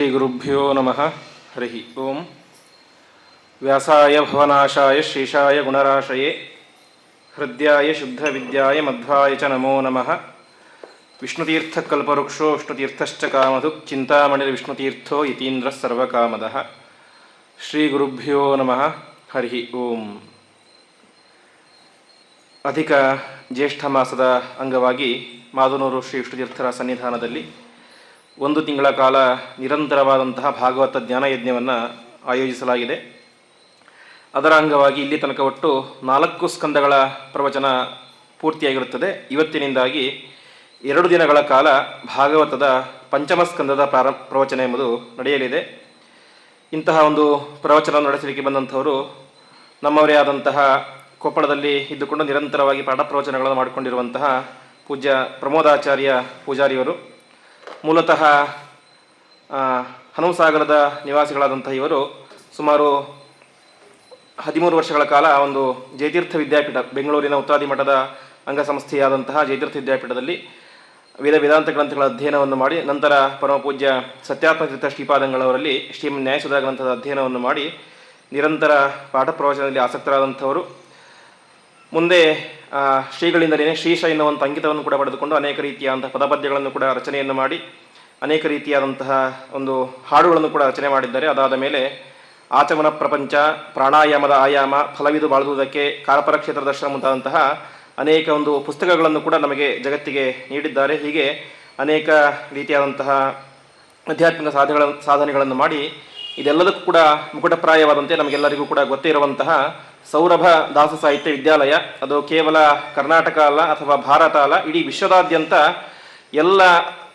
ಶ್ರೀಗುರುಭ್ಯೋ ನಮಃ. ಹರಿ ಓಂ. ವ್ಯಾಸಾಯ ಭವನಾಶಾಯ ಶ್ರೀಶಾಯ ಗುಣರಾಶಯೇ ಹೃದಯಾಯ ಶುದ್ಧವಿದ್ಯಾಯ ಮಧ್ವಾಯ ಚ ನಮೋ ನಮಃ. ವಿಷ್ಣುತೀರ್ಥಕಲ್ಪವೃಕ್ಷೋ ವಿಷ್ಣುತೀರ್ಥಶ್ಚ ಕಾಮಧುಕ್ ಚಿಂತಾಮಣಿರ್ವಿಷ್ಣುತೀರ್ಥೋ ಯತೀಂದ್ರಃ ಸರ್ವಕಾಮದಃ. ಶ್ರೀಗುರುಭ್ಯೋ ನಮಃ. ಹರಿ ಓಂ. ಅಧಿಕ ಜ್ಯೇಷ್ಠ ಮಾಸದ ಅಂಗವಾಗಿ ಮಾದನೂರು ಶ್ರೀ ವಿಷ್ಣುತೀರ್ಥರ ಸನ್ನಿಧಾನದಲ್ಲಿ ಒಂದು ತಿಂಗಳ ಕಾಲ ನಿರಂತರವಾದಂತಹ ಭಾಗವತ ಜ್ಞಾನಯಜ್ಞವನ್ನು ಆಯೋಜಿಸಲಾಗಿದೆ. ಅದರ ಅಂಗವಾಗಿ ಇಲ್ಲಿ ತನಕ ಒಟ್ಟು 4 ಸ್ಕಂದಗಳ ಪ್ರವಚನ ಪೂರ್ತಿಯಾಗಿರುತ್ತದೆ. ಇವತ್ತಿನಿಂದಾಗಿ 2 ದಿನಗಳ ಕಾಲ ಭಾಗವತದ ಪಂಚಮ ಸ್ಕಂದದ ಪ್ರವಚನ ಎಂಬುದು ನಡೆಯಲಿದೆ. ಇಂತಹ ಒಂದು ಪ್ರವಚನ ನಡೆಸಲಿಕ್ಕೆ ಬಂದಂಥವರು ನಮ್ಮವರೇ ಆದಂತಹ ಕೊಪ್ಪಳದಲ್ಲಿ ಇದ್ದುಕೊಂಡು ನಿರಂತರವಾಗಿ ಪಾಠ ಪ್ರವಚನಗಳನ್ನು ಮಾಡಿಕೊಂಡಿರುವಂತಹ ಪೂಜ್ಯ ಪ್ರಮೋದಾಚಾರ್ಯ ಪೂಜಾರಿಯವರು. ಮೂಲತಃ ಹನುಮಸಾಗರದ ನಿವಾಸಿಗಳಾದಂತಹ ಇವರು ಸುಮಾರು 13 ವರ್ಷಗಳ ಕಾಲ ಒಂದು ಜಯತೀರ್ಥ ವಿದ್ಯಾಪೀಠ, ಬೆಂಗಳೂರಿನ ಉತ್ತಾದಿ ಮಠದ ಅಂಗಸಂಸ್ಥೆಯಾದಂತಹ ಜಯತೀರ್ಥ ವಿದ್ಯಾಪೀಠದಲ್ಲಿ ವೇದಾಂತ ಗ್ರಂಥಗಳ ಅಧ್ಯಯನವನ್ನು ಮಾಡಿ ನಂತರ ಪರಮ ಪೂಜ್ಯ ಸತ್ಯಾತ್ಮತೀರ್ಥ ಶ್ರೀಪಾದಂಗಳವರಲ್ಲಿ ಶ್ರೀಮನ್ ನ್ಯಾಯಸುಧಾ ಗ್ರಂಥದ ಅಧ್ಯಯನವನ್ನು ಮಾಡಿ ನಿರಂತರ ಪಾಠ ಪ್ರವಚನದಲ್ಲಿ ಆಸಕ್ತರಾದಂಥವರು. ಮುಂದೆ ಶ್ರೀಗಳಿಂದಲೇ ಶ್ರೀಶ ಎನ್ನುವಂಥ ಅಂಕಿತವನ್ನು ಕೂಡ ಪಡೆದುಕೊಂಡು ಅನೇಕ ರೀತಿಯಾದಂತಹ ಪದಪದ್ಯಗಳನ್ನು ಕೂಡ ರಚನೆಯನ್ನು ಮಾಡಿ ಅನೇಕ ರೀತಿಯಾದಂತಹ ಒಂದು ಹಾಡುಗಳನ್ನು ಕೂಡ ರಚನೆ ಮಾಡಿದ್ದಾರೆ. ಅದಾದ ಮೇಲೆ ಆಚಮನ ಪ್ರಪಂಚ, ಪ್ರಾಣಾಯಾಮದ ಆಯಾಮ, ಫಲವಿದು ಬಾಳುವುದಕ್ಕೆ, ಕಾಲಪರ ಕ್ಷೇತ್ರ ದರ್ಶನ ಮುಂತಾದಂತಹ ಅನೇಕ ಒಂದು ಪುಸ್ತಕಗಳನ್ನು ಕೂಡ ನಮಗೆ ಜಗತ್ತಿಗೆ ನೀಡಿದ್ದಾರೆ. ಹೀಗೆ ಅನೇಕ ರೀತಿಯಾದಂತಹ ಆಧ್ಯಾತ್ಮಿಕ ಸಾಧನೆಗಳನ್ನು ಮಾಡಿ ಇದೆಲ್ಲದಕ್ಕೂ ಕೂಡ ಮುಕುಟಪ್ರಾಯವಾದಂತೆ ನಮಗೆಲ್ಲರಿಗೂ ಕೂಡ ಗೊತ್ತೇ ಇರುವಂತಹ ಸೌರಭ ದಾಸ ಸಾಹಿತ್ಯ ವಿದ್ಯಾಲಯ, ಅದು ಕೇವಲ ಕರ್ನಾಟಕ ಅಲ್ಲ ಅಥವಾ ಭಾರತ ಅಲ್ಲ, ಇಡೀ ವಿಶ್ವದಾದ್ಯಂತ ಎಲ್ಲ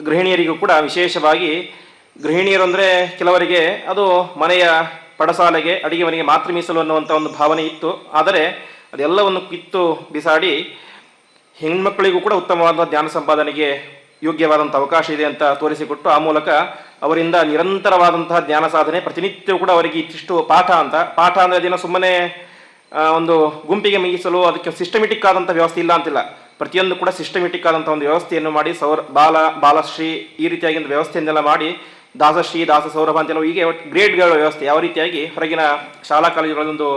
ಗೃಹಿಣಿಯರಿಗೂ ಕೂಡ, ವಿಶೇಷವಾಗಿ ಗೃಹಿಣಿಯರು ಅಂದರೆ ಕೆಲವರಿಗೆ ಅದು ಮನೆಯ ಪಡಸಾಲೆಗೆ ಅಡಿಗೆ ಮನೆಗೆ ಮಾತ್ರ ಮೀಸಲು ಅನ್ನುವಂಥ ಒಂದು ಭಾವನೆ ಇತ್ತು. ಆದರೆ ಅದೆಲ್ಲವನ್ನು ಕಿತ್ತು ಬಿಸಾಡಿ ಹೆಣ್ಮಕ್ಕಳಿಗೂ ಕೂಡ ಉತ್ತಮವಾದ ಜ್ಞಾನ ಸಂಪಾದನೆಗೆ ಯೋಗ್ಯವಾದಂಥ ಅವಕಾಶ ಇದೆ ಅಂತ ತೋರಿಸಿಕೊಟ್ಟು ಆ ಮೂಲಕ ಅವರಿಂದ ನಿರಂತರವಾದಂತಹ ಜ್ಞಾನ ಸಾಧನೆ ಪ್ರತಿನಿತ್ಯವೂ ಕೂಡ ಅವರಿಗೆ ಇಷ್ಟಿಷ್ಟು ಪಾಠ ಅಂದರೆ ಅದೇನೋ ಸುಮ್ಮನೆ ಒಂದು ಗುಂಪಿಗೆ ಮೀಸಲು ಅದಕ್ಕೆ ಸಿಸ್ಟಮೆಟಿಕ್ ಆದಂಥ ವ್ಯವಸ್ಥೆ ಇಲ್ಲ ಅಂತಿಲ್ಲ. ಪ್ರತಿಯೊಂದು ಕೂಡ ಸಿಸ್ಟಮೆಟಿಕ್ ಆದಂಥ ಒಂದು ವ್ಯವಸ್ಥೆಯನ್ನು ಮಾಡಿ ಬಾಲಶ್ರೀ ಈ ರೀತಿಯಾಗಿ ಒಂದು ವ್ಯವಸ್ಥೆಯನ್ನೆಲ್ಲ ಮಾಡಿ ದಾಸಶ್ರೀ, ದಾಸ ಸೌರಭ ಅಂತೆಲ್ಲ ಹೀಗೆ ಗ್ರೇಡ್ಗಳ ವ್ಯವಸ್ಥೆ ಯಾವ ರೀತಿಯಾಗಿ ಹೊರಗಿನ ಶಾಲಾ ಕಾಲೇಜುಗಳಲ್ಲೊಂದು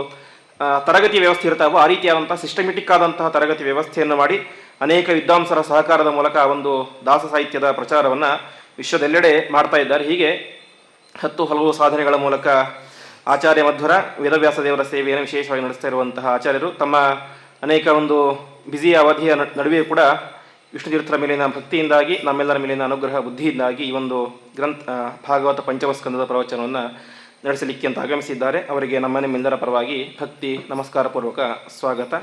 ತರಗತಿ ವ್ಯವಸ್ಥೆ ಇರ್ತಾವೋ ಆ ರೀತಿಯಾದಂಥ ಸಿಸ್ಟಮೆಟಿಕ್ ಆದಂತಹ ತರಗತಿ ವ್ಯವಸ್ಥೆಯನ್ನು ಮಾಡಿ ಅನೇಕ ವಿದ್ವಾಂಸರ ಸಹಕಾರದ ಮೂಲಕ ಒಂದು ದಾಸ ಸಾಹಿತ್ಯದ ಪ್ರಚಾರವನ್ನು ವಿಶ್ವದೆಲ್ಲೆಡೆ ಮಾಡ್ತಾ ಇದ್ದಾರೆ. ಹೀಗೆ ಹಲವು ಸಾಧನೆಗಳ ಮೂಲಕ ಆಚಾರ್ಯ ಮಧ್ವರ ವೇದವ್ಯಾಸ ದೇವರ ಸೇವೆಯನ್ನು ವಿಶೇಷವಾಗಿ ನಡೆಸ್ತಾ ಇರುವಂತಹ ಆಚಾರ್ಯರು ತಮ್ಮ ಅನೇಕ ಒಂದು ಬ್ಯುಸಿ ಅವಧಿಯ ನಡುವೆಯೂ ಕೂಡ ವಿಷ್ಣುತೀರ್ಥರ ಮೇಲಿನ ಭಕ್ತಿಯಿಂದಾಗಿ, ನಮ್ಮೆಲ್ಲರ ಮೇಲಿನ ಅನುಗ್ರಹ ಬುದ್ಧಿಯಿಂದಾಗಿ ಈ ಒಂದು ಭಾಗವತ ಪಂಚಮಸ್ಕಂದದ ಪ್ರವಚನವನ್ನು ನಡೆಸಲಿಕ್ಕೆ ಅಂತ ಆಗಮಿಸಿದ್ದಾರೆ. ಅವರಿಗೆ ನಿಮ್ಮೆಲ್ಲರ ಪರವಾಗಿ ಭಕ್ತಿ ನಮಸ್ಕಾರ ಪೂರ್ವಕ ಸ್ವಾಗತ.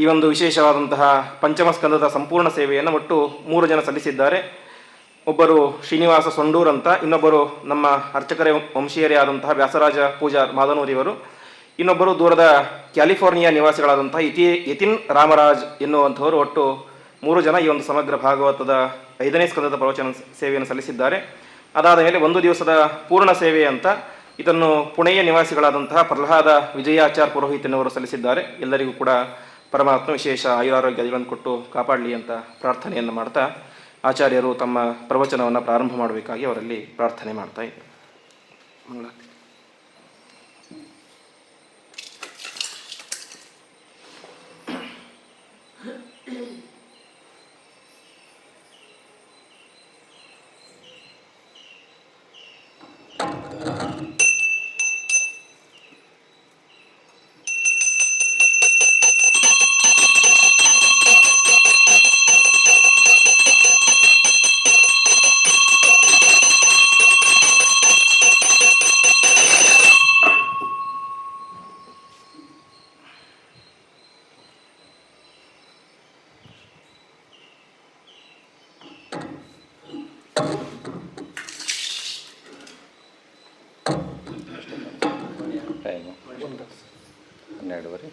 ಈ ಒಂದು ವಿಶೇಷವಾದಂತಹ ಪಂಚಮಸ್ಕಂದದ ಸಂಪೂರ್ಣ ಸೇವೆಯನ್ನು ಒಟ್ಟು 3 ಜನ ಸಲ್ಲಿಸಿದ್ದಾರೆ. ಒಬ್ಬರು ಶ್ರೀನಿವಾಸ ಸೊಂಡೂರ್ ಅಂತ, ಇನ್ನೊಬ್ಬರು ನಮ್ಮ ಅರ್ಚಕರೇ ವಂಶೀಯರೇ ಆದಂತಹ ವ್ಯಾಸರಾಜ ಪೂಜಾರ್ ಮಾದನೂರಿಯವರು, ಇನ್ನೊಬ್ಬರು ದೂರದ ಕ್ಯಾಲಿಫೋರ್ನಿಯಾ ನಿವಾಸಿಗಳಾದಂತಹ ಯತಿನ್ ರಾಮರಾಜ್ ಎನ್ನುವಂಥವರು. ಒಟ್ಟು 3 ಜನ ಈ ಒಂದು ಸಮಗ್ರ ಭಾಗವತದ 5ನೇ ಸ್ಕಂದದ ಪ್ರವಚನ ಸೇವೆಯನ್ನು ಸಲ್ಲಿಸಿದ್ದಾರೆ. ಅದಾದ ಮೇಲೆ 1 ದಿವಸದ ಪೂರ್ಣ ಸೇವೆ ಅಂತ ಇದನ್ನು ಪುಣೆಯ ನಿವಾಸಿಗಳಾದಂತಹ ಪ್ರಹ್ಲಾದ ವಿಜಯಾಚಾರ್ ಪುರೋಹಿತನವರು ಸಲ್ಲಿಸಿದ್ದಾರೆ. ಎಲ್ಲರಿಗೂ ಕೂಡ ಪರಮಾತ್ಮ ವಿಶೇಷ ಆಯುರಾರೋಗ್ಯಗಳನ್ನು ಕೊಟ್ಟು ಕಾಪಾಡಲಿ ಅಂತ ಪ್ರಾರ್ಥನೆಯನ್ನು ಮಾಡ್ತಾ ಆಚಾರ್ಯರು ತಮ್ಮ ಪ್ರವಚನವನ್ನು ಪ್ರಾರಂಭ ಮಾಡಬೇಕಾಗಿ ಅವರಲ್ಲಿ ಪ್ರಾರ್ಥನೆ ಮಾಡ್ತಾ ಇದ್ದಾರೆ. ಟೈಮು 12:30.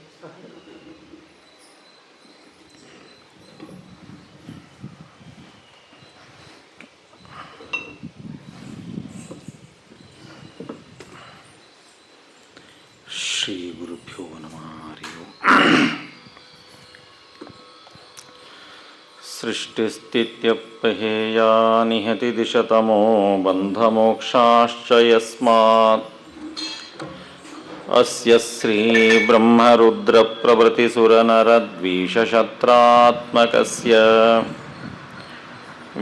ಶ್ರೀ ಗುರುಭ್ಯೋ ನಮಃ. ಹರಿ ಓಂ. सृष्टिस्थित्यप्यहेया निहति दिशतमो बन्धमोक्षाश्च यस्मात् अस्य श्रीब्रह्मरुद्रप्रभृतिसुरनरद्वीषशत्रात्मकस्य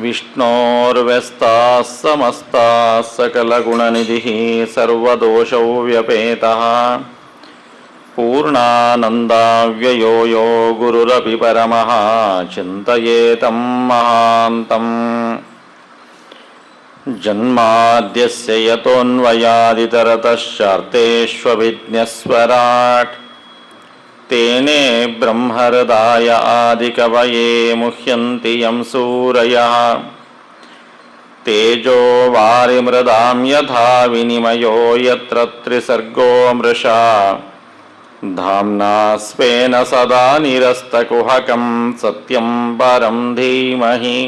विष्णोर्व्यस्ताः समस्ताः सकलगुणनिधिः सर्वदोषौ व्यपेतः पूर्णानन्दाव्ययो यो गुरुरपि परमः चिन्तयेतं महान्तम् जन्माद्यस्य यतोऽन्वयादितरतश्चार्तेष्वभिज्ञस्वराट् तेने ब्रह्महृदाय आदिकवये मुह्यन्ति यं सूरयः तेजो वारिमृदां यथा विनिमयो यत्र त्रिसर्गो मृषा धाम्ना स्वेन सदा निरस्तकुहकं सत्यं परं धीमहि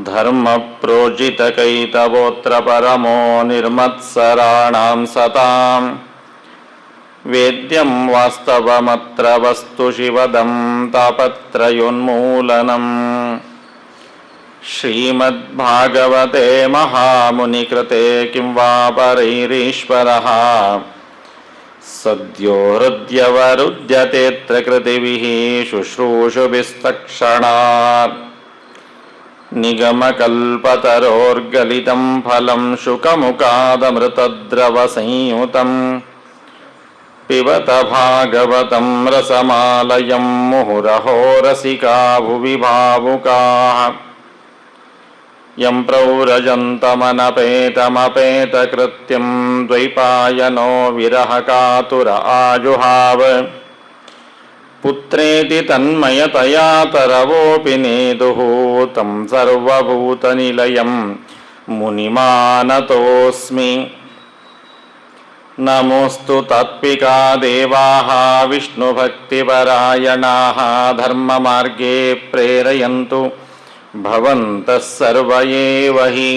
धर्मप्रोजितकैतवोऽत्र परमो निर्मत्सराणां सतां वेद्यं वास्तवमत्र वस्तु शिवदं तापत्रयोन्मूलनम् श्रीमद्भागवते महामुनिकृते किं वा परैरीश्वरः सद्यो हृद्यवरुध्यतेऽत्र कृतिभिः शुश्रूषुभिस्तक्षणात् निगमकल्पतरोर्गलितं फलं शुकमुखादमृतद्रवसंयुतं पिबत भागवतं रसमालयं मुहुरहो रसिका भुवि भावुकाः यं प्रव्रजन्तमनपेतमपेतकृत्यं द्वैपायनो विरहकातुर आजुहाव पुत्रेति तन्मयतया तरवोऽपि नेदुः तं सर्वभूतनिलयं मुनिमानतोऽस्मि नमोऽस्तु तात्विका देवाः विष्णुभक्तिपरायणाः धर्ममार्गे प्रेरयन्तु भवन्तः सर्व एव हि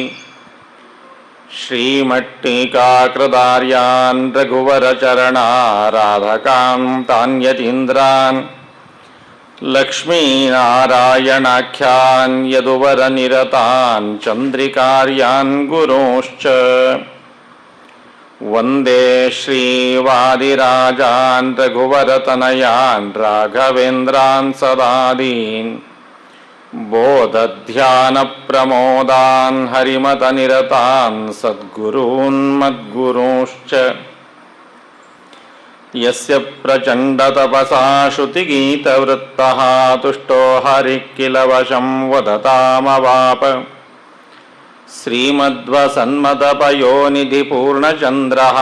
श्रीमट्टीकाकृतार्यान् रघुवरचरणा राधकान्तान् यतीन्द्रान् लक्ष्मीनारायणाख्यान् यदुवरनिरतान् चन्द्रिकार्यान् गुरूंश्च वन्दे श्रीवादिराजान् रघुवरतनयान् राघवेन्द्रान् सदादीन् बोधध्यानप्रमोदान् हरिमतनिरतान् सद्गुरून् मद्गुरूंश्च यस्य प्रचण्डतपसा श्रुतिगीतवृत्तः तुष्टो हरिः किल वशं वदतामवाप श्रीमद्वसन्मतपयोनिधिपूर्णचन्द्रः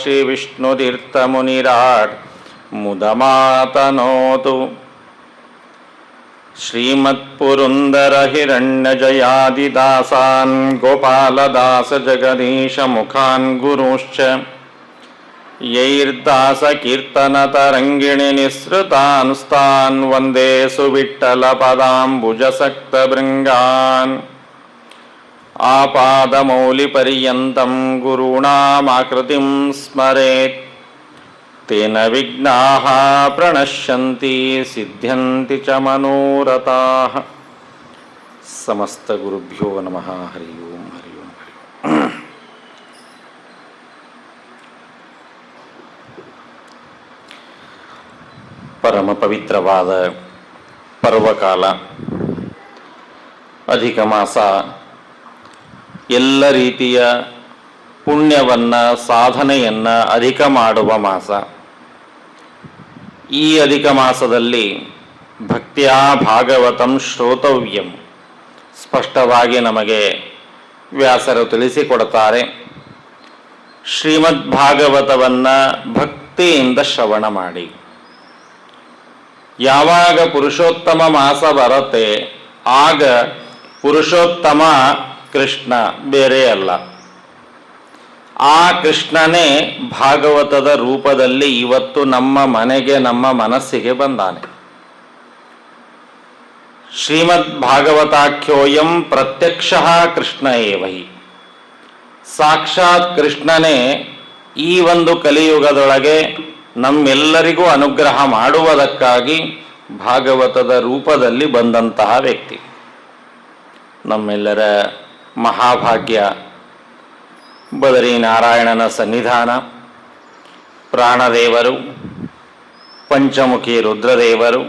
श्रीविष्णुतीर्थमुनिराट् मुदमातनोतु श्रीमत्पुरुन्दरहिरण्यजयादिदासान् गोपालदासजगदीशमुखान् गुरूंश्च यैर्दासकीर्तनतरङ्गिणिनिःसृतान् स्तान् वन्दे सुविठ्ठलपदाम्बुजसक्तभृङ्गान् आपादमौलिपर्यन्तं गुरूणामाकृतिं स्मरेत् तेन विघ्नाः प्रणश्यन्ति सिद्ध्यन्ति च मनोरथाः समस्तगुरुभ्यो नमः हरि ओಂ हरि ओಂ हरि ಓಂ. ಪರಮ ಪವಿತ್ರವಾದ ಪರ್ವಕಾಲ ಅಧಿಕ ಮಾಸ ಎಲ್ಲ ರೀತಿಯ ಪುಣ್ಯವನ್ನು ಸಾಧನೆಯನ್ನು ಅಧಿಕ ಮಾಡುವ ಮಾಸ. ಈ ಅಧಿಕ ಮಾಸದಲ್ಲಿ ಭಕ್ತಿಯಾ ಭಾಗವತಂ ಶ್ರೋತವ್ಯಂ ಸ್ಪಷ್ಟವಾಗಿ ನಮಗೆ ವ್ಯಾಸರು ತಿಳಿಸಿಕೊಡ್ತಾರೆ. ಶ್ರೀಮದ್ ಭಾಗವತವನ್ನು ಭಕ್ತಿಯಿಂದ ಶ್ರವಣ ಮಾಡಿ. ಯಾವಾಗ ಪುರುಷೋತ್ತಮ ಮಾಸ ಬರುತ್ತೆ ಆಗ ಪುರುಷೋತ್ತಮ ಕೃಷ್ಣ ಬೇರೆ ಅಲ್ಲ, ಆ ಕೃಷ್ಣನೇ ಭಾಗವತದ ರೂಪದಲ್ಲಿ ಇವತ್ತು ನಮ್ಮ ಮನೆಗೆ ನಮ್ಮ ಮನಸ್ಸಿಗೆ ಬಂದಾನೆ. ಶ್ರೀಮದ್ ಭಾಗವತಾಖ್ಯೋಯಂ ಪ್ರತ್ಯಕ್ಷ ಕೃಷ್ಣ ಏವ ಹಿ. ಸಾಕ್ಷಾತ್ ಕೃಷ್ಣನೇ ಈ ಒಂದು ಕಲಿಯುಗದೊಳಗೆ ನಮ್ಮೆಲ್ಲರಿಗೂ ಅನುಗ್ರಹ ಮಾಡುವುದಕ್ಕಾಗಿ ಭಾಗವತದ ರೂಪದಲ್ಲಿ ಬಂದಂತಹ ವ್ಯಕ್ತಿ. ನಮ್ಮೆಲ್ಲರ ಮಹಾಭಾಗ್ಯ ಬದರಿನಾರಾಯಣನ ಸನ್ನಿಧಾನ, ಪ್ರಾಣದೇವರು, ಪಂಚಮುಖಿ ರುದ್ರದೇವರು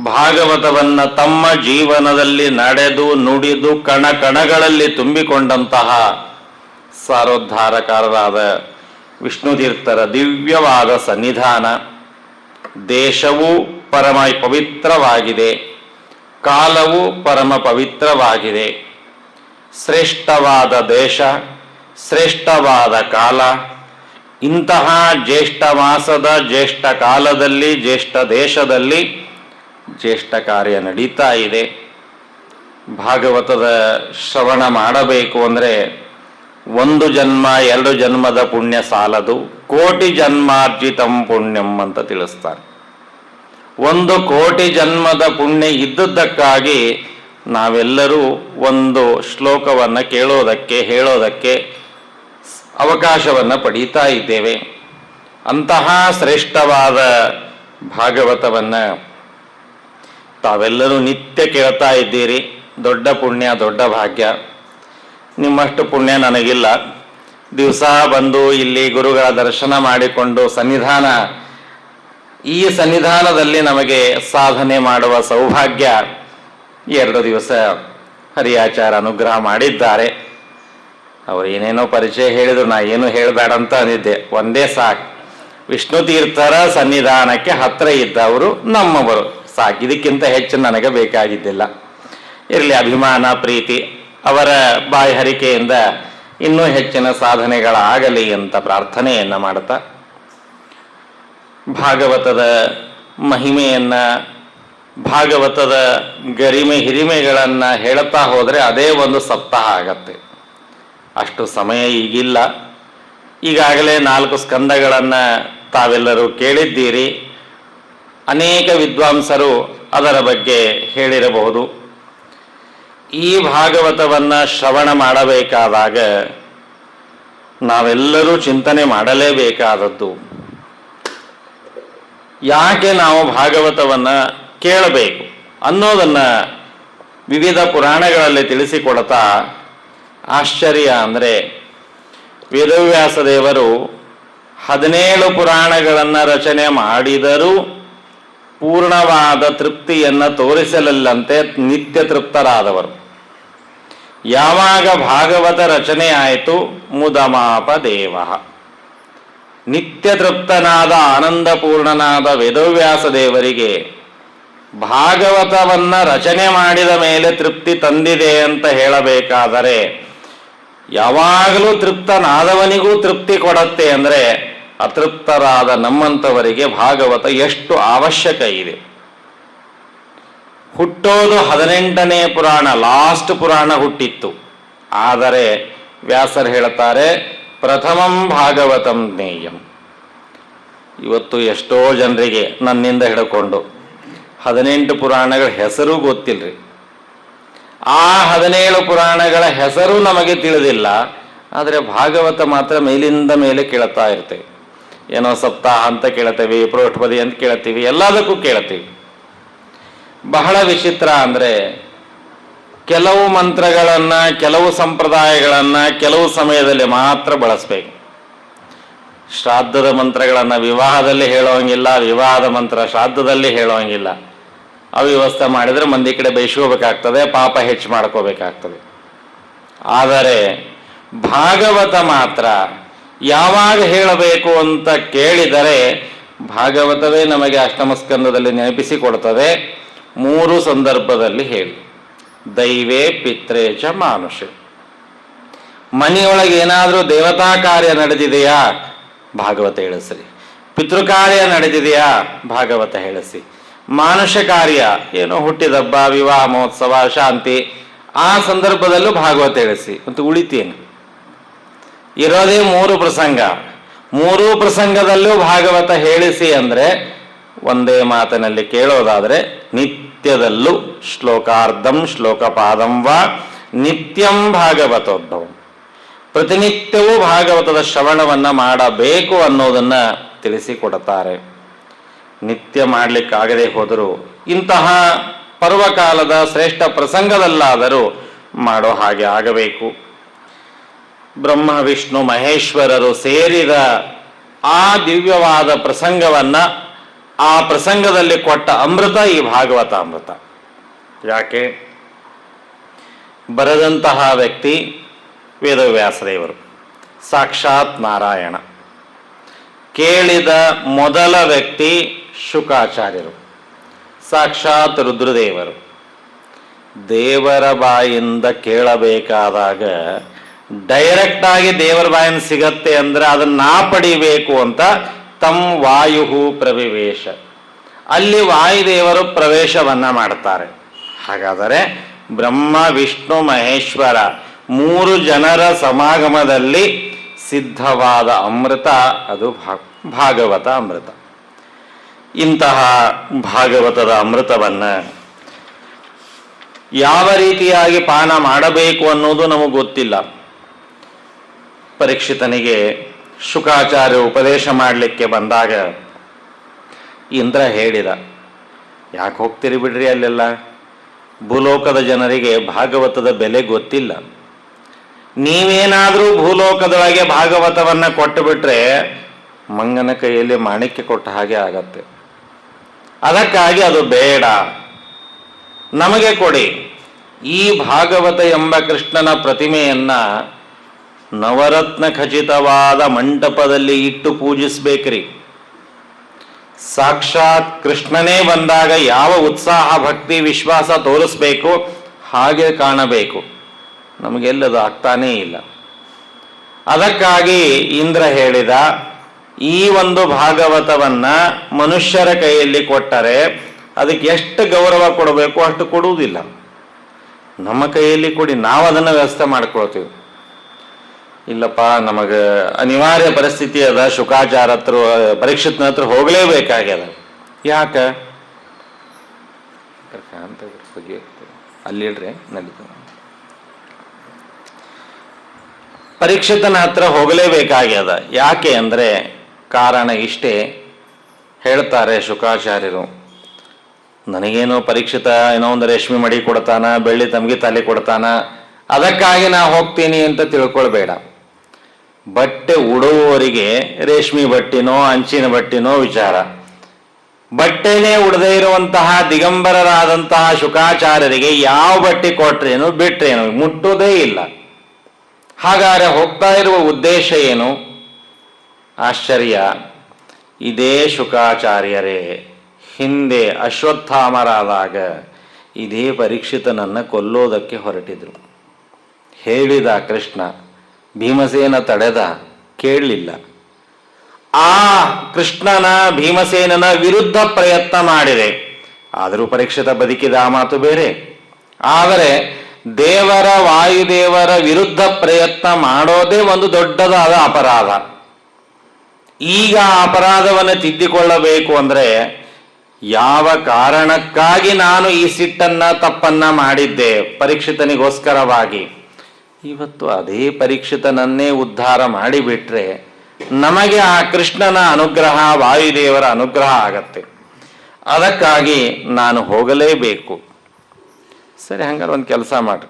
ಭಾಗವತವನ್ನು ತಮ್ಮ ಜೀವನದಲ್ಲಿ ನಡೆದು ನುಡಿದು ಕಣಗಳಲ್ಲಿ ತುಂಬಿಕೊಂಡಂತಹ ಸಾರೋದ್ಧಾರಕಾರರಾದ ವಿಷ್ಣುತೀರ್ಥರ ದಿವ್ಯವಾದ ಸನ್ನಿಧಾನ. ದೇಶವೂ ಪರಮ ಪವಿತ್ರವಾಗಿದೆ, ಕಾಲವೂ ಪರಮ ಪವಿತ್ರವಾಗಿದೆ. ಶ್ರೇಷ್ಠವಾದ ದೇಶ, ಶ್ರೇಷ್ಠವಾದ ಕಾಲ. ಇಂತಹ ಜ್ಯೇಷ್ಠ ಮಾಸದ ಜ್ಯೇಷ್ಠ ಕಾಲದಲ್ಲಿ, ಜ್ಯೇಷ್ಠ ದೇಶದಲ್ಲಿ ಜ್ಯೇಷ್ಠ ಕಾರ್ಯ ನಡೀತಾ ಇದೆ. ಭಾಗವತದ ಶ್ರವಣ ಮಾಡಬೇಕು ಅಂದರೆ 1 ಜನ್ಮ 2 ಜನ್ಮದ ಪುಣ್ಯ ಸಾಲದು, ಕೋಟಿ ಜನ್ಮಾರ್ಜಿತಂ ಪುಣ್ಯಂ ಅಂತ ತಿಳಿಸ್ತಾರೆ. 1 ಕೋಟಿ ಜನ್ಮದ ಪುಣ್ಯ ಇದ್ದದ್ದಕ್ಕಾಗಿ ನಾವೆಲ್ಲರೂ ಒಂದು ಶ್ಲೋಕವನ್ನು ಕೇಳೋದಕ್ಕೆ, ಹೇಳೋದಕ್ಕೆ ಅವಕಾಶವನ್ನು ಪಡೀತಾ ಇದ್ದೇವೆ. ಅಂತಹ ಶ್ರೇಷ್ಠವಾದ ಭಾಗವತವನ್ನು ತಾವೆಲ್ಲರೂ ನಿತ್ಯ ಕೇಳ್ತಾ ಇದ್ದೀರಿ. ದೊಡ್ಡ ಪುಣ್ಯ, ದೊಡ್ಡ ಭಾಗ್ಯ. ನಿಮ್ಮಷ್ಟು ಪುಣ್ಯ ನನಗಿಲ್ಲ. ದಿವಸ ಬಂದು ಇಲ್ಲಿ ಗುರುಗಳ ದರ್ಶನ ಮಾಡಿಕೊಂಡು ಈ ಸನ್ನಿಧಾನದಲ್ಲಿ ನಮಗೆ ಸಾಧನೆ ಮಾಡುವ ಸೌಭಾಗ್ಯ 2 ದಿವಸ ಹರಿಯಾಚಾರ ಅನುಗ್ರಹ ಮಾಡಿದ್ದಾರೆ. ಅವರು ಏನೇನೋ ಪರಿಚಯ ಹೇಳಿದ್ರು, ನಾ ಏನು ಹೇಳಬೇಡ ಅಂತ ಅಂದಿದ್ದೆ. ಒಂದೇ ಸಾಕು, ವಿಷ್ಣು ತೀರ್ಥರ ಸನ್ನಿಧಾನಕ್ಕೆ ಹತ್ತಿರ ಇದ್ದವರು ನಮ್ಮವರು ಸಾಕು. ಇದಕ್ಕಿಂತ ಹೆಚ್ಚು ನನಗೆ ಬೇಕಾಗಿದ್ದಿಲ್ಲ. ಇರಲಿ, ಅಭಿಮಾನ ಪ್ರೀತಿ ಅವರ ಬಾಯಿಹರಿಕೆಯಿಂದ ಇನ್ನೂ ಹೆಚ್ಚಿನ ಸಾಧನೆಗಳಾಗಲಿ ಅಂತ ಪ್ರಾರ್ಥನೆಯನ್ನು ಮಾಡ್ತಾ, ಭಾಗವತದ ಮಹಿಮೆಯನ್ನು, ಭಾಗವತದ ಗರಿಮೆ ಹಿರಿಮೆಗಳನ್ನು ಹೇಳ್ತಾ ಹೋದರೆ ಅದೇ ಒಂದು ಸಪ್ತಾಹ ಆಗತ್ತೆ. ಅಷ್ಟು ಸಮಯ ಈಗಿಲ್ಲ. ಈಗಾಗಲೇ 4 ಸ್ಕಂದಗಳನ್ನು ತಾವೆಲ್ಲರೂ ಕೇಳಿದ್ದೀರಿ. ಅನೇಕ ವಿದ್ವಾಂಸರು ಅದರ ಬಗ್ಗೆ ಹೇಳಿರಬಹುದು. ಈ ಭಾಗವತವನ್ನು ಶ್ರವಣ ಮಾಡಬೇಕಾದಾಗ ನಾವೆಲ್ಲರೂ ಚಿಂತನೆ ಮಾಡಲೇಬೇಕಾದದ್ದು, ಯಾಕೆ ನಾವು ಭಾಗವತವನ್ನು ಕೇಳಬೇಕು ಅನ್ನೋದನ್ನು ವಿವಿಧ ಪುರಾಣಗಳಲ್ಲಿ ತಿಳಿಸಿಕೊಡ್ತಾ ಆಶ್ಚರ್ಯ ಅಂದರೆ, ವೇದವ್ಯಾಸ ದೇವರು 17 ಪುರಾಣಗಳನ್ನು ರಚನೆ ಮಾಡಿದರೂ ಪೂರ್ಣವಾದ ತೃಪ್ತಿಯನ್ನು ತೋರಿಸಲಿಲ್ಲಂತೆ ನಿತ್ಯ ತೃಪ್ತರಾದವರು. ಯಾವಾಗ ಭಾಗವತ ರಚನೆ ಆಯಿತು, ಮುದಮಾಪ ದೇವ, ನಿತ್ಯ ತೃಪ್ತನಾದ ಆನಂದಪೂರ್ಣನಾದ ವೇದವ್ಯಾಸ ದೇವರಿಗೆ ಭಾಗವತವನ್ನು ರಚನೆ ಮಾಡಿದ ಮೇಲೆ ತೃಪ್ತಿ ತಂದಿದೆ ಅಂತ ಹೇಳಬೇಕಾದರೆ, ಯಾವಾಗಲೂ ತೃಪ್ತನಾದವನಿಗೂ ತೃಪ್ತಿ ಕೊಡತ್ತೆ ಅಂದರೆ ಅತೃಪ್ತರಾದ ನಮ್ಮಂಥವರಿಗೆ ಭಾಗವತ ಎಷ್ಟು ಅವಶ್ಯಕ ಇದೆ. ಹುಟ್ಟೋದು 18ನೇ ಪುರಾಣ, ಲಾಸ್ಟ್ ಪುರಾಣ ಹುಟ್ಟಿತ್ತು. ಆದರೆ ವ್ಯಾಸರು ಹೇಳ್ತಾರೆ, ಪ್ರಥಮಂ ಭಾಗವತಂ ಜ್ಞೇಯಂ. ಇವತ್ತು ಎಷ್ಟೋ ಜನರಿಗೆ ನನ್ನಿಂದ ಹಿಡ್ಕೊಂಡು 18 ಪುರಾಣಗಳ ಹೆಸರು ಗೊತ್ತಿಲ್ಲರಿ. ಆ 17 ಪುರಾಣಗಳ ಹೆಸರು ನಮಗೆ ತಿಳಿದಿಲ್ಲ. ಆದರೆ ಭಾಗವತ ಮಾತ್ರ ಮೇಲಿಂದ ಮೇಲೆ ಕೇಳ್ತಾ ಇರ್ತೇವೆ. ಏನೋ ಸಪ್ತಾಹ ಅಂತ ಕೇಳ್ತೇವೆ, ಪ್ರೋಷ್ಠಪದಿ ಅಂತ ಕೇಳ್ತೀವಿ, ಎಲ್ಲದಕ್ಕೂ ಕೇಳ್ತೀವಿ. ಬಹಳ ವಿಚಿತ್ರ ಅಂದರೆ, ಕೆಲವು ಮಂತ್ರಗಳನ್ನು, ಕೆಲವು ಸಂಪ್ರದಾಯಗಳನ್ನು ಕೆಲವು ಸಮಯದಲ್ಲಿ ಮಾತ್ರ ಬಳಸಬೇಕು. ಶ್ರಾದ್ದದ ಮಂತ್ರಗಳನ್ನು ವಿವಾಹದಲ್ಲಿ ಹೇಳೋಂಗಿಲ್ಲ, ವಿವಾಹದ ಮಂತ್ರ ಶ್ರಾದ್ದದಲ್ಲಿ ಹೇಳೋಂಗಿಲ್ಲ. ಅವ್ಯವಸ್ಥೆ ಮಾಡಿದರೆ ಮಂದಿ ಕಡೆ ಬಯಸ್ಕೋಬೇಕಾಗ್ತದೆ, ಪಾಪ ಹೆಚ್ಚು ಮಾಡ್ಕೋಬೇಕಾಗ್ತದೆ. ಆದರೆ ಭಾಗವತ ಮಾತ್ರ ಯಾವಾಗ ಹೇಳಬೇಕು ಅಂತ ಕೇಳಿದರೆ ಭಾಗವತವೇ ನಮಗೆ ಅಷ್ಟಮ ಸ್ಕಂದದಲ್ಲಿ ನೆನಪಿಸಿಕೊಡ್ತದೆ. 3 ಸಂದರ್ಭದಲ್ಲಿ ಹೇಳಿ, ದೈವೇ ಪಿತ್ರೇ ಚ ಮಾನುಷೆ. ಮನೆಯೊಳಗೆ ಏನಾದರೂ ದೇವತಾ ಕಾರ್ಯ ನಡೆದಿದೆಯಾ, ಭಾಗವತ ಹೇಳಿಸ್ರಿ. ಪಿತೃಕಾರ್ಯ ನಡೆದಿದೆಯಾ, ಭಾಗವತ ಹೇಳಿಸಿ. ಮಾನುಷ ಕಾರ್ಯ, ಏನೋ ಹುಟ್ಟಿದಬ್ಬ, ವಿವಾಹ ಮಹೋತ್ಸವ, ಶಾಂತಿ, ಆ ಸಂದರ್ಭದಲ್ಲೂ ಭಾಗವತ ಹೇಳಿಸಿ. ಮತ್ತು ಉಳಿತೇನು, ಇರೋದೇ 3 ಪ್ರಸಂಗ. 3 ಪ್ರಸಂಗದಲ್ಲೂ ಭಾಗವತ ಹೇಳಿಸಿ ಅಂದರೆ ಒಂದೇ ಮಾತಿನಲ್ಲಿ ಕೇಳೋದಾದರೆ, ನಿತ್ಯದಲ್ಲೂ ಶ್ಲೋಕಾರ್ಧಂ ಶ್ಲೋಕಪಾದಂ ವಾ ನಿತ್ಯಂ ಭಾಗವತೋದ್ಭವಂ. ಪ್ರತಿನಿತ್ಯವೂ ಭಾಗವತದ ಶ್ರವಣವನ್ನು ಮಾಡಬೇಕು ಅನ್ನೋದನ್ನು ತಿಳಿಸಿಕೊಡುತ್ತಾರೆ. ನಿತ್ಯ ಮಾಡಲಿಕ್ಕಾಗದೆ ಹೋದರೂ ಇಂತಹ ಪರ್ವಕಾಲದ ಶ್ರೇಷ್ಠ ಪ್ರಸಂಗದಲ್ಲಾದರೂ ಮಾಡೋ ಹಾಗೆ ಆಗಬೇಕು. ಬ್ರಹ್ಮ ವಿಷ್ಣು ಮಹೇಶ್ವರರು ಸೇರಿದ ಆ ದಿವ್ಯವಾದ ಪ್ರಸಂಗವನ್ನ, ಆ ಪ್ರಸಂಗದಲ್ಲಿ ಕೊಟ್ಟ ಅಮೃತ ಈ ಭಾಗವತ ಅಮೃತ. ಯಾಕೆ? ಬರೆದಂತಹ ವ್ಯಕ್ತಿ ವೇದವ್ಯಾಸದೇವರು, ಸಾಕ್ಷಾತ್ ನಾರಾಯಣ. ಕೇಳಿದ ಮೊದಲ ವ್ಯಕ್ತಿ ಶುಕಾಚಾರ್ಯರು, ಸಾಕ್ಷಾತ್ ರುದ್ರದೇವರು. ದೇವರ ಬಾಯಿಂದ ಕೇಳಬೇಕಾದಾಗ ಡೈರೆಕ್ಟ್ ಆಗಿ ದೇವರ ಬಾಯಿಂದ ಸಿಗತ್ತೆ ಅಂದ್ರೆ ಅದನ್ನ ನಾ ಪಡಿಬೇಕು ಅಂತ ತಮ್ ವಾಯು ಪ್ರವಿವೇಶ, ಅಲ್ಲಿ ವಾಯುದೇವರು ಪ್ರವೇಶವನ್ನ ಮಾಡ್ತಾರೆ. ಹಾಗಾದರೆ ಬ್ರಹ್ಮ ವಿಷ್ಣು ಮಹೇಶ್ವರ 3 ಜನರ ಸಮಾಗಮದಲ್ಲಿ ಸಿದ್ಧವಾದ ಅಮೃತ ಅದು ಭಾಗವತ ಅಮೃತ. ಇಂತಹ ಭಾಗವತದ ಅಮೃತವನ್ನ ಯಾವ ರೀತಿಯಾಗಿ ಪಾನ ಮಾಡಬೇಕು ಅನ್ನೋದು ನಮಗೆ ಗೊತ್ತಿಲ್ಲ. ಪರೀಕ್ಷಿತನಿಗೆ ಶುಕಾಚಾರ್ಯ ಉಪದೇಶ ಮಾಡಲಿಕ್ಕೆ ಬಂದಾಗ ಇಂದ್ರ ಹೇಳಿದ, ಯಾಕೆ ಹೋಗ್ತೀರಿ ಬಿಡ್ರಿ ಅಲ್ಲೆಲ್ಲ, ಭೂಲೋಕದ ಜನರಿಗೆ ಭಾಗವತದ ಬೆಲೆ ಗೊತ್ತಿಲ್ಲ. ನೀವೇನಾದರೂ ಭೂಲೋಕದೊಳಗೆ ಭಾಗವತವನ್ನ ಕೊಟ್ಟು ಬಿಟ್ರೆ ಮಂಗನ ಕೈಯಲ್ಲಿ ಮಾಣಿಕ್ಯ ಕೊಟ್ಟ ಹಾಗೆ ಆಗತ್ತೆ. ಅದಕ್ಕಾಗಿ ಅದು ಬೇಡ, ನಮಗೆ ಕೊಡಿ. ಈ ಭಾಗವತ ಎಂಬ ಕೃಷ್ಣನ ಪ್ರತಿಮೆಯನ್ನ ನವರತ್ನ ಖಚಿತವಾದ ಮಂಟಪದಲ್ಲಿ ಇಟ್ಟು ಪೂಜಿಸ್ಬೇಕ್ರಿ. ಸಾಕ್ಷಾತ್ ಕೃಷ್ಣನೇ ಬಂದಾಗ ಯಾವ ಉತ್ಸಾಹ ಭಕ್ತಿ ವಿಶ್ವಾಸ ತೋರಿಸ್ಬೇಕು ಹಾಗೆ ಕಾಣಬೇಕು. ನಮಗೆಲ್ಲದು ಆಗ್ತಾನೇ ಇಲ್ಲ. ಅದಕ್ಕಾಗಿ ಇಂದ್ರ ಹೇಳಿದ, ಈ ಒಂದು ಭಾಗವತವನ್ನ ಮನುಷ್ಯರ ಕೈಯಲ್ಲಿ ಕೊಟ್ಟರೆ ಅದಕ್ಕೆ ಎಷ್ಟು ಗೌರವ ಕೊಡಬೇಕು ಅಷ್ಟು ಕೊಡುವುದಿಲ್ಲ. ನಮ್ಮ ಕೈಯಲ್ಲಿ ಕೊಡಿ, ನಾವು ಅದನ್ನು ವ್ಯವಸ್ಥೆ ಮಾಡ್ಕೊಳ್ತೀವಿ. ಇಲ್ಲಪ್ಪ ನಮಗೆ ಅನಿವಾರ್ಯ ಪರಿಸ್ಥಿತಿ ಅದ, ಶುಕಾಚಾರ ಹತ್ರ ಪರೀಕ್ಷಿತನ ಹತ್ರ ಹೋಗಲೇಬೇಕಾಗ್ಯದ. ಯಾಕ ಅಲ್ಲಿ ಹೇಳ್ರಿ, ನಡೀತದೆ. ಪರೀಕ್ಷಿತನ ಹತ್ರ ಹೋಗಲೇಬೇಕಾಗ್ಯದ. ಯಾಕೆ ಅಂದ್ರೆ ಕಾರಣ ಇಷ್ಟೇ. ಹೇಳ್ತಾರೆ ಶುಕಾಚಾರ್ಯರು, ನನಗೇನೋ ಪರೀಕ್ಷಿತ ಏನೋ ಒಂದು ರೇಷ್ಮೆ ಮಡಿ ಕೊಡ್ತಾನ, ಬೆಳ್ಳಿ ತಮಗೆ ತಲೆ ಕೊಡ್ತಾನ, ಅದಕ್ಕಾಗಿ ನಾ ಹೋಗ್ತೀನಿ ಅಂತ ತಿಳ್ಕೊಳ್ಬೇಡ. ಬಟ್ಟೆ ಉಡುವವರಿಗೆ ರೇಷ್ಮೆ ಬಟ್ಟಿನೋ ಅಂಚಿನ ಬಟ್ಟಿನೋ ವಿಚಾರ. ಬಟ್ಟೆನೇ ಉಡದೇ ಇರುವಂತಹ ದಿಗಂಬರರಾದಂತಹ ಶುಕಾಚಾರ್ಯರಿಗೆ ಯಾವ ಬಟ್ಟೆ ಕೊಟ್ರೇನು ಬಿಟ್ರೇನು ಮುಟ್ಟೋದೇ ಇಲ್ಲ. ಹಾಗಾದ್ರೆ ಹೋಗ್ತಾ ಇರುವ ಉದ್ದೇಶ ಏನು? ಆಶ್ಚರ್ಯ. ಇದೇ ಶುಕಾಚಾರ್ಯರೇ ಹಿಂದೆ ಅಶ್ವತ್ಥಾಮರಾದಾಗ ಇದೇ ಪರೀಕ್ಷಿತನನ್ನ ಕೊಲ್ಲೋದಕ್ಕೆ ಹೊರಟಿದ್ರು. ಹೇಳಿದ ಕೃಷ್ಣ, ಭೀಮಸೇನ ತಡೆದ, ಕೇಳಲಿಲ್ಲ. ಆ ಕೃಷ್ಣನ ಭೀಮಸೇನನ ವಿರುದ್ಧ ಪ್ರಯತ್ನ ಮಾಡಿದೆ. ಆದರೂ ಪರೀಕ್ಷಿತ ಬದುಕಿದ, ಆ ಮಾತು ಬೇರೆ. ಆದರೆ ದೇವರ ವಾಯುದೇವರ ವಿರುದ್ಧ ಪ್ರಯತ್ನ ಮಾಡೋದೇ ಒಂದು ದೊಡ್ಡದಾದ ಅಪರಾಧ. ಈಗ ಆ ಅಪರಾಧವನ್ನು ತಿದ್ದಿಕೊಳ್ಳಬೇಕು ಅಂದ್ರೆ ಯಾವ ಕಾರಣಕ್ಕಾಗಿ ನಾನು ಈ ಸಿಟ್ಟನ್ನ ತಪ್ಪನ್ನ ಮಾಡಿದ್ದೆ ಪರೀಕ್ಷಿತನಿಗೋಸ್ಕರವಾಗಿ, ಇವತ್ತು ಅದೇ ಪರೀಕ್ಷಿತನನ್ನೇ ಉದ್ಧಾರ ಮಾಡಿಬಿಟ್ರೆ ನಮಗೆ ಆ ಕೃಷ್ಣನ ಅನುಗ್ರಹ, ವಾಯುದೇವರ ಅನುಗ್ರಹ ಆಗತ್ತೆ. ಅದಕ್ಕಾಗಿ ನಾನು ಹೋಗಲೇಬೇಕು. ಸರಿ, ಹಂಗಾರೆ ಒಂದು ಕೆಲಸ ಮಾಡ್ರಿ,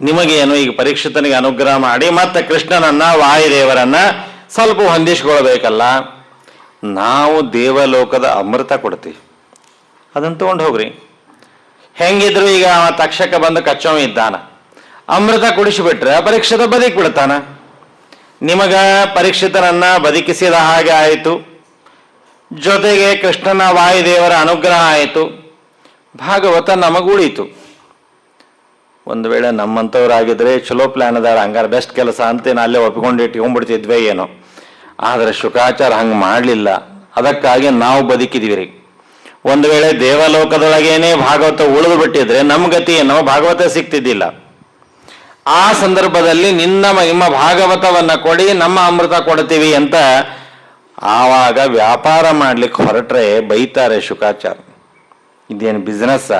ನಿಮಗೇನು ಈಗ ಪರೀಕ್ಷಿತನಿಗೆ ಅನುಗ್ರಹ ಮಾಡಿ ಮತ್ತೆ ಕೃಷ್ಣನನ್ನ ವಾಯುದೇವರನ್ನ ಸ್ವಲ್ಪ ಹೊಂದಿಸ್ಕೊಳ್ಬೇಕಲ್ಲ. ನಾವು ದೇವಲೋಕದ ಅಮೃತ ಕೊಡ್ತೀವಿ, ಅದನ್ನು ತಗೊಂಡು ಹೋಗ್ರಿ. ಹೆಂಗಿದ್ರು ಈಗ ತಕ್ಷಕ ಬಂದು ಕಚ್ಚವ ಇದ್ದಾನ, ಅಮೃತ ಕುಡಿಸಿಬಿಟ್ರೆ ಪರೀಕ್ಷಿತ ಬದುಕಿಬಿಡ್ತಾನ. ನಿಮಗ ಪರೀಕ್ಷಿತನನ್ನ ಬದುಕಿಸಿದ ಹಾಗೆ ಆಯಿತು, ಜೊತೆಗೆ ಕೃಷ್ಣನ ವಾಯುದೇವರ ಅನುಗ್ರಹ ಆಯಿತು, ಭಾಗವತ ನಮಗುಳಿತು. ಒಂದು ವೇಳೆ ನಮ್ಮಂಥವ್ರಾಗಿದ್ರೆ ಚಲೋ ಪ್ಲಾನ್ ಅದಾರ, ಹಂಗಾರ ಬೆಸ್ಟ್ ಕೆಲಸ ಅಂತೇನು ಅಲ್ಲೇ ಒಪ್ಪಿಕೊಂಡು ಇಟ್ಕೊಂಡ್ಬಿಡ್ತಿದ್ವಿ ಏನೋ. ಆದರೆ ಶುಕಾಚಾರ ಹಂಗೆ ಮಾಡಲಿಲ್ಲ. ಅದಕ್ಕಾಗಿ ನಾವು ಬದುಕಿದ್ವಿ ರೀ. ಒಂದು ವೇಳೆ ದೇವಲೋಕದೊಳಗೇನೆ ಭಾಗವತ ಉಳಿದು ಬಿಟ್ಟಿದ್ರೆ ನಮ್ಮ ಗತಿ ಏನೋ, ಭಾಗವತ ಸಿಗ್ತಿದ್ದಿಲ್ಲ. ಆ ಸಂದರ್ಭದಲ್ಲಿ ನಿಮ್ಮ ಭಾಗವತವನ್ನ ಕೊಡಿ, ನಮ್ಮ ಅಮೃತ ಕೊಡ್ತೀವಿ ಅಂತ ಆವಾಗ ವ್ಯಾಪಾರ ಮಾಡ್ಲಿಕ್ಕೆ ಹೊರಟ್ರೆ ಬೈತಾರೆ ಶುಕಾಚಾರ. ಇದೇನು ಬಿಸ್ನೆಸ್?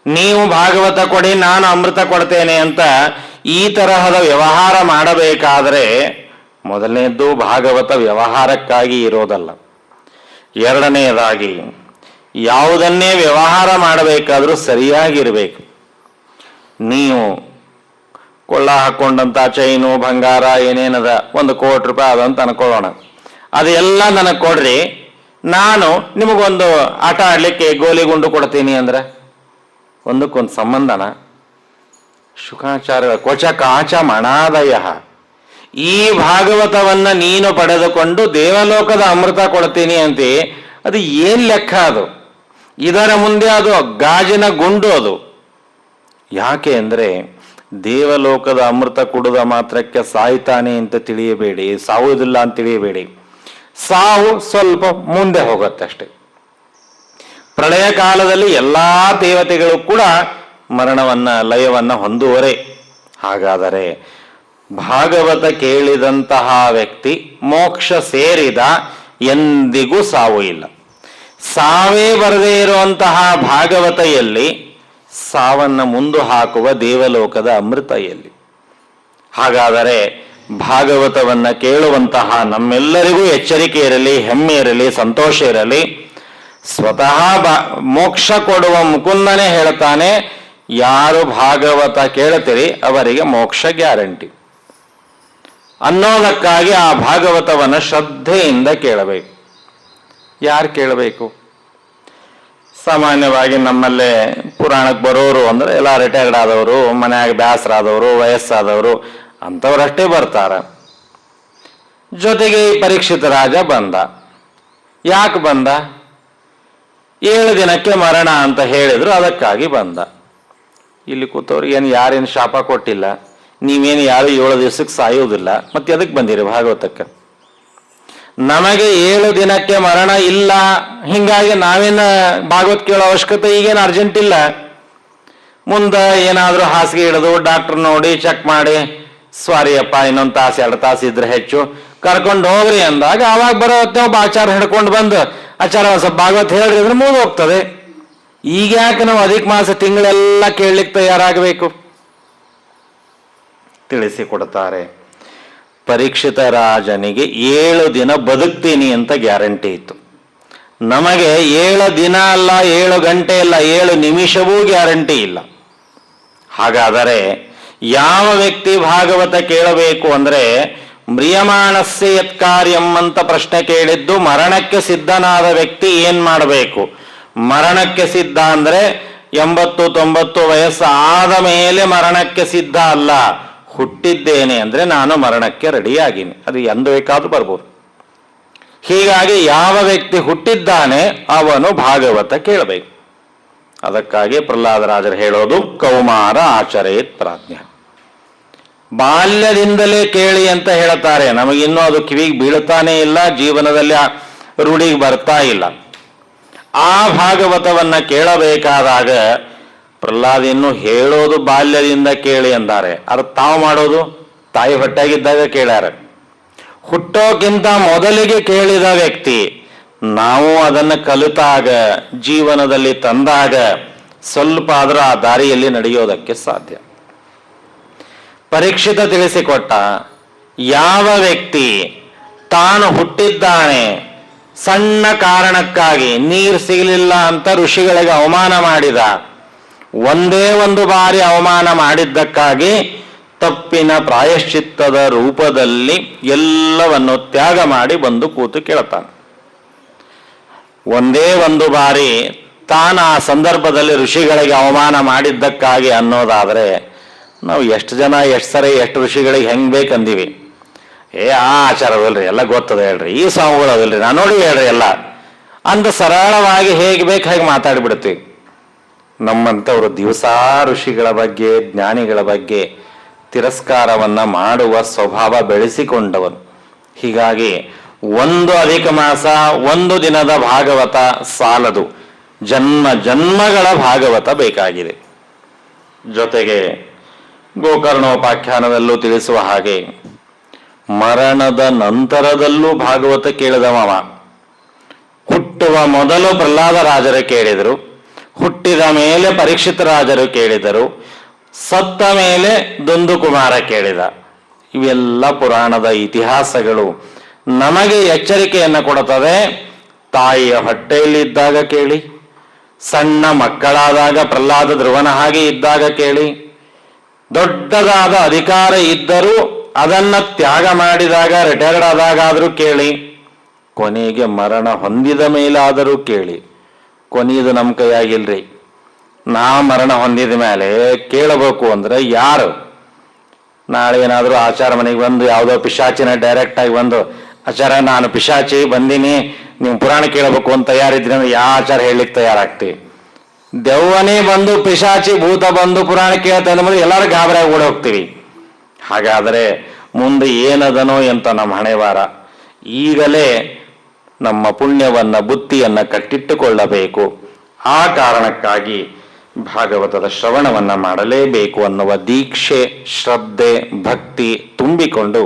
ನೀವು ಭಾಗವತ ಕೊಡಿ, ನಾನು ಅಮೃತ ಕೊಡ್ತೇನೆ ಅಂತ ಈ ತರಹದ ವ್ಯವಹಾರ ಮಾಡಬೇಕಾದ್ರೆ ಮೊದಲನೇದ್ದು ಭಾಗವತ ವ್ಯವಹಾರಕ್ಕಾಗಿ ಇರೋದಲ್ಲ. ಎರಡನೆಯದಾಗಿ ಯಾವುದನ್ನೇ ವ್ಯವಹಾರ ಮಾಡಬೇಕಾದ್ರೂ ಸರಿಯಾಗಿರಬೇಕು. ನೀವು ಕೊಳ್ಳ ಹಾಕ್ಕೊಂಡಂಥ ಚೈನು ಬಂಗಾರ ಏನೇನದ 1 ಕೋಟಿ ರೂಪಾಯಿ ಅದಂತ ಅನ್ಕೊಳ್ಳೋಣ, ಅದೆಲ್ಲ ನನಗೆ ಕೊಡ್ರಿ, ನಾನು ನಿಮಗೊಂದು ಆಟ ಆಡಲಿಕ್ಕೆ ಗೋಲಿ ಗುಂಡು ಕೊಡ್ತೀನಿ ಅಂದ್ರೆ ಒಂದಕ್ಕೊಂದು ಸಂಬಂಧನ? ಶುಕಾಚಾರ ಕೊಚ ಕಾಚ ಮಣಾದಯ. ಈ ಭಾಗವತವನ್ನ ನೀನು ಪಡೆದುಕೊಂಡು ದೇವಲೋಕದ ಅಮೃತ ಕೊಡ್ತೀನಿ ಅಂತೆ, ಅದು ಏನ್ ಲೆಕ್ಕ ಅದು? ಇದರ ಮುಂದೆ ಅದು ಗಾಜಿನ ಗುಂಡು ಅದು. ಯಾಕೆ ಅಂದರೆ ದೇವಲೋಕದ ಅಮೃತ ಕುಡಿದ ಮಾತ್ರಕ್ಕೆ ಸಾಯ್ತಾನೆ ಅಂತ ತಿಳಿಯಬೇಡಿ, ಸಾವುವುದಿಲ್ಲ ಅಂತ ತಿಳಿಯಬೇಡಿ. ಸಾವು ಸ್ವಲ್ಪ ಮುಂದೆ ಹೋಗುತ್ತಷ್ಟೆ. ಪ್ರಳಯ ಕಾಲದಲ್ಲಿ ಎಲ್ಲಾ ದೇವತೆಗಳು ಕೂಡ ಮರಣವನ್ನ ಲಯವನ್ನ ಹೊಂದುವರೆ. ಹಾಗಾದರೆ ಭಾಗವತ ಕೇಳಿದಂತಹ ವ್ಯಕ್ತಿ ಮೋಕ್ಷ ಸೇರಿದ, ಎಂದಿಗೂ ಸಾವು ಇಲ್ಲ. ಸಾವೇ ಬರದೇ ಇರುವಂತಹ ಭಾಗವತ ಎಲ್ಲಿ? ಸಾವನ್ನ ಮುಂದೆ ಹಾಕುವ ದೇವಲೋಕದ ಅಮೃತ ಎಲ್ಲಿ? ಹಾಗಾದರೆ ಭಾಗವತವನ್ನ ಕೇಳುವಂತಹ ನಮ್ಮೆಲ್ಲರಿಗೂ ಎಚ್ಚರಿಕೆ ಇರಲಿ, ಹೆಮ್ಮೆ ಇರಲಿ, ಸಂತೋಷ ಇರಲಿ. ಸ್ವತಃ ಮೋಕ್ಷ ಕೊಡುವ ಮುಕುಂದನೇ ಹೇಳ್ತಾನೆ, ಯಾರು ಭಾಗವತ ಕೇಳ್ತೀರಿ ಅವರಿಗೆ ಮೋಕ್ಷ ಗ್ಯಾರಂಟಿ ಅನ್ನೋದಕ್ಕಾಗಿ ಆ ಭಾಗವತವನ್ನು ಶ್ರದ್ಧೆಯಿಂದ ಕೇಳಬೇಕು. ಯಾರು ಕೇಳಬೇಕು? ಸಾಮಾನ್ಯವಾಗಿ ನಮ್ಮಲ್ಲೇ ಪುರಾಣಕ್ಕೆ ಬರೋರು ಅಂದ್ರೆ ಎಲ್ಲ ರಿಟೈರ್ಡ್ ಆದವರು, ಮನೆಯಾಗ ಬ್ಯಾಸರಾದವರು, ವಯಸ್ಸಾದವರು ಅಂಥವ್ರಷ್ಟೇ ಬರ್ತಾರೆ. ಜೊತೆಗೆ ಪರೀಕ್ಷಿತ ರಾಜ ಬಂದ. ಯಾಕೆ ಬಂದ? 7 ದಿನಕ್ಕೆ ಮರಣ ಅಂತ ಹೇಳಿದ್ರು, ಅದಕ್ಕಾಗಿ ಬಂದ. ಇಲ್ಲಿ ಕೂತವ್ರಿಗೆ ಏನು ಯಾರೇನು ಶಾಪ ಕೊಟ್ಟಿಲ್ಲ, ನೀವೇನು ಯಾರು 7 ದಿವಸಕ್ಕೆ ಸಾಯೋದಿಲ್ಲ, ಮತ್ತೆ ಅದಕ್ಕೆ ಬಂದಿರಿ ಭಾಗವತಕ್ಕೆ? ನಮಗೆ 7 ದಿನಕ್ಕೆ ಮರಣ ಇಲ್ಲ, ಹಿಂಗಾಗಿ ನಾವೇನು ಭಾಗವತ್ ಕೇಳೋ ಅವಶ್ಯಕತೆ ಈಗೇನು ಅರ್ಜೆಂಟ್ ಇಲ್ಲ. ಮುಂದೆ ಏನಾದರೂ ಹಾಸಿಗೆ ಹಿಡಿದು ಡಾಕ್ಟರ್ ನೋಡಿ ಚೆಕ್ ಮಾಡಿ, ಸ್ವಾರಿಯಪ್ಪ ಇನ್ನೊಂದು ತಾಸು 2 ತಾಸು ಇದ್ರೆ ಹೆಚ್ಚು ಕರ್ಕೊಂಡು ಹೋಗ್ರಿ ಅಂದಾಗ ಅವಾಗ ಬರೋತ್ತೆ ಒಬ್ಬ ಆಚಾರ ಹಿಡ್ಕೊಂಡು ಬಂದು, ಆಚಾರ ಒಂದು ಸ್ವಲ್ಪ ಭಾಗವತ್ ಹೇಳ್ರಿ ಅಂದ್ರೆ ಮುಗಿದು ಹೋಗ್ತದೆ. ಈಗ ಯಾಕೆ ನಾವು ಅಧಿಕ ಮಾಸ ತಿಂಗಳೆಲ್ಲ ಕೇಳಲಿಕ್ಕೆ ತಯಾರಾಗಬೇಕು? ತಿಳಿಸಿಕೊಡ್ತಾರೆ. ಪರೀಕ್ಷಿತ ರಾಜನಿಗೆ 7 ದಿನ ಬದುಕ್ತೀನಿ ಅಂತ ಗ್ಯಾರಂಟಿ ಇತ್ತು. ನಮಗೆ 7 ದಿನ ಅಲ್ಲ, 7 ಗಂಟೆ ಅಲ್ಲ, 7 ನಿಮಿಷವೂ ಗ್ಯಾರಂಟಿ ಇಲ್ಲ. ಹಾಗಾದರೆ ಯಾವ ವ್ಯಕ್ತಿ ಭಾಗವತ ಕೇಳಬೇಕು ಅಂದ್ರೆ, ಮ್ರಿಯಮಾಣಸ್ಯ ಯತ್ಕಾರ್ಯಂ ಅಂತ ಪ್ರಶ್ನೆ ಕೇಳಿದ್ದು, ಮರಣಕ್ಕೆ ಸಿದ್ಧನಾದ ವ್ಯಕ್ತಿ ಏನ್ ಮಾಡಬೇಕು? ಮರಣಕ್ಕೆ ಸಿದ್ಧ ಅಂದ್ರೆ 80-90 ವಯಸ್ಸು ಆದ ಮೇಲೆ ಮರಣಕ್ಕೆ ಸಿದ್ಧ ಅಲ್ಲ. ಹುಟ್ಟಿದ್ದೇನೆ ಅಂದ್ರೆ ನಾನು ಮರಣಕ್ಕೆ ರೆಡಿಯಾಗಿನಿ, ಅದು ಎಂದು ಬೇಕಾದ್ರೂ ಬರ್ಬೋದು. ಹೀಗಾಗಿ ಯಾವ ವ್ಯಕ್ತಿ ಹುಟ್ಟಿದ್ದಾನೆ ಅವನು ಭಾಗವತ ಕೇಳಬೇಕು. ಅದಕ್ಕಾಗಿ ಪ್ರಹ್ಲಾದರಾಜರು ಹೇಳೋದು, ಕೌಮಾರ ಆಚರೇತ್ ಪ್ರಾಜ್ಞ. ಬಾಲ್ಯದಿಂದಲೇ ಕೇಳಿ ಅಂತ ಹೇಳ್ತಾರೆ. ನಮಗಿನ್ನೂ ಅದು ಕಿವಿಗೆ ಬೀಳ್ತಾನೆ ಇಲ್ಲ, ಜೀವನದಲ್ಲಿ ರೂಢಿಗೆ ಬರ್ತಾ ಇಲ್ಲ. ಆ ಭಾಗವತವನ್ನ ಕೇಳಬೇಕಾದಾಗ ಪ್ರಹ್ಲಾದ ಇನ್ನು ಹೇಳೋದು ಬಾಲ್ಯದಿಂದ ಕೇಳಿ ಅಂತಾರೆ. ಅದು ತಾವು ಮಾಡೋದು ತಾಯಿ ಹೊಟ್ಟೆಗಿದ್ದಾಗ ಕೇಳ್ಯಾರ. ಹುಟ್ಟೋಕ್ಕಿಂತ ಮೊದಲಿಗೆ ಕೇಳಿದ ವ್ಯಕ್ತಿ ನಾವು ಅದನ್ನು ಕಲಿತಾಗ, ಜೀವನದಲ್ಲಿ ತಂದಾಗ ಸ್ವಲ್ಪ ಆದರೂ ಆ ದಾರಿಯಲ್ಲಿ ನಡೆಯೋದಕ್ಕೆ ಸಾಧ್ಯ. ಪರೀಕ್ಷಿತ ತಿಳಿಸಿಕೊಟ್ಟ, ಯಾವ ವ್ಯಕ್ತಿ ತಾನು ಹುಟ್ಟಿದ್ದಾನೆ, ಸಣ್ಣ ಕಾರಣಕ್ಕಾಗಿ ನೀರು ಸಿಗಲಿಲ್ಲ ಅಂತ ಋಷಿಗಳಿಗೆ ಅವಮಾನ ಮಾಡಿದ, ಒಂದೇ ಒಂದು ಬಾರಿ ಅವಮಾನ ಮಾಡಿದ್ದಕ್ಕಾಗಿ ತಪ್ಪಿನ ಪ್ರಾಯಶ್ಚಿತ್ತದ ರೂಪದಲ್ಲಿ ಎಲ್ಲವನ್ನು ತ್ಯಾಗ ಮಾಡಿ ಬಂದು ಕೂತು ಕೇಳ್ತಾನೆ. ಒಂದೇ ಒಂದು ಬಾರಿ ತಾನು ಆ ಸಂದರ್ಭದಲ್ಲಿ ಋಷಿಗಳಿಗೆ ಅವಮಾನ ಮಾಡಿದ್ದಕ್ಕಾಗಿ ಅನ್ನೋದಾದರೆ, ನಾವು ಎಷ್ಟು ಜನ ಎಷ್ಟು ಸರಿ ಎಷ್ಟು ಋಷಿಗಳಿಗೆ ಹೆಂಗೆ ಬೇಕಂದೀವಿ. ಆ ಆಚಾರವಲ್ರಿ, ಎಲ್ಲ ಗೊತ್ತದ ಹೇಳ್ರಿ, ಈ ಸ್ವಾಮಿಗಳು ಅದಲ್ರಿ, ನಾನು ನೋಡಿ ಹೇಳ್ರಿ ಎಲ್ಲ ಅಂದ ಸರಳವಾಗಿ ಹೇಗೆ ಬೇಕು ಹಾಗೆ ಮಾತಾಡಿಬಿಡ್ತೀವಿ. ನಮ್ಮಂಥವ್ರು ದಿವಸ ಋಷಿಗಳ ಬಗ್ಗೆ, ಜ್ಞಾನಿಗಳ ಬಗ್ಗೆ ತಿರಸ್ಕಾರವನ್ನ ಮಾಡುವ ಸ್ವಭಾವ ಬೆಳೆಸಿಕೊಂಡವರು. ಹೀಗಾಗಿ ಒಂದು ಅಧಿಕ ಮಾಸ, ಒಂದು ದಿನದ ಭಾಗವತ ಸಾಲದು, ಜನ್ಮ ಜನ್ಮಗಳ ಭಾಗವತ ಬೇಕಾಗಿದೆ. ಜೊತೆಗೆ ಗೋಕರ್ಣೋಪಾಖ್ಯಾನದಲ್ಲೂ ತಿಳಿಸುವ ಹಾಗೆ ಮರಣದ ನಂತರದಲ್ಲೂ ಭಾಗವತ ಕೇಳಿದವ. ಹುಟ್ಟುವ ಮೊದಲು ಪ್ರಹ್ಲಾದ ರಾಜರು ಕೇಳಿದರು, ಹುಟ್ಟಿದ ಮೇಲೆ ಪರೀಕ್ಷಿತ ರಾಜರು ಕೇಳಿದರು, ಸತ್ತ ಮೇಲೆ ದುಂದುಕುಮಾರ ಕೇಳಿದ. ಇವೆಲ್ಲ ಪುರಾಣದ ಇತಿಹಾಸಗಳು ನಮಗೆ ಎಚ್ಚರಿಕೆಯನ್ನು ಕೊಡುತ್ತದೆ. ತಾಯಿಯ ಹೊಟ್ಟೆಯಲ್ಲಿ ಇದ್ದಾಗ ಕೇಳಿ, ಸಣ್ಣ ಮಕ್ಕಳಾದಾಗ ಪ್ರಹ್ಲಾದ ಧ್ರುವನ ಹಾಗೆ ಇದ್ದಾಗ ಕೇಳಿ, ದೊಡ್ಡದಾದ ಅಧಿಕಾರ ಇದ್ದರೂ ಅದನ್ನ ತ್ಯಾಗ ಮಾಡಿದಾಗ ರಿಟೈರ್ಡ್ ಆದಾಗಾದರೂ ಕೇಳಿ, ಕೊನೆಗೆ ಮರಣ ಹೊಂದಿದ ಮೇಲಾದರೂ ಕೇಳಿ. ಕೊನೆಯದು ನಮ್ಮ ಕೈಯಾಗಿಲ್ರಿ. ನಾ ಮರಣ ಹೊಂದಿದ ಮೇಲೆ ಕೇಳಬೇಕು ಅಂದ್ರೆ ಯಾರು? ನಾಳೆ ಏನಾದರೂ ಆಚಾರ ಮನೆಗೆ ಬಂದು ಯಾವುದೋ ಪಿಶಾಚಿನ ಡೈರೆಕ್ಟ್ ಆಗಿ ಬಂದು, ಆಚಾರ ನಾನು ಪಿಶಾಚಿ ಬಂದೀನಿ, ನೀವು ಪುರಾಣ ಕೇಳಬೇಕು ಅಂತ ತಯಾರಿದ್ರಿ ಅಂದ್ರೆ ಯಾವ ಆಚಾರ ಹೇಳಲಿಕ್ಕೆ ತಯಾರಾಗ್ತಿ? ದೆವ್ವನೇ ಬಂದು ಪಿಶಾಚಿ ಭೂತ ಬಂದು ಪುರಾಣ ಕೇಳ್ತಾ ಅಂದ್ರೆ ಎಲ್ಲರೂ ಗಾಬರಿಯಾಗಿ ಓಡಿ ಹೋಗ್ತೀವಿ. ಹಾಗಾದರೆ ಮುಂದೆ ಏನದನೋ ಎಂತ ನಮ್ಮ ಹಣೆವಾರ. ಈಗಲೇ ನಮ್ಮ ಪುಣ್ಯವನ್ನ ಬುತ್ತಿಯನ್ನ ಕಟ್ಟಿಟ್ಟುಕೊಳ್ಳಬೇಕು. ಆ ಕಾರಣಕ್ಕಾಗಿ ಭಾಗವತದ ಶ್ರವಣವನ್ನ ಮಾಡಲೇಬೇಕು ಅನ್ನುವ ದೀಕ್ಷೆ, ಶ್ರದ್ಧೆ, ಭಕ್ತಿ ತುಂಬಿಕೊಂಡು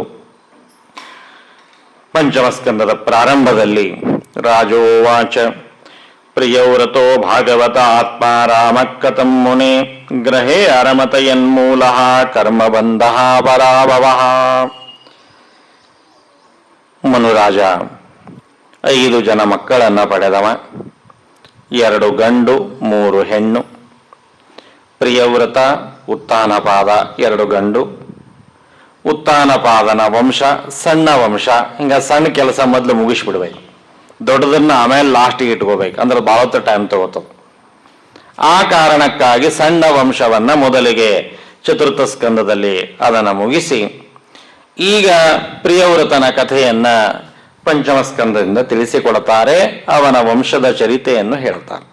ಪಂಚಮಸ್ಕಂದದ ಪ್ರಾರಂಭದಲ್ಲಿ ರಾಜೋವಾಚ ಪ್ರಿಯವ್ರತೋ ಭಾಗವತ ಆತ್ಮ ರಾಮ ಕಥಂ ಮುನೆ ಗ್ರಹೇ ಅರಮತಯನ್ಮೂಲ ಕರ್ಮಬಂಧ ಪರಾಭವ. ಮನುರಾಜ 5 ಜನ ಮಕ್ಕಳನ್ನ ಪಡೆದವ, 2 ಗಂಡು 3 ಹೆಣ್ಣು. ಪ್ರಿಯವ್ರತ, ಉತ್ತಾನಪಾದ 2 ಗಂಡು. ಉತ್ತಾನಪಾದನ ವಂಶ ಸಣ್ಣ ವಂಶ. ಹಿಂಗ ಸಣ್ಣ ಕೆಲಸ ಮೊದಲು ಮುಗಿಸ್ಬಿಡ್ಬೇಕು, ದೊಡ್ಡದನ್ನ ಆಮೇಲೆ ಲಾಸ್ಟಿಗೆ ಇಟ್ಕೋಬೇಕು, ಅಂದ್ರೆ ಭಾಳ ಟೈಮ್ ತಗೋತದೆ. ಆ ಕಾರಣಕ್ಕಾಗಿ ಸಣ್ಣ ವಂಶವನ್ನ ಮೊದಲಿಗೆ ಚತುರ್ಥ ಸ್ಕಂದದಲ್ಲಿ ಅದನ್ನು ಮುಗಿಸಿ ಈಗ ಪ್ರಿಯವ್ರತನ ಕಥೆಯನ್ನ ಪಂಚಮ ಸ್ಕಂದದಿಂದ ತಿಳಿಸಿಕೊಡುತ್ತಾರೆ. ಅವನ ವಂಶದ ಚರಿತೆಯನ್ನು ಹೇಳ್ತಾರೆ.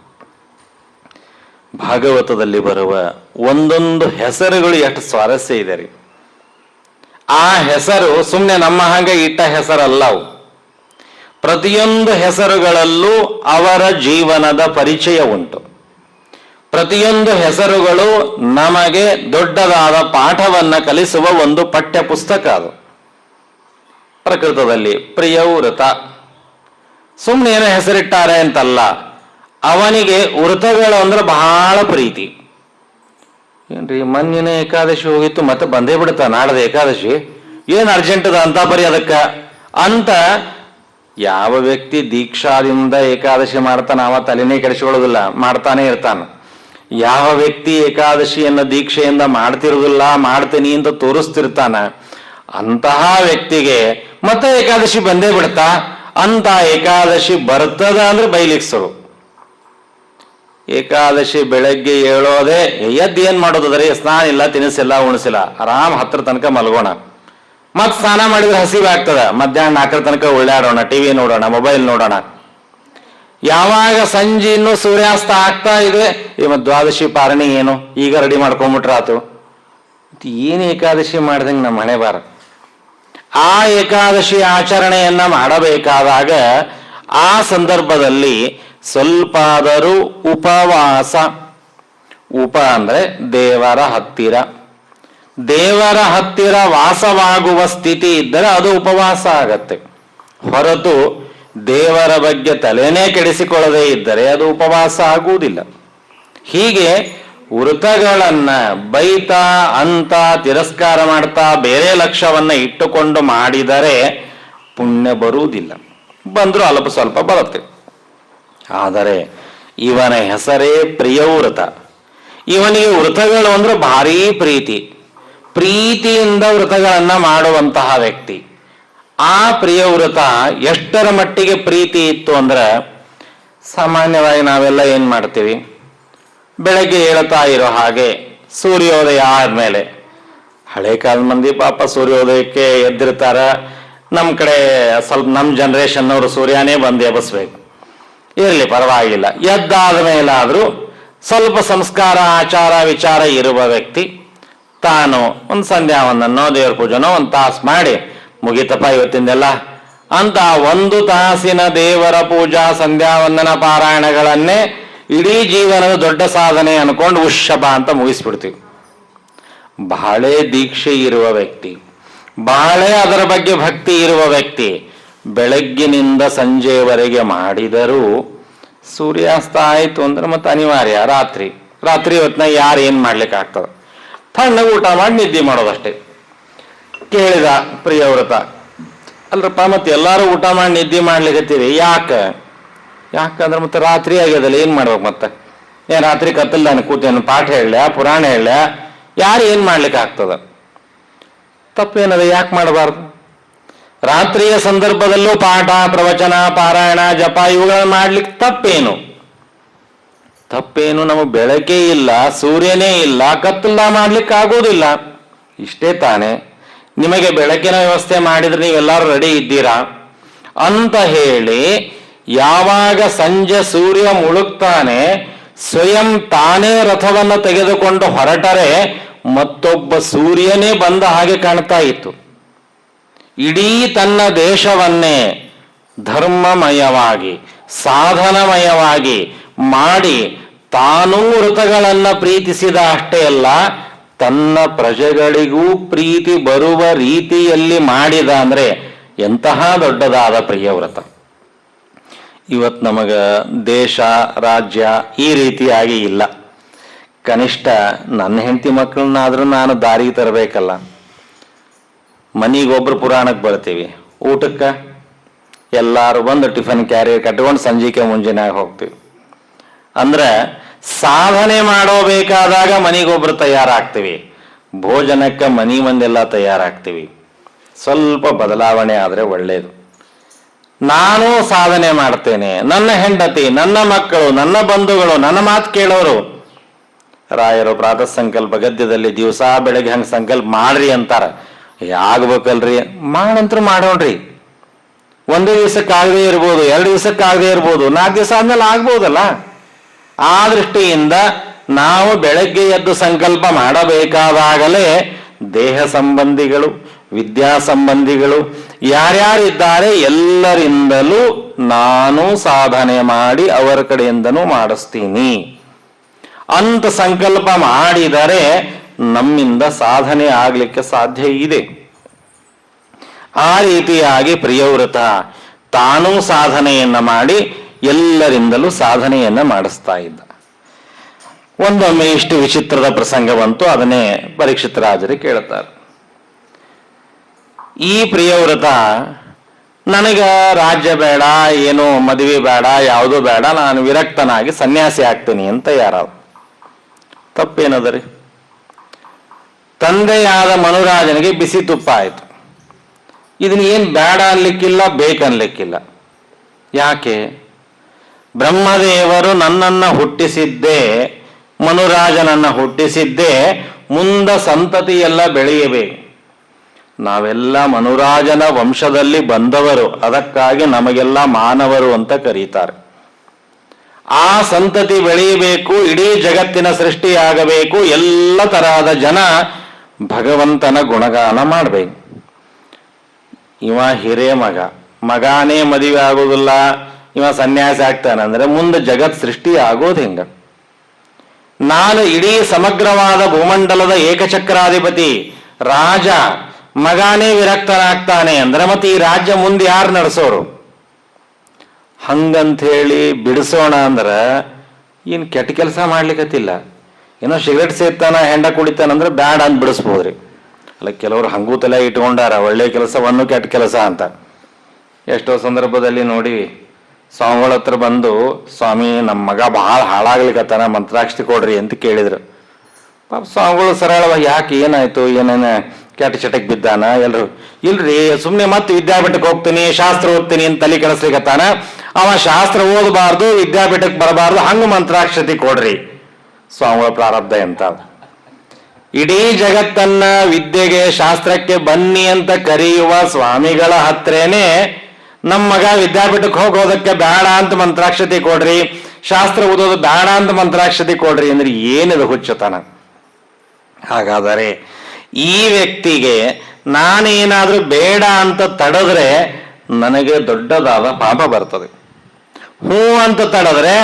ಭಾಗವತದಲ್ಲಿ ಬರುವ ಒಂದೊಂದು ಹೆಸರುಗಳು ಎಷ್ಟು ಸ್ವಾರಸ್ಯ ಇದೆ ರೀ. ಆ ಹೆಸರು ಸುಮ್ಮನೆ ನಮ್ಮ ಹಾಗೆ ಇಟ್ಟ ಹೆಸರಲ್ಲ ಅವು. ಪ್ರತಿಯೊಂದು ಹೆಸರುಗಳಲ್ಲೂ ಅವರ ಜೀವನದ ಪರಿಚಯ ಉಂಟು. ಪ್ರತಿಯೊಂದು ಹೆಸರುಗಳು ನಮಗೆ ದೊಡ್ಡದಾದ ಪಾಠವನ್ನ ಕಲಿಸುವ ಒಂದು ಪಠ್ಯ ಪುಸ್ತಕ ಅದು. ಪ್ರಕೃತದಲ್ಲಿ ಪ್ರಿಯವ್ರತ ಸುಮ್ಮನೆ ಏನೋ ಹೆಸರಿಟ್ಟಾರೆ ಅಂತಲ್ಲ, ಅವನಿಗೆ ವೃತಗಳು ಅಂದ್ರೆ ಬಹಳ ಪ್ರೀತಿ. ಏನ್ರಿ ಮೊನ್ನೆ ಏಕಾದಶಿ ಹೋಗಿತ್ತು, ಮತ್ತೆ ಬಂದೇ ಬಿಡುತ್ತಾ ನಾಡದ ಏಕಾದಶಿ, ಏನ್ ಅರ್ಜೆಂಟ್ ಅದ ಅಂತ ಬರೀ ಅದಕ್ಕ ಅಂತ. ಯಾವ ವ್ಯಕ್ತಿ ದೀಕ್ಷಾದಿಂದ ಏಕಾದಶಿ ಮಾಡ್ತಾನ ಅವ ತಲೆನೇ ಕೆಡಿಸಿಕೊಳ್ಳೋದಿಲ್ಲ, ಮಾಡ್ತಾನೆ ಇರ್ತಾನ. ಯಾವ ವ್ಯಕ್ತಿ ಏಕಾದಶಿಯನ್ನ ದೀಕ್ಷೆಯಿಂದ ಮಾಡ್ತಿರೋದಿಲ್ಲ, ಮಾಡ್ತೀನಿ ಅಂತ ತೋರಿಸ್ತಿರ್ತಾನ, ಅಂತಹ ವ್ಯಕ್ತಿಗೆ ಮತ್ತೆ ಏಕಾದಶಿ ಬಂದೇ ಬಿಡ್ತಾ. ಅಂತ ಏಕಾದಶಿ ಬರ್ತದ ಅಂದ್ರೆ ಬೈಲಿಕ್ಕೆ ಶುರು. ಏಕಾದಶಿ ಬೆಳಗ್ಗೆ ಹೇಳೋದೆ ಎದ್ದು ಏನ್ ಮಾಡೋದದ್ರಿ, ಸ್ನಾನ ಇಲ್ಲ, ತಿನಿಸಿಲ್ಲ, ಉಣಿಸಿಲ್ಲ, ಆರಾಮ್ 10 ತನಕ ಮಲ್ಗೋಣ. ಮತ್ ಸ್ನಾನ ಮಾಡಿದ್ರೆ ಹಸಿವೆ ಆಗ್ತದ, ಮಧ್ಯಾಹ್ನ 4 ತನಕ ಉಳ್ಳಾಡೋಣ, ಟಿವಿ ನೋಡೋಣ, ಮೊಬೈಲ್ ನೋಡೋಣ. ಯಾವಾಗ ಸಂಜೆ ಇನ್ನು ಸೂರ್ಯಾಸ್ತ ಆಗ್ತಾ ಇದೆ, ಇವತ್ತು ದ್ವಾದಶಿ ಪಾರಣಿ ಏನು, ಈಗ ರೆಡಿ ಮಾಡ್ಕೊಂಡ್ಬಿಟ್ರಾತು. ಏನು ಏಕಾದಶಿ ಮಾಡ್ದಂಗೆ ನಮ್ಮ ಹಣೆ ಬಾರ. ಆ ಏಕಾದಶಿ ಆಚರಣೆಯನ್ನ ಮಾಡಬೇಕಾದಾಗ ಆ ಸಂದರ್ಭದಲ್ಲಿ ಸ್ವಲ್ಪಾದರೂ ಉಪವಾಸ. ಉಪ ಅಂದ್ರೆ ದೇವರ ಹತ್ತಿರ, ದೇವರ ಹತ್ತಿರ ವಾಸವಾಗುವ ಸ್ಥಿತಿ ಇದ್ದರೆ ಅದು ಉಪವಾಸ ಆಗತ್ತೆ. ಹೊರತು ದೇವರ ಬಗ್ಗೆ ತಲೆನೇ ಕೆಡಿಸಿಕೊಳ್ಳದೇ ಇದ್ದರೆ ಅದು ಉಪವಾಸ ಆಗುವುದಿಲ್ಲ. ಹೀಗೆ ವೃತಗಳನ್ನ ಬೈತಾ ಅಂತ ತಿರಸ್ಕಾರ ಮಾಡ್ತಾ ಬೇರೆ ಲಕ್ಷ್ಯವನ್ನ ಇಟ್ಟುಕೊಂಡು ಮಾಡಿದರೆ ಪುಣ್ಯ ಬರುವುದಿಲ್ಲ. ಬಂದರೂ ಅಲ್ಪ ಸ್ವಲ್ಪ ಬರುತ್ತೆ. ಆದರೆ ಇವನ ಹೆಸರೇ ಪ್ರಿಯವ್ರತ. ಇವನಿಗೆ ವೃತಗಳು ಅಂದ್ರೆ ಭಾರೀ ಪ್ರೀತಿ. ಪ್ರೀತಿಯಿಂದ ವೃತಗಳನ್ನ ಮಾಡುವಂತಹ ವ್ಯಕ್ತಿ. ಆ ಪ್ರಿಯವ್ರತ ಎಷ್ಟರ ಮಟ್ಟಿಗೆ ಪ್ರೀತಿ ಇತ್ತು ಅಂದ್ರೆ, ಸಾಮಾನ್ಯವಾಗಿ ನಾವೆಲ್ಲ ಏನ್ ಮಾಡ್ತೀವಿ, ಬೆಳಗ್ಗೆ ಹೇಳ್ತಾ ಇರೋ ಹಾಗೆ ಸೂರ್ಯೋದಯ ಆದ್ಮೇಲೆ, ಹಳೆ ಕಾಲದ ಮಂದಿ ಪಾಪ ಸೂರ್ಯೋದಯಕ್ಕೆ ಎದ್ದಿರ್ತಾರ. ನಮ್ಮ ಕಡೆ ಸ್ವಲ್ಪ ನಮ್ಮ ಜನರೇಷನ್ ಅವರು ಸೂರ್ಯನೇ ಬಂದು ಎಬ್ಬಿಸ್ಬೇಕು, ಇರಲಿ ಪರವಾಗಿಲ್ಲ. ಎದ್ದಾದ ಮೇಲಾದ್ರೂ ಸ್ವಲ್ಪ ಸಂಸ್ಕಾರ ಆಚಾರ ವಿಚಾರ ಇರುವ ವ್ಯಕ್ತಿ ತಾನು ಒಂದು ಸಂಧ್ಯಾವಂದನೋ ದೇವ್ರ ಪೂಜೆನೋ 1 ತಾಸು ಮಾಡಿ ಮುಗಿತಪ್ಪ ಇವತ್ತಿಂದೆಲ್ಲ ಅಂತ 1 ತಾಸಿನ ದೇವರ ಪೂಜಾ ಸಂಧ್ಯಾವಂದನ ಪಾರಾಯಣಗಳನ್ನೇ ಇಡೀ ಜೀವನದ ದೊಡ್ಡ ಸಾಧನೆ ಅನ್ಕೊಂಡು ಉಷಭ ಅಂತ ಮುಗಿಸ್ಬಿಡ್ತೀವಿ. ಬಹಳ ದೀಕ್ಷೆ ಇರುವ ವ್ಯಕ್ತಿ, ಬಹಳ ಅದರ ಬಗ್ಗೆ ಭಕ್ತಿ ಇರುವ ವ್ಯಕ್ತಿ ಬೆಳಗ್ಗಿನಿಂದ ಸಂಜೆಯವರೆಗೆ ಮಾಡಿದರೂ ಸೂರ್ಯಾಸ್ತ ಆಯ್ತು ಅಂದ್ರೆ ಮತ್ತೆ ಅನಿವಾರ್ಯ ರಾತ್ರಿ ಹೊತ್ತಿನಾಗ ಯಾರು ಏನ್ ಮಾಡ್ಲಿಕ್ಕೆ ಆಗ್ತದ, ತಣ್ಣಗೆ ಊಟ ಮಾಡಿ ನಿದ್ದೆ ಮಾಡೋದಷ್ಟೇ. ಕೇಳಿದ ಪ್ರಿಯವ್ರತ, ಅಲ್ರಪ್ಪ ಮತ್ತೆ ಎಲ್ಲಾರು ಊಟ ಮಾಡಿ ನಿದ್ದೆ ಮಾಡ್ಲಿಕ್ಕತ್ತೀರಿ ಯಾಕೆ? ಯಾಕಂದ್ರೆ ಮತ್ತೆ ರಾತ್ರಿ ಆಗ್ಯದಲ್ಲ, ಏನು ಮಾಡ್ಬೇಕು ಮತ್ತೆ? ಏನು ರಾತ್ರಿ ಕತ್ತಲ್ದಾನೆ ಕೂತೇನು ಪಾಠ ಹೇಳ ಪುರಾಣ ಹೇಳ? ಯಾರು ಏನು ಮಾಡ್ಲಿಕ್ಕೆ ಆಗ್ತದ? ತಪ್ಪೇನದ, ಯಾಕೆ ಮಾಡಬಾರ್ದು? ರಾತ್ರಿಯ ಸಂದರ್ಭದಲ್ಲೂ ಪಾಠ ಪ್ರವಚನ ಪಾರಾಯಣ ಜಪ ಇವುಗಳನ್ನ ಮಾಡ್ಲಿಕ್ಕೆ ತಪ್ಪೇನು? ತಪ್ಪೇನು? ನಮಗೆ ಬೆಳಕೇ ಇಲ್ಲ, ಸೂರ್ಯನೇ ಇಲ್ಲ, ಕತ್ತಲ ಮಾಡ್ಲಿಕ್ಕೆ ಆಗೋದಿಲ್ಲ. ಇಷ್ಟೇ ತಾನೆ. ನಿಮಗೆ ಬೆಳಕಿನ ವ್ಯವಸ್ಥೆ ಮಾಡಿದ್ರೆ ನೀವೆಲ್ಲರೂ ರೆಡಿ ಇದ್ದೀರಾ ಅಂತ ಹೇಳಿ, ಯಾವಾಗ ಸಂಜೆ ಸೂರ್ಯ ಮುಳುಗ್ತಾನೆ ಸ್ವಯಂ ತಾನೇ ರಥವನ್ನು ತೆಗೆದುಕೊಂಡು ಹೊರಟರೆ ಮತ್ತೊಬ್ಬ ಸೂರ್ಯನೇ ಬಂದ ಹಾಗೆ ಕಾಣ್ತಾ ಇತ್ತು. ಇಡೀ ತನ್ನ ದೇಶವನ್ನೇ ಧರ್ಮಮಯವಾಗಿ ಸಾಧನಮಯವಾಗಿ ಮಾಡಿ ತಾನೂ ವ್ರತಗಳನ್ನು ಪ್ರೀತಿಸಿದ ಅಷ್ಟೇ ಅಲ್ಲ, ತನ್ನ ಪ್ರಜೆಗಳಿಗೂ ಪ್ರೀತಿ ಬರುವ ರೀತಿಯಲ್ಲಿ ಮಾಡಿದ ಅಂದ್ರೆ ಎಂತಹ ದೊಡ್ಡದಾದ ಪ್ರಿಯವ್ರತ. ಇವತ್ತು ನಮಗ ದೇಶ ರಾಜ್ಯ ಈ ರೀತಿಯಾಗಿ ಇಲ್ಲ. ಕನಿಷ್ಠ ನನ್ನ ಹೆಂಡತಿ ಮಕ್ಕಳನ್ನಾದ್ರೂ ನಾನು ದಾರಿಗೆ ತರಬೇಕಲ್ಲ. ಮನೆಗೊಬ್ರು ಪುರಾಣಕ್ಕೆ ಬರ್ತೀವಿ, ಊಟಕ್ಕೆ ಎಲ್ಲರೂ ಬಂದು ಟಿಫನ್ ಕ್ಯಾರಿಯರ್ ಕಟ್ಕೊಂಡು ಸಂಜಿಕೆ ಮುಂಜಾನೆ ಹೋಗ್ತೀವಿ. ಅಂದ್ರೆ ಸಾಧನೆ ಮಾಡೋಬೇಕಾದಾಗ ಮನೆಗೊಬ್ರು ತಯಾರಾಗ್ತೀವಿ, ಭೋಜನಕ್ಕೆ ಮನೆ ಮಂದೆಲ್ಲ ತಯಾರಾಗ್ತೀವಿ. ಸ್ವಲ್ಪ ಬದಲಾವಣೆ ಆದರೆ ಒಳ್ಳೆಯದು. ನಾನು ಸಾಧನೆ ಮಾಡ್ತೇನೆ, ನನ್ನ ಹೆಂಡತಿ, ನನ್ನ ಮಕ್ಕಳು, ನನ್ನ ಬಂಧುಗಳು ನನ್ನ ಮಾತು ಕೇಳೋರು. ರಾಯರು ಪ್ರಾತಃ ಸಂಕಲ್ಪ ಗದ್ಯದಲ್ಲಿ ದಿವಸ ಬೆಳಗ್ಗೆ ಹಂಗೆ ಸಂಕಲ್ಪ ಮಾಡ್ರಿ ಅಂತಾರ. ಆಗ್ಬೇಕಲ್ರಿ, ಮಾಡಂತರೂ ಮಾಡೋಣ್ರಿ. ಒಂದೇ ದಿವಸಕ್ಕಾಗದೇ ಇರ್ಬೋದು, 2 ದಿವಸಕ್ಕಾಗದೇ ಇರ್ಬೋದು, 4 ದಿವಸ ಆದ್ಮೇಲೆ ಆಗ್ಬೋದಲ್ಲ. ಆ ದೃಷ್ಟಿಯಿಂದ ನಾವು ಬೆಳಗ್ಗೆ ಎದ್ದು ಸಂಕಲ್ಪ ಮಾಡಬೇಕಾದಾಗಲೇ ದೇಹ ಸಂಬಂಧಿಗಳು ವಿದ್ಯಾ ಸಂಬಂಧಿಗಳು ಯಾರ್ಯಾರಿದ್ದಾರೆ ಎಲ್ಲರಿಂದಲೂ ನಾನು ಸಾಧನೆ ಮಾಡಿ ಅವರ ಕಡೆಯಿಂದನೂ ಮಾಡಿಸ್ತೀನಿ ಅಂತ ಸಂಕಲ್ಪ ಮಾಡಿದರೆ ನಮ್ಮಿಂದ ಸಾಧನೆ ಆಗ್ಲಿಕ್ಕೆ ಸಾಧ್ಯ ಇದೆ. ಆ ರೀತಿಯಾಗಿ ಪ್ರಿಯವ್ರತ ತಾನೂ ಸಾಧನೆಯನ್ನ ಮಾಡಿ ಎಲ್ಲರಿಂದಲೂ ಸಾಧನೆಯನ್ನ ಮಾಡಿಸ್ತಾ ಇದ್ದ. ಒಂದೊಮ್ಮೆ ಇಷ್ಟು ವಿಚಿತ್ರದ ಪ್ರಸಂಗ ಬಂತು. ಅದನ್ನೇ ಪರೀಕ್ಷಿತ ರಾಜರು ಕೇಳುತ್ತಾರೆ. ಈ ಪ್ರಿಯವ್ರತ ನನಗ ರಾಜ್ಯ ಬೇಡ, ಏನು ಮದುವೆ ಬೇಡ, ಯಾವುದೂ ಬೇಡ, ನಾನು ವಿರಕ್ತನಾಗಿ ಸನ್ಯಾಸಿ ಆಗ್ತೀನಿ ಅಂತ ಯಾರಾವ. ತಪ್ಪೇನದರಿ? ತಂದೆಯಾದ ಮನುರಾಜನಿಗೆ ಬಿಸಿ ತುಪ್ಪ ಆಯಿತು. ಇದನ್ನ ಏನು ಬೇಡ ಅನ್ಲಿಕ್ಕಿಲ್ಲ, ಬೇಕನ್ಲಿಕ್ಕಿಲ್ಲ. ಯಾಕೆ? ಬ್ರಹ್ಮದೇವರು ನನ್ನನ್ನು ಹುಟ್ಟಿಸಿದ್ದೇ, ಮನುರಾಜನನ್ನು ಹುಟ್ಟಿಸಿದ್ದೇ ಮುಂದ ಸಂತತಿ ಎಲ್ಲ ಬೆಳೆಯಬೇಕು. ನಾವೆಲ್ಲ ಮನುರಾಜನ ವಂಶದಲ್ಲಿ ಬಂದವರು, ಅದಕ್ಕಾಗಿ ನಮಗೆಲ್ಲ ಮಾನವರು ಅಂತ ಕರೀತಾರೆ. ಆ ಸಂತತಿ ಬೆಳೆಯಬೇಕು, ಇಡೀ ಜಗತ್ತಿನ ಸೃಷ್ಟಿಯಾಗಬೇಕು, ಎಲ್ಲ ತರಹದ ಜನ ಭಗವಂತನ ಗುಣಗಾನ ಮಾಡಬೇಕು. ಇವ ಹಿರೇ ಮಗನೇ ಮದುವೆ ಆಗೋದಿಲ್ಲ, ಇವ ಸನ್ಯಾಸಿ ಆಗ್ತಾನಂದ್ರೆ ಮುಂದೆ ಜಗತ್ ಸೃಷ್ಟಿ ಆಗೋದು ಹೆಂಗ? ನಾನು ಇಡೀ ಸಮಗ್ರವಾದ ಭೂಮಂಡಲದ ಏಕಚಕ್ರಾಧಿಪತಿ ರಾಜ, ಮಗನೇ ವಿರಕ್ತನಾಗ್ತಾನೆ ಅಂದ್ರೆ ಮತ್ತೆ ಈ ರಾಜ್ಯ ಮುಂದೆ ಯಾರು ನಡೆಸೋರು? ಹಂಗಂತ ಹೇಳಿ ಬಿಡಿಸೋಣ ಅಂದ್ರೆ ಏನು ಕೆಟ್ಟ ಕೆಲಸ ಮಾಡ್ಲಿಕ್ಕತ್ತಿಲ್ಲ. ಏನೋ ಸಿಗರೇಟ್ ಸೇರ್ತಾನ, ಹೆಂಡ ಕುಡಿತಾನಂದ್ರೆ ಬ್ಯಾಡ ಅಂತ ಬಿಡಿಸ್ಬೋದ್ರಿ. ಅಲ್ಲ, ಕೆಲವರು ಹಂಗೂ ತಲೆ ಇಟ್ಕೊಂಡಾರ, ಒಳ್ಳೆ ಕೆಲಸವನ್ನು ಕೆಟ್ಟ ಕೆಲಸ ಅಂತ. ಎಷ್ಟೋ ಸಂದರ್ಭದಲ್ಲಿ ನೋಡಿ, ಸ್ವಾಮಿಗಳ ಹತ್ರ ಬಂದು, ಸ್ವಾಮಿ ನಮ್ಮ ಮಗ ಬಹಳ ಹಾಳಾಗ್ಲಿಕ್ಕತ್ತಾನ, ಮಂತ್ರಾಕ್ಷತೆ ಕೊಡ್ರಿ ಅಂತ ಕೇಳಿದ್ರು. ಪಾಪ ಸ್ವಾಮಿಗಳು ಸರಳವಾಗಿ, ಯಾಕೆ ಏನಾಯ್ತು, ಏನೇನ ಕೆಟ್ಟ ಚಟಕ್ಕೆ ಬಿದ್ದಾನ? ಎಲ್ರು ಇಲ್ರಿ, ಸುಮ್ಮನೆ ಮತ್ತೆ ವಿದ್ಯಾಪೀಠಕ್ಕೆ ಹೋಗ್ತೀನಿ, ಶಾಸ್ತ್ರ ಓದ್ತೀನಿ ಅಂತ ತಲೆ ಕೆಡಿಸ್ಲಿಕ್ಕತ್ತಾನ. ಅವ ಶಾಸ್ತ್ರ ಓದಬಾರ್ದು, ವಿದ್ಯಾಪೀಠಕ್ಕೆ ಬರಬಾರ್ದು, ಹಂಗ ಮಂತ್ರಾಕ್ಷತೆ ಕೊಡ್ರಿ. ಸ್ವಾಮಿಗಳ ಪ್ರಾರಬ್ಧ ಎಂತ. ಇಡೀ ಜಗತ್ತನ್ನ ವಿದ್ಯೆಗೆ ಶಾಸ್ತ್ರಕ್ಕೆ ಬನ್ನಿ ಅಂತ ಕರೆಯುವ ಸ್ವಾಮಿಗಳ ಹತ್ರೇನೆ ನಮ್ಮ ಮಗ ವಿದ್ಯಾಪೀಠಕ್ಕೆ ಹೋಗೋದಕ್ಕೆ ಬೇಡ ಅಂತ ಮಂತ್ರಾಕ್ಷತೆ ಕೊಡ್ರಿ, ಶಾಸ್ತ್ರ ಓದೋದು ಬೇಡ ಅಂತ ಮಂತ್ರಾಕ್ಷತೆ ಕೊಡ್ರಿ ಅಂದ್ರೆ ಏನಿದು ಹುಚ್ಚತನ? ಹಾಗಾದರೆ ಈ ವ್ಯಕ್ತಿಗೆ ನಾನೇನಾದ್ರೂ ಬೇಡ ಅಂತ ತಡೆದ್ರೆ ನನಗೆ ದೊಡ್ಡದಾದ ಪಾಪ ಬರ್ತದೆ. ಹೂ ಅಂತ ತಡೆದ್ರೆ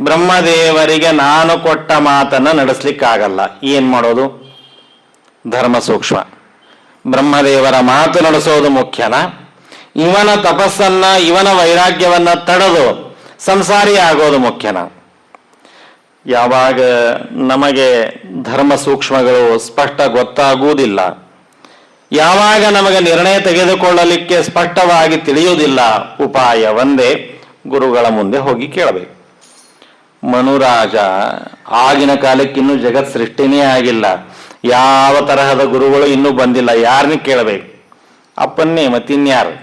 ಬ್ರಹ್ಮದೇವರಿಗೆ ನಾನು ಕೊಟ್ಟ ಮಾತನ್ನ ನಡೆಸ್ಲಿಕ್ಕಾಗಲ್ಲ. ಏನ್ ಮಾಡೋದು? ಧರ್ಮ ಸೂಕ್ಷ್ಮ. ಬ್ರಹ್ಮದೇವರ ಮಾತು ನಡೆಸೋದು ಮುಖ್ಯನ, ಇವನ ತಪಸ್ಸನ್ನ ಇವನ ವೈರಾಗ್ಯವನ್ನ ತಡೆದು ಸಂಸಾರಿ ಆಗೋದು ಮುಖ್ಯನ? ಯಾವಾಗ ನಮಗೆ ಧರ್ಮ ಸೂಕ್ಷ್ಮಗಳು ಸ್ಪಷ್ಟ ಗೊತ್ತಾಗುವುದಿಲ್ಲ, ಯಾವಾಗ ನಮಗೆ ನಿರ್ಣಯ ತೆಗೆದುಕೊಳ್ಳಲಿಕ್ಕೆ ಸ್ಪಷ್ಟವಾಗಿ ತಿಳಿಯುವುದಿಲ್ಲ, ಉಪಾಯ ಒಂದೇ, ಗುರುಗಳ ಮುಂದೆ ಹೋಗಿ ಕೇಳಬೇಕು. ಮನುರಾಜ ಆಗಿನ ಕಾಲಕ್ಕಿನ್ನೂ ಜಗತ್ ಸೃಷ್ಟಿನೇ ಆಗಿಲ್ಲ, ಯಾವ ತರಹದ ಗುರುಗಳು ಇನ್ನೂ ಬಂದಿಲ್ಲ, ಯಾರನ್ನ ಕೇಳಬೇಕು? ಅಪ್ಪನ್ನೇ, ಮತ್ತಿನ್ಯಾರು?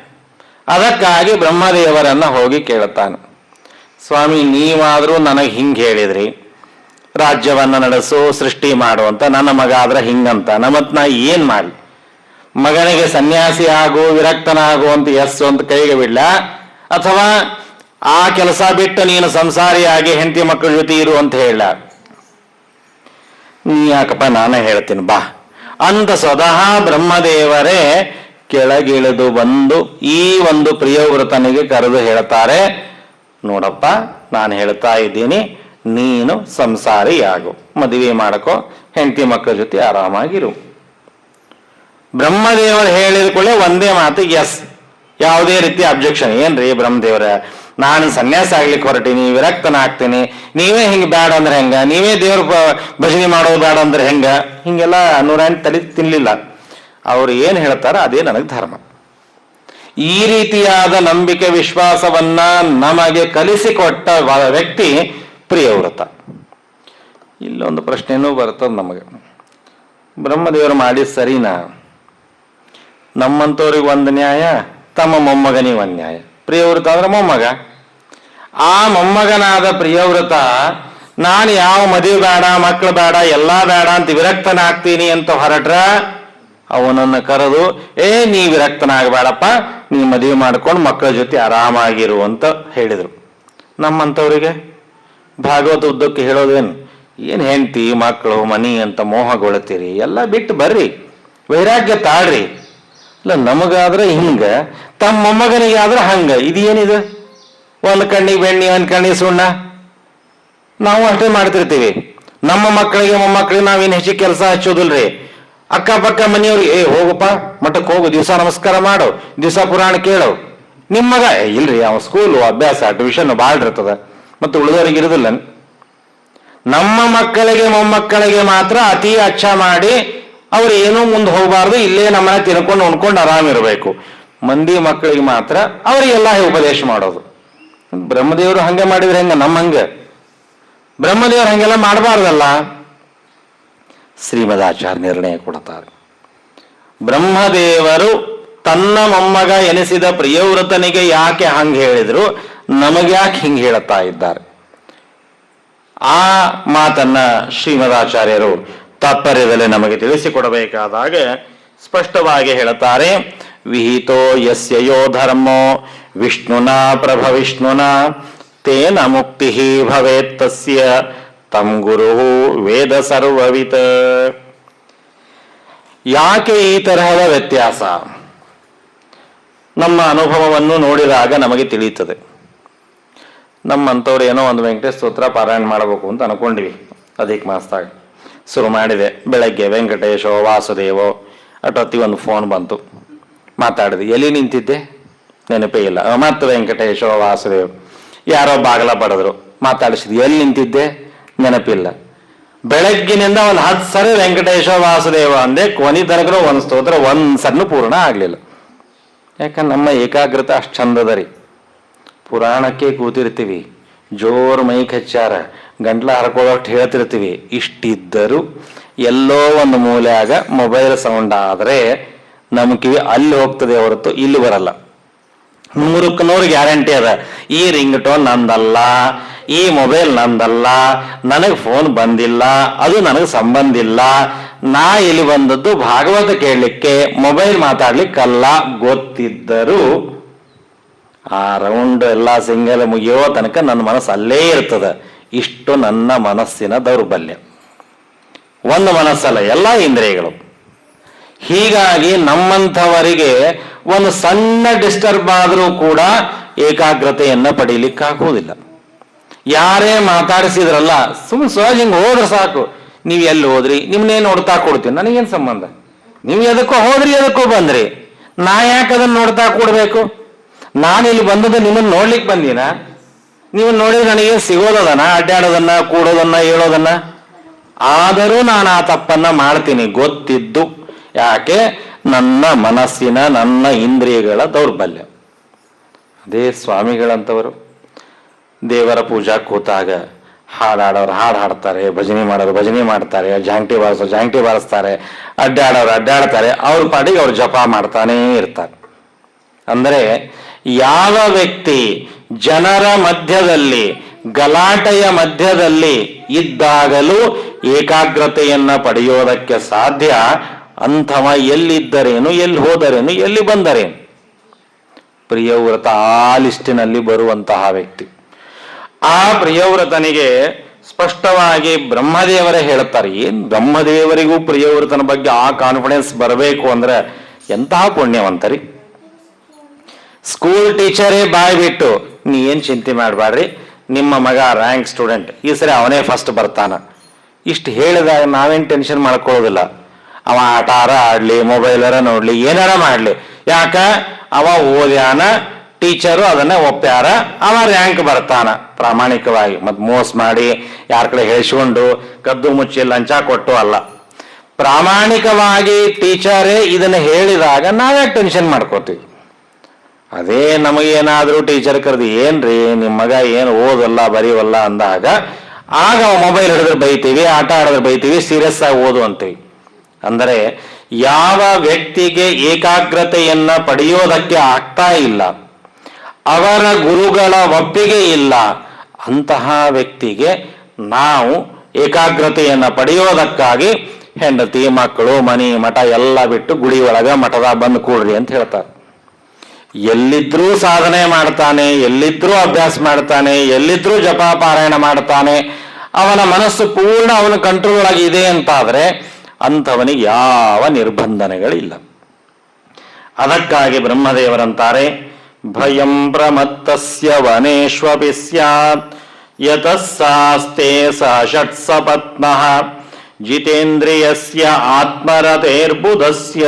ಅದಕ್ಕಾಗಿ ಬ್ರಹ್ಮದೇವರನ್ನ ಹೋಗಿ ಕೇಳುತ್ತಾನೆ. ಸ್ವಾಮಿ, ನೀವಾದರೂ ನನಗೆ ಹಿಂಗೆ ಹೇಳಿದ್ರಿ, ರಾಜ್ಯವನ್ನು ನಡೆಸು, ಸೃಷ್ಟಿ ಮಾಡು ಅಂತ. ನನ್ನ ಮಗ ಆದ್ರೆ ಹಿಂಗಂತ, ನಮ್ಮತ್ ನಾ ಏನ್ ಮಾಡಿ? ಮಗನಿಗೆ ಸನ್ಯಾಸಿ ಆಗು, ವಿರಕ್ತನಾಗು ಅಂತ ಎಸ್ ಅಂತ ಕೈಗೆ ಬಿಡ್ಲ, ಅಥವಾ ಆ ಕೆಲಸ ಬಿಟ್ಟು ನೀನು ಸಂಸಾರಿಯಾಗಿ ಹೆಂಡತಿ ಮಕ್ಕಳ ಜೊತೆ ಇರು ಅಂತ ಹೇಳ? ನೀ ಯಾಕಪ್ಪ, ನಾನೇ ಹೇಳ್ತೀನಿ ಬಾ ಅಂತ ಸ್ವತಃ ಬ್ರಹ್ಮದೇವರೇ ಕೆಳಗಿಳಿದು ಬಂದು ಈ ಒಂದು ಪ್ರಿಯವೃತನಿಗೆ ಕರೆದು ಹೇಳ್ತಾರೆ, ನೋಡಪ್ಪ, ನಾನು ಹೇಳ್ತಾ ಇದ್ದೀನಿ, ನೀನು ಸಂಸಾರಿಯಾಗು, ಮದುವೆ ಮಾಡಕೋ, ಹೆಂಡತಿ ಮಕ್ಕಳ ಜೊತೆ ಆರಾಮಾಗಿರು. ಬ್ರಹ್ಮದೇವರು ಹೇಳಿದ ಕೂಡಲೇ ಒಂದೇ ಮಾತು ಎಸ್, ಯಾವುದೇ ರೀತಿ ಅಬ್ಜೆಕ್ಷನ್. ಏನ್ರಿ ಬ್ರಹ್ಮದೇವರ, ನಾನು ಸನ್ಯಾಸ ಆಗ್ಲಿಕ್ಕೆ ಹೊರಟೀನಿ, ವಿರಕ್ತನಾಗ್ತೀನಿ, ನೀವೇ ಹಿಂಗೆ ಬೇಡ ಅಂದ್ರೆ ಹೆಂಗ? ನೀವೇ ದೇವ್ರ ಭಜನೆ ಮಾಡೋದು ಬೇಡ ಅಂದ್ರೆ ಹೆಂಗ? ಹಿಂಗೆಲ್ಲ 108 ತಲೆ ತಿನ್ಲಿಲ್ಲ. ಅವ್ರು ಏನು ಹೇಳ್ತಾರ ಅದೇ ನನಗೆ ಧರ್ಮ. ಈ ರೀತಿಯಾದ ನಂಬಿಕೆ ವಿಶ್ವಾಸವನ್ನ ನಮಗೆ ಕಲಿಸಿಕೊಟ್ಟ ವ್ಯಕ್ತಿ ಪ್ರಿಯವ್ರತ. ಇಲ್ಲೊಂದು ಪ್ರಶ್ನೆನೂ ಬರ್ತದೆ ನಮಗೆ, ಬ್ರಹ್ಮದೇವರು ಮಾಡಿ ಸರಿನಾ? ನಮ್ಮಂಥವ್ರಿಗೆ ಒಂದು ನ್ಯಾಯ, ತಮ್ಮ ಮೊಮ್ಮಗನಿಗೆ ಒಂದು ನ್ಯಾಯ. ಪ್ರಿಯವ್ರತ ಅಂದ್ರೆ ಮೊಮ್ಮಗ. ಆ ಮೊಮ್ಮಗನಾದ ಪ್ರಿಯವ್ರತ ನಾನು ಯಾವ ಮದುವೆ ಬೇಡ, ಮಕ್ಕಳು ಬೇಡ, ಎಲ್ಲ ಬೇಡ ಅಂತ ವಿರಕ್ತನಾಗ್ತೀನಿ ಅಂತ ಹೊರಟ್ರ, ಅವನನ್ನು ಕರೆದು ನೀ ವಿರಕ್ತನಾಗಬೇಡಪ್ಪ, ನೀ ಮದುವೆ ಮಾಡ್ಕೊಂಡು ಮಕ್ಕಳ ಜೊತೆ ಆರಾಮಾಗಿರು ಅಂತ ಹೇಳಿದರು. ನಮ್ಮಂಥವ್ರಿಗೆ ಭಾಗವತ ಉದ್ದಕ್ಕೆ ಹೇಳೋದೇನು? ಏನು ಹೆಂಡತಿ ಮಕ್ಕಳು ಮನಿ ಅಂತ ಮೋಹಗೊಳ್ತೀರಿ, ಎಲ್ಲ ಬಿಟ್ಟು ಬರ್ರಿ, ವೈರಾಗ್ಯ ತಾಳ್ರಿ. ಇಲ್ಲ, ನಮಗಾದ್ರೆ ಹಿಂಗ, ತಮ್ಮ ಮೊಮ್ಮಗನಿಗೆ ಆದ್ರೆ ಹಂಗ. ಇದೇನಿದೆ? ಒಂದು ಕಣ್ಣಿಗೆ ಬೆಣ್ಣಿ, ಒಂದು ಕಣ್ಣಿಗೆ ಸುಣ್ಣ. ನಾವು ಅಷ್ಟೇ ಮಾಡ್ತಿರ್ತೀವಿ. ನಮ್ಮ ಮಕ್ಕಳಿಗೆ ಮೊಮ್ಮಕ್ಕಳಿಗೆ ನಾವೇನು ಹೆಚ್ಚಿಗೆ ಕೆಲಸ ಹಚ್ಚೋದಿಲ್ರಿ. ಅಕ್ಕಪಕ್ಕ ಮನೆಯವ್ರಿಗೆ ಹೋಗಪ್ಪ ಮಠಕ್ಕೆ ಹೋಗು, ದಿವಸ ನಮಸ್ಕಾರ ಮಾಡು, ದಿವಸ ಪುರಾಣ ಕೇಳು. ನಿಮ್ಮ ಮಗ ಇಲ್ರಿ, ಅವ ಸ್ಕೂಲು, ಅಭ್ಯಾಸ, ಟ್ಯೂಷನ್ ಭಾಳ ಇರ್ತದ, ಮತ್ತು ಉಳಿದವರಿಗೆ ಇರೋದಿಲ್ಲ. ನಮ್ಮ ಮಕ್ಕಳಿಗೆ ಮೊಮ್ಮಕ್ಕಳಿಗೆ ಮಾತ್ರ ಅತಿ ಅಚ್ಚ ಮಾಡಿ ಅವ್ರು ಏನೂ ಮುಂದೆ ಹೋಗಬಾರ್ದು, ಇಲ್ಲೇ ನಮ್ಮನ್ನ ತಿನ್ಕೊಂಡು ಉಣ್ಕೊಂಡು ಆರಾಮಿರಬೇಕು. ಮಂದಿ ಮಕ್ಕಳಿಗೆ ಮಾತ್ರ ಅವರಿಗೆಲ್ಲ ಉಪದೇಶ ಮಾಡೋದು. ಬ್ರಹ್ಮದೇವರು ಹಂಗೆ ಮಾಡಿದ್ರೆ ಹೆಂಗ? ನಮ್ಮ ಹಂಗೆ ಬ್ರಹ್ಮದೇವರು ಹಂಗೆಲ್ಲ ಮಾಡಬಾರ್ದಲ್ಲ. ಶ್ರೀಮದಾಚಾರ್ಯ ನಿರ್ಣಯ ಕೊಡ್ತಾರೆ, ಬ್ರಹ್ಮದೇವರು ತನ್ನ ಮೊಮ್ಮಗ ಎನಿಸಿದ ಪ್ರಿಯವ್ರತನಿಗೆ ಯಾಕೆ ಹಂಗೆ ಹೇಳಿದ್ರು, ನಮಗ್ಯಾಕೆ ಹಿಂಗೆ ಹೇಳುತ್ತಾ ಇದ್ದಾರೆ? ಆ ಮಾತನ್ನ ಶ್ರೀಮದಾಚಾರ್ಯರು ತಾತ್ಪರ್ಯದಲ್ಲಿ ನಮಗೆ ತಿಳಿಸಿಕೊಡಬೇಕಾದಾಗ ಸ್ಪಷ್ಟವಾಗಿ ಹೇಳುತ್ತಾರೆ. ವಿಹಿತೋ ಯಸ್ಯ ಯೋ ಧರ್ಮೋ ವಿಷ್ಣುನಾ ಪ್ರಭವಿಷ್ಣುನಾ ತೇನ ಮುಕ್ತಿ ಭವೇತ್ ತಸ್ಯ ತಂ ಗುರು ವೇದ ಸರ್ವವಿತ್. ಯಾಕೆ ಈ ತರಹದ ವ್ಯತ್ಯಾಸ? ನಮ್ಮ ಅನುಭವವನ್ನು ನೋಡಿದಾಗ ನಮಗೆ ತಿಳಿಯುತ್ತದೆ. ನಮ್ಮಂಥವ್ರು ಏನೋ ಒಂದು ವೆಂಕಟೇಶ ಸ್ತೋತ್ರ ಪಾರಾಯಣ ಮಾಡಬೇಕು ಅಂತ ಅನ್ಕೊಂಡ್ವಿ. ಅಧಿಕ ಮಾಸದಾಗ ಶುರು ಮಾಡಿದೆ. ಬೆಳಗ್ಗೆ ವೆಂಕಟೇಶೋ ವಾಸುದೇವೋ ಅಟೊತ್ತಿಗೆ ಒಂದು ಫೋನ್ ಬಂತು, ಮಾತಾಡಿದೆ. ಎಲ್ಲಿ ನಿಂತಿದ್ದೆ ನೆನಪೇ ಇಲ್ಲ. ಮತ್ತೆ ವೆಂಕಟೇಶೋ ವಾಸುದೇವ್, ಯಾರೋ ಬಾಗಲ ಬಡಿದ್ರು, ಮಾತಾಡಿಸಿದ್ವಿ. ಎಲ್ಲಿ ನಿಂತಿದ್ದೆ ನೆನಪಿಲ್ಲ. ಬೆಳಗ್ಗಿನಿಂದ ಒಂದು 10 ಸರಿ ವೆಂಕಟೇಶ ವಾಸುದೇವ ಅಂದೆ, ಕೊನೆ ತನಕ ಒಂದು ಸ್ತೋತ್ರ ಒಂದು ಸಣ್ಣ ಪೂರ್ಣ ಆಗಲಿಲ್ಲ. ಯಾಕಂದ್ರೆ ನಮ್ಮ ಏಕಾಗ್ರತೆ ಅಷ್ಟು ಚಂದದ ರೀ. ಪುರಾಣಕ್ಕೆ ಕೂತಿರ್ತೀವಿ, ಜೋರು ಮೈಕ್ ಹಚ್ಚಾರ, ಗಂಟ್ಲ ಹರ್ಕೊಳ್ಳೋಷ್ಟು ಹೇಳ್ತಿರ್ತೀವಿ. ಇಷ್ಟಿದ್ದರೂ ಎಲ್ಲೋ ಒಂದು ಮೂಲೆಯಾಗ ಮೊಬೈಲ್ ಸೌಂಡ್ ಆದರೆ ನಮ್ಮ ಕಿವಿ ಅಲ್ಲಿ ಹೋಗ್ತದೆ ಹೊರತು ಇಲ್ಲಿ ಬರಲ್ಲ. 100ಕ್ಕೆ 100 ಗ್ಯಾರಂಟಿ ಅದ. ಈ ರಿಂಗ್ ಟೋನ್ ನಂದಲ್ಲ, ಈ ಮೊಬೈಲ್ ನಂದಲ್ಲ, ನನಗೆ ಫೋನ್ ಬಂದಿಲ್ಲ, ಅದು ನನಗೆ ಸಂಬಂಧ ಇಲ್ಲ. ನಾ ಇಲ್ಲಿ ಬಂದದ್ದು ಭಾಗವತ ಕೇಳಲಿಕ್ಕೆ, ಮೊಬೈಲ್ ಮಾತಾಡ್ಲಿಕ್ಕಲ್ಲ. ಗೊತ್ತಿದ್ದರೂ ಆ ರೌಂಡ್ ಎಲ್ಲ ಸಿಂಗಲ್ ಮುಗಿಯೋ ತನಕ ನನ್ನ ಮನಸ್ಸು ಅಲ್ಲೇ ಇರ್ತದೆ. ಇಷ್ಟು ನನ್ನ ಮನಸ್ಸಿನ ದೌರ್ಬಲ್ಯ. ಒಂದು ಮನಸ್ಸಲ್ಲ, ಎಲ್ಲ ಇಂದ್ರಿಯಗಳು. ಹೀಗಾಗಿ ನಮ್ಮಂಥವರಿಗೆ ಒಂದು ಸಣ್ಣ ಡಿಸ್ಟರ್ಬ್ ಆದರೂ ಕೂಡ ಏಕಾಗ್ರತೆಯನ್ನ ಪಡೀಲಿಕ್ಕಾಗೋದಿಲ್ಲ. ಯಾರೇ ಮಾತಾಡಿಸಿದ್ರಲ್ಲ, ಸುಮ್ಮನೆ ಸಹಜ ಹಿಂಗೆ ಹೋದ್ರೆ ಸಾಕು. ನೀವು ಎಲ್ಲಿ ಹೋದ್ರಿ, ನಿಮ್ನೇನು ನೋಡ್ತಾ ಕೊಡ್ತೀನಿ, ನನಗೇನು ಸಂಬಂಧ? ನೀವು ಎದಕ್ಕೋ ಹೋದ್ರಿ, ಎದಕ್ಕೋ ಬಂದ್ರಿ, ನಾ ಯಾಕೆ ಅದನ್ನು ನೋಡ್ತಾ ಕೊಡ್ಬೇಕು? ನಾನು ಇಲ್ಲಿ ಬಂದದ್ದು ನಿಮ್ಮನ್ನು ನೋಡ್ಲಿಕ್ಕೆ ಬಂದಿನ? ನೀವು ನೋಡಿದ್ರೆ ನನಗೇನು ಸಿಗೋದನ್ನ, ಅಡ್ಡಾಡೋದನ್ನ, ಕೂಡೋದನ್ನ, ಹೇಳೋದನ್ನ? ಆದರೂ ನಾನು ಆ ತಪ್ಪನ್ನ ಮಾಡ್ತೀನಿ ಗೊತ್ತಿದ್ದು. ಯಾಕೆ? ನನ್ನ ಮನಸ್ಸಿನ, ನನ್ನ ಇಂದ್ರಿಯಗಳ ದೌರ್ಬಲ್ಯ. ಅದೇ ಸ್ವಾಮಿಗಳಂತವರು ದೇವರ ಪೂಜಾ ಕೂತಾಗ ಹಾಡಾಡೋರು ಹಾಡು ಹಾಡ್ತಾರೆ, ಭಜನೆ ಮಾಡೋರು ಭಜನೆ ಮಾಡ್ತಾರೆ, ಜಾಂಗ್ಟಿ ಬಾರಿಸ್ತಾರೆ, ಅಡ್ಡಾಡೋರು ಅಡ್ಡಾಡ್ತಾರೆ, ಅವ್ರ ಪಾಡಿಗೆ ಅವ್ರು ಜಪ ಮಾಡ್ತಾನೇ ಇರ್ತಾರೆ. ಅಂದರೆ ಯಾವ ವ್ಯಕ್ತಿ ಜನರ ಮಧ್ಯದಲ್ಲಿ ಗಲಾಟೆಯ ಮಧ್ಯದಲ್ಲಿ ಇದ್ದಾಗಲೂ ಏಕಾಗ್ರತೆಯನ್ನ ಪಡೆಯೋದಕ್ಕೆ ಸಾಧ್ಯ, ಅಂಥವ ಎಲ್ಲಿದ್ದರೇನು, ಎಲ್ಲಿ ಹೋದರೇನು, ಎಲ್ಲಿ ಬಂದರೇನು. ಪ್ರಿಯವ್ರತ ಆ ಲಿಸ್ಟಿನಲ್ಲಿ ಬರುವಂತಹ ವ್ಯಕ್ತಿ. ಆ ಪ್ರಿಯವ್ರತನಿಗೆ ಸ್ಪಷ್ಟವಾಗಿ ಬ್ರಹ್ಮದೇವರೇ ಹೇಳುತ್ತಾರೆ. ಏನ್ ಬ್ರಹ್ಮದೇವರಿಗೂ ಪ್ರಿಯವ್ರತನ ಬಗ್ಗೆ ಆ ಕಾನ್ಫಿಡೆನ್ಸ್ ಬರಬೇಕು ಅಂದ್ರೆ ಎಂತಹ ಪುಣ್ಯವಂತರಿ. ಸ್ಕೂಲ್ ಟೀಚರೇ ಬಾಯ್ಬಿಟ್ಟು ನೀ ಏನ್ ಚಿಂತೆ ಮಾಡಬೇಡ್ರಿ, ನಿಮ್ಮ ಮಗ ರ್ಯಾಂಕ್ ಸ್ಟೂಡೆಂಟ್, ಈ ಸರಿ ಅವನೇ ಫಸ್ಟ್ ಬರ್ತಾನ, ಇಷ್ಟು ಹೇಳಿದಾಗ ನಾವೇನ್ ಟೆನ್ಷನ್ ಮಾಡ್ಕೊಳ್ಳೋದಿಲ್ಲ. ಅವ ಆಟಾರ ಆಡ್ಲಿ, ಮೊಬೈಲರ ನೋಡ್ಲಿ, ಏನಾರ ಮಾಡ್ಲಿ, ಯಾಕ ಅವ ಓದ್ಯಾನ, ಟೀಚರು ಅದನ್ನ ಒಪ್ಪ್ಯಾರ, ಅವ ರ್ಯಾಂಕ್ ಬರ್ತಾನ ಪ್ರಾಮಾಣಿಕವಾಗಿ. ಮತ್ ಮೋಸ ಮಾಡಿ ಯಾರ ಕಡೆ ಹೇಳಿಸ್ಕೊಂಡು ಕದ್ದು ಮುಚ್ಚಿ ಲಂಚ ಕೊಟ್ಟು ಅಲ್ಲ, ಪ್ರಾಮಾಣಿಕವಾಗಿ ಟೀಚರೇ ಇದನ್ನ ಹೇಳಿದಾಗ ನಾವೇ ಟೆನ್ಷನ್ ಮಾಡ್ಕೋತೀವಿ. ಅದೇ ನಮಗೇನಾದ್ರೂ ಟೀಚರ್ ಕರೆದು ಏನ್ರಿ ನಿಮ್ಮ ಮಗ ಏನು ಓದಲ್ಲ ಬರೀವಲ್ಲ ಅಂದಾಗ ಆಗ ಮೊಬೈಲ್ ಹಿಡಿದ್ರೆ ಬೈತೀವಿ, ಆಟ ಆಡಿದ್ರೆ ಬೈತೀವಿ, ಸೀರಿಯಸ್ ಆಗಿ ಓದು ಅಂತೀವಿ. ಅಂದರೆ ಯಾವ ವ್ಯಕ್ತಿಗೆ ಏಕಾಗ್ರತೆಯನ್ನ ಪಡೆಯೋದಕ್ಕೆ ಆಗ್ತಾ ಇಲ್ಲ, ಅವರ ಗುರುಗಳ ಒಪ್ಪಿಗೆ ಇಲ್ಲ, ಅಂತಹ ವ್ಯಕ್ತಿಗೆ ನಾವು ಏಕಾಗ್ರತೆಯನ್ನ ಪಡೆಯೋದಕ್ಕಾಗಿ ಹೆಂಡತಿ ಮಕ್ಕಳು ಮನಿ ಮಠ ಎಲ್ಲ ಬಿಟ್ಟು ಗುಡಿ ಒಳಗ ಮಠದ ಬಂದು ಕೂಡ್ರಿ ಅಂತ ಹೇಳ್ತಾರೆ. ಎಲ್ಲಿದ್ರೂ ಸಾಧನೆ ಮಾಡ್ತಾನೆ, ಎಲ್ಲಿದ್ರೂ ಅಭ್ಯಾಸ ಮಾಡ್ತಾನೆ, ಎಲ್ಲಿದ್ರೂ ಜಪ ಪಾರಾಯಣ ಮಾಡ್ತಾನೆ, ಅವನ ಮನಸ್ಸು ಪೂರ್ಣ ಅವನ ಕಂಟ್ರೋಲ್ ಆಗಿ ಇದೆ ಅಂತಾದ್ರೆ ಅಂಥವನಿಗೆ ಯಾವ ನಿರ್ಬಂಧನೆಗಳಿಲ್ಲ. ಅದಕ್ಕಾಗಿ ಬ್ರಹ್ಮದೇವರಂತಾರೆ, ಭಯಂ ಪ್ರಮತ್ತಸ್ಯ ವನೇಶ್ವಪಿ ಸ್ಯಾತ್ ಯತಃ ಸಾಸ್ತೆ ಸ ಷಟ್ಸಪತ್ನಃ ಜಿತೇಂದ್ರಿಯಸ್ಯ ಆತ್ಮರತೇರ್ಬುಧಸ್ಯ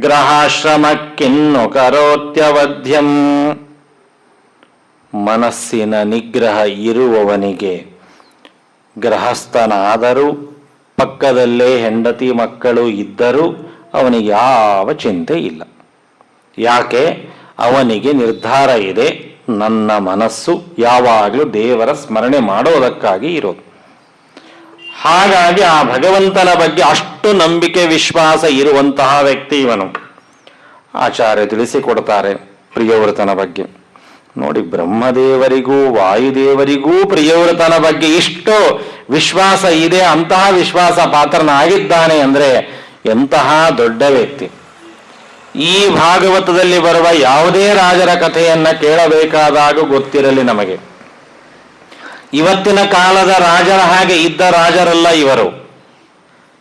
ಗ್ರಹಾಶ್ರಮ ಕಿನ್ನು ಕರೋತ್ಯವಧ್ಯಂ. ಮನಸ್ಸಿನ ನಿಗ್ರಹ ಇರುವವನಿಗೆ ಗೃಹಸ್ಥನಾದರೂ ಪಕ್ಕದಲ್ಲೇ ಹೆಂಡತಿ ಮಕ್ಕಳು ಇದ್ದರೂ ಅವನಿಗೆ ಯಾವ ಚಿಂತೆ ಇಲ್ಲ. ಯಾಕೆ? ಅವನಿಗೆ ನಿರ್ಧಾರ ಇದೆ, ನನ್ನ ಮನಸ್ಸು ಯಾವಾಗಲೂ ದೇವರ ಸ್ಮರಣೆ ಮಾಡೋದಕ್ಕಾಗಿ ಇರೋದು. ಹಾಗಾಗಿ ಆ ಭಗವಂತನ ಬಗ್ಗೆ ಅಷ್ಟು ನಂಬಿಕೆ ವಿಶ್ವಾಸ ಇರುವಂತಹ ವ್ಯಕ್ತಿ ಇವನು. ಆಚಾರ್ಯ ತಿಳಿಸಿಕೊಡ್ತಾರೆ ಪ್ರಿಯವ್ರತನ ಬಗ್ಗೆ. ನೋಡಿ, ಬ್ರಹ್ಮದೇವರಿಗೂ ವಾಯುದೇವರಿಗೂ ಪ್ರಿಯವ್ರತನ ಬಗ್ಗೆ ಇಷ್ಟು ವಿಶ್ವಾಸ ಇದೆ, ಅಂತಹ ವಿಶ್ವಾಸ ಪಾತ್ರನಾಗಿದ್ದಾನೆ ಅಂದ್ರೆ ಎಂತಹ ದೊಡ್ಡ ವ್ಯಕ್ತಿ. ಈ ಭಾಗವತದಲ್ಲಿ ಬರುವ ಯಾವುದೇ ರಾಜರ ಕಥೆಯನ್ನ ಕೇಳಬೇಕಾದಾಗ ಗೊತ್ತಿರಲಿ ನಮಗೆ. ಇವತ್ತಿನ ಕಾಲದ ರಾಜರ ಹಾಗೆ ಇದ್ದ ರಾಜರಲ್ಲ ಇವರು.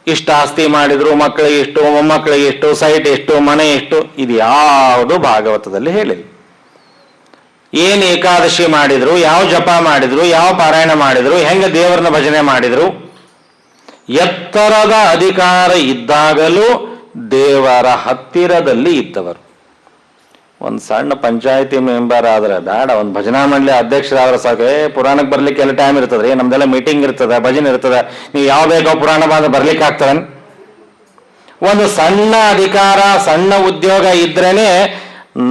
ಇಷ್ಟು ಆಸ್ತಿ ಮಾಡಿದ್ರು, ಮಕ್ಕಳಿಗೆ ಇಷ್ಟು, ಮೊಮ್ಮಕ್ಕಳಿಗೆ ಇಷ್ಟು, ಸೈಟ್ ಎಷ್ಟು, ಮನೆ ಎಷ್ಟು, ಇದು ಯಾವುದು ಭಾಗವತದಲ್ಲಿ ಹೇಳಿಲ್ಲ. ಏನ್ ಏಕಾದಶಿ ಮಾಡಿದ್ರು, ಯಾವ ಜಪ ಮಾಡಿದ್ರು, ಯಾವ ಪಾರಾಯಣ ಮಾಡಿದ್ರು, ಹೆಂಗ ದೇವರನ್ನ ಭಜನೆ ಮಾಡಿದ್ರು. ಎತ್ತರದ ಅಧಿಕಾರ ಇದ್ದಾಗಲೂ ದೇವರ ಹತ್ತಿರದಲ್ಲಿ ಇದ್ದವರು. ಒಂದು ಸಣ್ಣ ಪಂಚಾಯತಿ ಮೆಂಬರ್ ಆದ್ರೆ ಬೇಡ, ಒಂದು ಭಜನಾ ಮಂಡಳಿ ಅಧ್ಯಕ್ಷರಾದ್ರೆ ಸಾಕು, ಪುರಾಣಕ್ಕೆ ಬರ್ಲಿಕ್ಕೆ ಎಲ್ಲ ಟೈಮ್ ಇರ್ತದೆ, ನಮ್ದೆಲ್ಲ ಮೀಟಿಂಗ್ ಇರ್ತದೆ, ಭಜನೆ ಇರ್ತದೆ, ನೀವು ಯಾವ ಬೇಕೋ ಪುರಾಣ ಬಂದ್ರೆ ಬರ್ಲಿಕ್ಕೆ ಆಗ್ತದೆ. ಒಂದು ಸಣ್ಣ ಅಧಿಕಾರ, ಸಣ್ಣ ಉದ್ಯೋಗ ಇದ್ರೇನೆ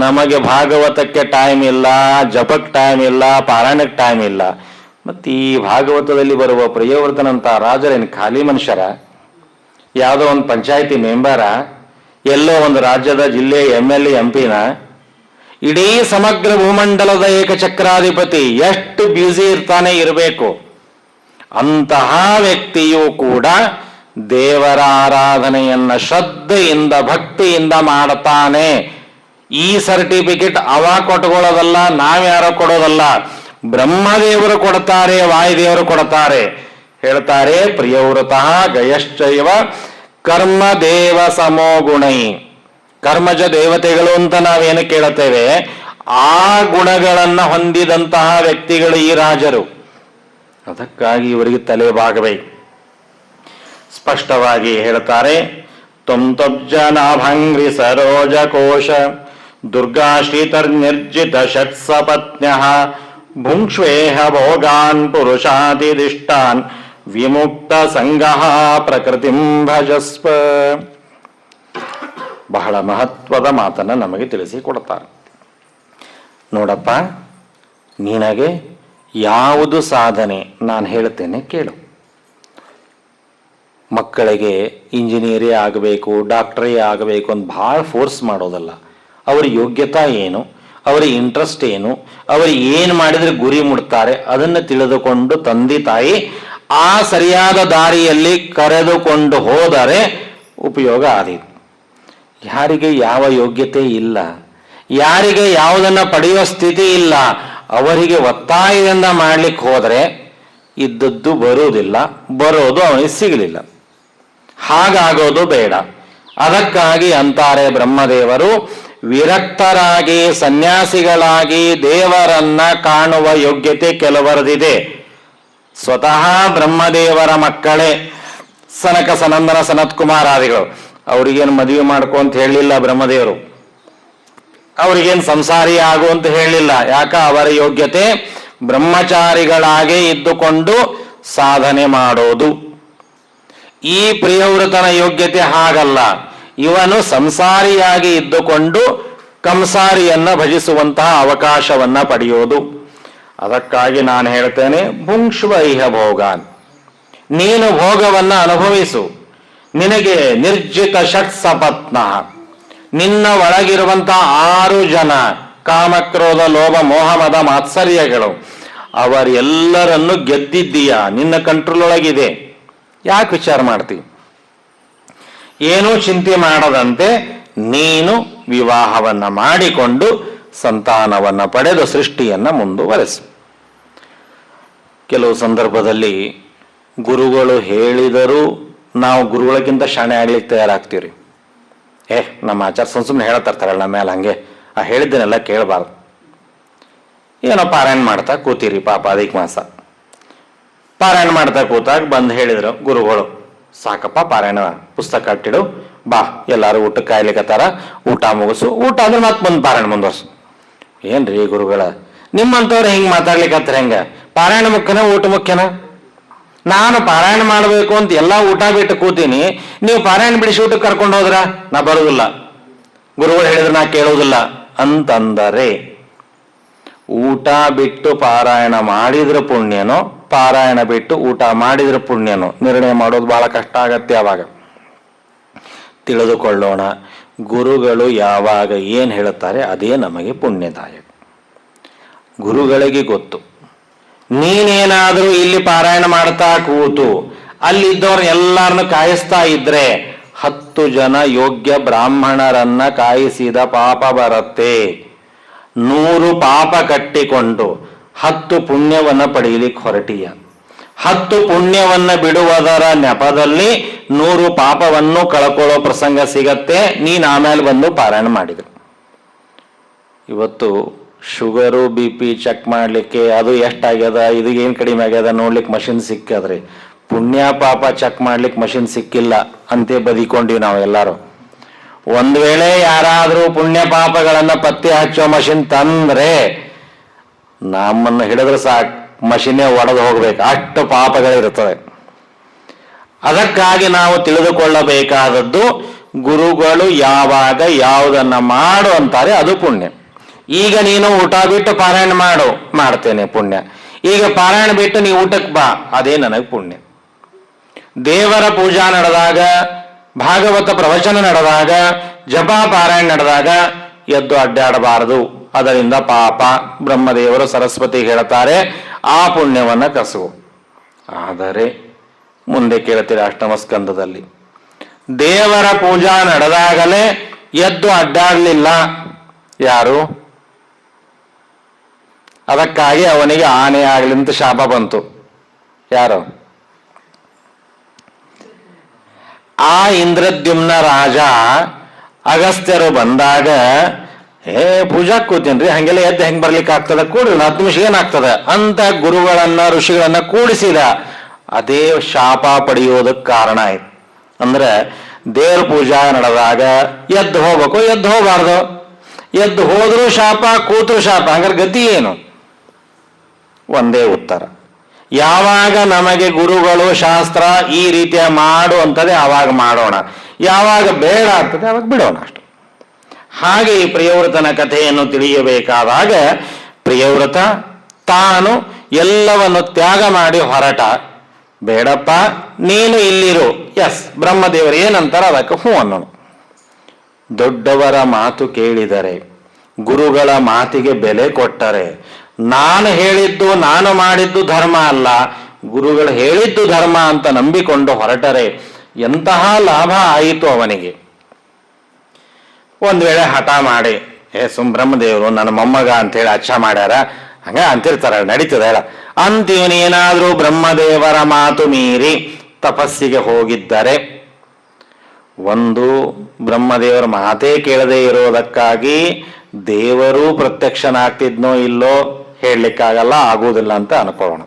ನಮಗೆ ಭಾಗವತಕ್ಕೆ ಟೈಮ್ ಇಲ್ಲ, ಜಪಕ್ಕೆ ಟೈಮ್ ಇಲ್ಲ, ಪಾರಾಯಣಕ್ಕೆ ಟೈಮ್ ಇಲ್ಲ. ಮತ್ತೆ ಈ ಭಾಗವತದಲ್ಲಿ ಬರುವ ಪ್ರಿಯವ್ರತನಂತ ರಾಜರೇನು ಖಾಲಿ ಮನುಷ್ಯರ? ಯಾವುದೋ ಒಂದು ಪಂಚಾಯತಿ ಮೆಂಬರ, ಎಲ್ಲೋ ಒಂದು ರಾಜ್ಯದ ಜಿಲ್ಲೆ MLA MP ನ? ಇಡೀ ಸಮಗ್ರ ಭೂಮಂಡಲದ ಏಕಚಕ್ರಾಧಿಪತಿ ಎಷ್ಟು ಬ್ಯುಸಿ ಇರ್ತಾನೆ ಇರಬೇಕು. ಅಂತಹ ವ್ಯಕ್ತಿಯೂ ಕೂಡ ದೇವರ ಆರಾಧನೆಯನ್ನ ಶ್ರದ್ಧೆಯಿಂದ ಭಕ್ತಿಯಿಂದ ಮಾಡ್ತಾನೆ. ಈ ಸರ್ಟಿಫಿಕೇಟ್ ಅವ ಕೊಟ್ಕೊಳ್ಳೋದಲ್ಲ, ನಾವ್ಯಾರೋ ಕೊಡೋದಲ್ಲ, ಬ್ರಹ್ಮದೇವರು ಕೊಡ್ತಾರೆ, ವಾಯುದೇವರು ಕೊಡ್ತಾರೆ. ಹೇಳ್ತಾರೆ, ಪ್ರಿಯವ್ರತಃ ಗಯಶ್ಚೈವ ಕರ್ಮದೇವ ಸಮೋ ಗುಣೈ. ಕರ್ಮಜ ದೇವತೆಗಳು ಅಂತ ನಾವೇನು ಕೇಳುತ್ತೇವೆ, ಆ ಗುಣಗಳನ್ನ ಹೊಂದಿದಂತಹ ವ್ಯಕ್ತಿಗಳು ಈ ರಾಜರು. ಅದಕ್ಕಾಗಿ ಇವರಿಗೆ ತಲೆ ಬಾಗಬೇಕು. ಸ್ಪಷ್ಟವಾಗಿ ಹೇಳ್ತಾರೆ, ತ್ವಂ ತ್ವಬ್ಜನಾಭಂಗ್ರಿ ಸರೋಜ ಕೋಶ ದುರ್ಗಾಶ್ರೀತರ್ನಿರ್ಜಿತ ಷಟ್ಸಪತ್ನ್ಯಃ ಭುಂಕ್ಷ್ವೇಹ ಭೋಗಾನ್ ಪುರುಷಾತಿದಿಷ್ಟಾನ್ ವಿಮುಕ್ತ ಸಂಗಃ ಪ್ರಕೃತಿಂ ಭಜಸ್ವ. ಬಹಳ ಮಹತ್ವದ ಮಾತನ್ನ ನಮಗೆ ತಿಳಿಸಿಕೊಡ್ತಾರೆ. ನೋಡಪ್ಪ, ನಿನಗೆ ಯಾವುದು ಸಾಧನೆ ನಾನು ಹೇಳ್ತೇನೆ ಕೇಳು. ಮಕ್ಕಳಿಗೆ ಇಂಜಿನಿಯರೇ ಆಗಬೇಕು, ಡಾಕ್ಟರೇ ಆಗಬೇಕು ಅಂತ ಭಾಳ ಫೋರ್ಸ್ ಮಾಡೋದಲ್ಲ. ಅವರ ಯೋಗ್ಯತಾ ಏನು, ಅವರ ಇಂಟ್ರೆಸ್ಟ್ ಏನು, ಅವರು ಏನು ಮಾಡಿದರೆ ಗುರಿ ಮುಟ್ತಾರೆ ಅದನ್ನು ತಿಳಿದುಕೊಂಡು ತಂದೆ ತಾಯಿ ಆ ಸರಿಯಾದ ದಾರಿಯಲ್ಲಿ ಕರೆದುಕೊಂಡು ಹೋದರೆ ಉಪಯೋಗ ಆದೀತು. ಯಾರಿಗೆ ಯಾವ ಯೋಗ್ಯತೆ ಇಲ್ಲ, ಯಾರಿಗೆ ಯಾವುದನ್ನು ಪಡೆಯುವ ಸ್ಥಿತಿ ಇಲ್ಲ, ಅವರಿಗೆ ಒತ್ತಾಯದಿಂದ ಮಾಡ್ಲಿಕ್ಕೆ ಹೋದರೆ ಇದ್ದದ್ದು ಬರುವುದಿಲ್ಲ, ಬರೋದು ಅವನಿಗೆ ಸಿಗಲಿಲ್ಲ. ಹಾಗಾಗೋದು ಬೇಡ. ಅದಕ್ಕಾಗಿ ಅಂತಾರೆ ಬ್ರಹ್ಮದೇವರು, ವಿರಕ್ತರಾಗಿ ಸನ್ಯಾಸಿಗಳಾಗಿ ದೇವರನ್ನ ಕಾಣುವ ಯೋಗ್ಯತೆ ಕೆಲವರದಿದೆ. ಸ್ವತಃ ಬ್ರಹ್ಮದೇವರ ಮಕ್ಕಳೇ ಸನಕ ಸನಂದನ ಸನತ್ ಕುಮಾರಾದಿಗಳು. ಅವ್ರಿಗೇನು ಮದುವೆ ಮಾಡ್ಕೊ ಅಂತ ಹೇಳಲಿಲ್ಲ ಬ್ರಹ್ಮದೇವರು, ಅವ್ರಿಗೇನು ಸಂಸಾರಿ ಆಗು ಅಂತ ಹೇಳಲಿಲ್ಲ. ಯಾಕ? ಅವರ ಯೋಗ್ಯತೆ ಬ್ರಹ್ಮಚಾರಿಗಳಾಗಿ ಇದ್ದುಕೊಂಡು ಸಾಧನೆ ಮಾಡೋದು. ಈ ಪ್ರಿಯವೃತನ ಯೋಗ್ಯತೆ ಹಾಗಲ್ಲ. ಇವನು ಸಂಸಾರಿಯಾಗಿ ಇದ್ದುಕೊಂಡು ಕಂಸಾರಿಯನ್ನ ಭಜಿಸುವಂತಹ ಅವಕಾಶವನ್ನ ಪಡೆಯೋದು. ಅದಕ್ಕಾಗಿ ನಾನು ಹೇಳ್ತೇನೆ, ಭುಂಕ್ಷ್ವ ಇಹ ಭೋಗಾನ್, ನೀನು ಭೋಗವನ್ನ ಅನುಭವಿಸು. ನಿನಗೆ ನಿರ್ಜಿತ ಷಟ್ ಸಪತ್ನ, ನಿನ್ನ ಒಳಗಿರುವಂತಹ 6 ಜನ ಕಾಮಕ್ರೋಧ ಲೋಭ ಮೋಹ ಮದ ಮಾತ್ಸರ್ಯಗಳು, ಅವರೆಲ್ಲರನ್ನು ಗೆದ್ದಿದ್ದೀಯ, ನಿನ್ನ ಕಂಟ್ರೋಲ್ ಒಳಗಿದೆ. ಯಾಕೆ ವಿಚಾರ ಮಾಡ್ತೀವಿ? ಏನೂ ಚಿಂತೆ ಮಾಡದಂತೆ ನೀನು ವಿವಾಹವನ್ನ ಮಾಡಿಕೊಂಡು ಸಂತಾನವನ್ನ ಪಡೆದು ಸೃಷ್ಟಿಯನ್ನ ಮುಂದುವರೆಸು. ಕೆಲವು ಸಂದರ್ಭದಲ್ಲಿ ಗುರುಗಳು ಹೇಳಿದರೂ ನಾವು ಗುರುಗಳಿಗಿಂತ ಶಾಣೆ ಆಗ್ಲಿಕ್ಕೆ ತಯಾರಾಗ್ತೀವಿ. ನಮ್ಮ ಆಚಾರ ಸುಮ್ಮನೆ ಹೇಳ್ತಿರ್ತಾರಲ್ಲ ನಮ್ಮ ಮೇಲೆ, ಹಂಗೆ ಹೇಳಿದ್ದನ್ನೆಲ್ಲ ಕೇಳಬಾರ್ದು. ಏನೋ ಪಾರಾಯಣ ಮಾಡ್ತಾ ಕೂತೀರಿ, ಪಾಪ ಅಧಿಕ ಮಾಸ ಪಾರಾಯಣ ಮಾಡ್ತಾ ಕೂತಾಗ ಬಂದು ಹೇಳಿದ್ರು ಗುರುಗಳು, ಸಾಕಪ್ಪ ಪಾರಾಯಣ ಪುಸ್ತಕ ಕಟ್ಟಿಡು, ಬಾ ಎಲ್ಲಾರು ಊಟಕ್ಕೆ ಕಾಯ್ಲಿಕ್ಕತ್ತಾರ, ಊಟ ಮುಗಿಸು, ಊಟ ಅಂದ್ರೆ ಮತ್ತೆ ಬಂದು ಪಾರಾಯಣ ಮುಂದುವರ್ಸು. ಏನ್ರಿ ಗುರುಗಳ, ನಿಮ್ಮಂಥವ್ರು ಹಿಂಗೆ ಮಾತಾಡ್ಲಿಕ್ಕತ್ತಾರ ಹೆಂಗ? ಪಾರಾಯಣ ಮುಖ್ಯನ ಊಟ ಮುಖ್ಯನ? ನಾನು ಪಾರಾಯಣ ಮಾಡಬೇಕು ಅಂತ ಎಲ್ಲ ಊಟ ಬಿಟ್ಟು ಕೂತೀನಿ, ನೀವು ಪಾರಾಯಣ ಬಿಡಿಸಿ ಊಟಕ್ಕೆ ಕರ್ಕೊಂಡು ಹೋದ್ರ ನಾ ಬರುವುದಿಲ್ಲ, ಗುರುಗಳು ಹೇಳಿದ್ರೆ ನಾ ಕೇಳುವುದಿಲ್ಲ ಅಂತಂದರೆ, ಊಟ ಬಿಟ್ಟು ಪಾರಾಯಣ ಮಾಡಿದ್ರೆ ಪುಣ್ಯನೋ, ಪಾರಾಯಣ ಬಿಟ್ಟು ಊಟ ಮಾಡಿದ್ರೆ ಪುಣ್ಯನೋ ನಿರ್ಣಯ ಮಾಡೋದು ಬಹಳ ಕಷ್ಟ ಆಗತ್ತೆ. ಆವಾಗ ತಿಳಿದುಕೊಳ್ಳೋಣ, ಗುರುಗಳು ಯಾವಾಗ ಏನು ಹೇಳುತ್ತಾರೆ ಅದೇ ನಮಗೆ ಪುಣ್ಯದಾಯಕ. ಗುರುಗಳಿಗೆ ಗೊತ್ತು, ನೀನೇನಾದರೂ ಇಲ್ಲಿ ಪಾರಾಯಣ ಮಾಡ್ತಾ ಕೂತು ಅಲ್ಲಿದ್ದವ್ರು ಎಲ್ಲರನ್ನು ಕಾಯಿಸ್ತಾ ಇದ್ರೆ 10 ಜನ ಯೋಗ್ಯ ಬ್ರಾಹ್ಮಣರನ್ನ ಕಾಯಿಸಿದ ಪಾಪ ಬರುತ್ತೆ. 100 ಪಾಪ ಕಟ್ಟಿಕೊಂಡು 10 ಪುಣ್ಯವನ್ನ ಪಡೆಯಲಿಕ್ಕೆ ಹೊರಟಿಯ. 10 ಪುಣ್ಯವನ್ನ ಬಿಡುವುದರ ನೆಪದಲ್ಲಿ 100 ಪಾಪವನ್ನು ಕಳ್ಕೊಳ್ಳೋ ಪ್ರಸಂಗ ಸಿಗತ್ತೆ, ನೀನ್ ಆಮೇಲೆ ಬಂದು ಪಾರಾಯಣ ಮಾಡಿದ್ರು. ಇವತ್ತು ಶುಗರು BP ಚೆಕ್ ಮಾಡ್ಲಿಕ್ಕೆ ಅದು ಎಷ್ಟಾಗ್ಯದ, ಇದು ಏನು ಕಡಿಮೆ ಆಗ್ಯದ ನೋಡ್ಲಿಕ್ಕೆ ಮಷಿನ್ ಸಿಕ್ಕದ್ರಿ. ಪುಣ್ಯ ಪಾಪ ಚೆಕ್ ಮಾಡ್ಲಿಕ್ಕೆ ಮಷಿನ್ ಸಿಕ್ಕಿಲ್ಲ ಅಂತೆ ಬದಿಕೊಂಡಿವಿ ನಾವು ಎಲ್ಲರೂ. ಒಂದ್ ವೇಳೆ ಯಾರಾದ್ರೂ ಪುಣ್ಯ ಪಾಪಗಳನ್ನ ಪತ್ತೆ ಹಚ್ಚೋ ಮಷಿನ್ ತಂದ್ರೆ ನಮ್ಮನ್ನು ಹಿಡಿದ್ರೆ ಸಾಕು, ಮಷಿನ್ನೇ ಒಡೆದು ಹೋಗ್ಬೇಕು, ಅಷ್ಟು ಪಾಪಗಳಿರ್ತವೆ. ಅದಕ್ಕಾಗಿ ನಾವು ತಿಳಿದುಕೊಳ್ಳಬೇಕಾದದ್ದು, ಗುರುಗಳು ಯಾವಾಗ ಯಾವುದನ್ನ ಮಾಡು ಅಂತಾರೆ ಅದು ಪುಣ್ಯ. ಈಗ ನೀನು ಊಟ ಬಿಟ್ಟು ಪಾರಾಯಣ ಮಾಡು, ಮಾಡ್ತೇನೆ ಪುಣ್ಯ. ಈಗ ಪಾರಾಯಣ ಬಿಟ್ಟು ನೀ ಊಟಕ್ಕೆ ಬಾ, ಅದೇ ನನಗೆ ಪುಣ್ಯ. ದೇವರ ಪೂಜಾ ನಡೆದಾಗ, ಭಾಗವತ ಪ್ರವಚನ ನಡೆದಾಗ, ಜಪ ಪಾರಾಯಣ ನಡೆದಾಗ ಎದ್ದು ಅಡ್ಡಾಡಬಾರದು, ಅದರಿಂದ ಪಾಪ. ಬ್ರಹ್ಮದೇವರು ಸರಸ್ವತಿ ಹೇಳ್ತಾರೆ, ಆ ಪುಣ್ಯವನ್ನ ಕಸುವು. ಆದರೆ ಮುಂದೆ ಕೇಳ್ತೀರಿ ಅಷ್ಟಮ ಸ್ಕಂದದಲ್ಲಿ, ದೇವರ ಪೂಜಾ ನಡೆದಾಗಲೇ ಎದ್ದು ಅಡ್ಡಾಡಲಿಲ್ಲ ಯಾರು? ಅದಕ್ಕಾಗಿ ಅವನಿಗೆ ಆನೆ ಆಗಲಿ ಅಂತ ಶಾಪ ಬಂತು. ಯಾರು? ಆ ಇಂದ್ರದ್ಯುಮ್ನ ರಾಜ ಅಗಸ್ತ್ಯರು ಬಂದಾಗ, ಪೂಜಾ ಕೂತೀನ್ರಿ, ಹಂಗೆಲ್ಲ ಎದ್ದು ಹೆಂಗ್ ಬರ್ಲಿಕ್ಕೆ ಆಗ್ತದ, ಕೂಡ್ರಿ 10 ನಿಮಿಷ ಏನಾಗ್ತದ ಅಂತ ಗುರುಗಳನ್ನ ಋಷಿಗಳನ್ನ ಕೂಡಿಸಿದ. ಅದೇ ಶಾಪ ಪಡೆಯೋದಕ್ಕೆ ಕಾರಣ ಆಯ್ತು. ಅಂದ್ರೆ ದೇವ್ರ ಪೂಜಾ ನಡೆದಾಗ ಎದ್ದು ಹೋಗ್ಬೇಕು, ಎದ್ದು ಹೋಗ್ಬಾರ್ದು. ಎದ್ದು ಹೋದ್ರೂ ಶಾಪ, ಕೂತ್ರು ಶಾಪ. ಹಂಗಾರೆ ಗತಿ ಏನು? ಒಂದೇ ಉತ್ತರ, ಯಾವಾಗ ನಮಗೆ ಗುರುಗಳು ಶಾಸ್ತ್ರ ಈ ರೀತಿಯ ಮಾಡು ಅಂತದೆ ಆವಾಗ ಮಾಡೋಣ, ಯಾವಾಗ ಬೇಡ ಆಗ್ತದೆ ಅವಾಗ ಬಿಡೋಣ ಅಷ್ಟು. ಹಾಗೆ ಈ ಪ್ರಿಯವ್ರತನ ಕಥೆಯನ್ನು ತಿಳಿಯಬೇಕಾದಾಗ ಪ್ರಿಯವ್ರತ ತಾನು ಎಲ್ಲವನ್ನು ತ್ಯಾಗ ಮಾಡಿ ಹೊರಟ. ಬೇಡಪ್ಪ, ನೀನು ಇಲ್ಲಿರು. ಎಸ್, ಬ್ರಹ್ಮದೇವರು ಏನಂತಾರ ಅದಕ್ಕೆ ಹ್ಞೂ ಅನ್ನೋನು. ದೊಡ್ಡವರ ಮಾತು ಕೇಳಿದರೆ, ಗುರುಗಳ ಮಾತಿಗೆ ಬೆಲೆ ಕೊಟ್ಟರೆ, ನಾನು ಹೇಳಿದ್ದು ನಾನು ಮಾಡಿದ್ದು ಧರ್ಮ ಅಲ್ಲ, ಗುರುಗಳು ಹೇಳಿದ್ದು ಧರ್ಮ ಅಂತ ನಂಬಿಕೊಂಡು ಹೊರಟರೆ ಎಂತಹ ಲಾಭ ಆಯಿತು ಅವನಿಗೆ. ಒಂದು ವೇಳೆ ಹಠ ಮಾಡಿ, ಬ್ರಹ್ಮದೇವರು ನನ್ನ ಮೊಮ್ಮಗ ಅಂತೇಳಿ ಅಚ್ಚ ಮಾಡ್ಯಾರ, ಹಂಗ ಅಂತಿರ್ತಾರ, ನಡೀತದ ಹೇಳ ಅಂತೀವನೇನಾದ್ರೂ ಬ್ರಹ್ಮದೇವರ ಮಾತು ಮೀರಿ ತಪಸ್ಸಿಗೆ ಹೋಗಿದ್ದರೆ, ಒಂದು ಬ್ರಹ್ಮದೇವರ ಮಾತೇ ಕೇಳದೆ ಇರೋದಕ್ಕಾಗಿ ದೇವರು ಪ್ರತ್ಯಕ್ಷನಾಗ್ತಿದ್ನೋ ಇಲ್ಲೋ ಹೇಳಲಿಕ್ಕಾಗಲ್ಲ, ಆಗುವುದಿಲ್ಲ ಅಂತ ಅನ್ಕೊಳ್ಳೋಣ.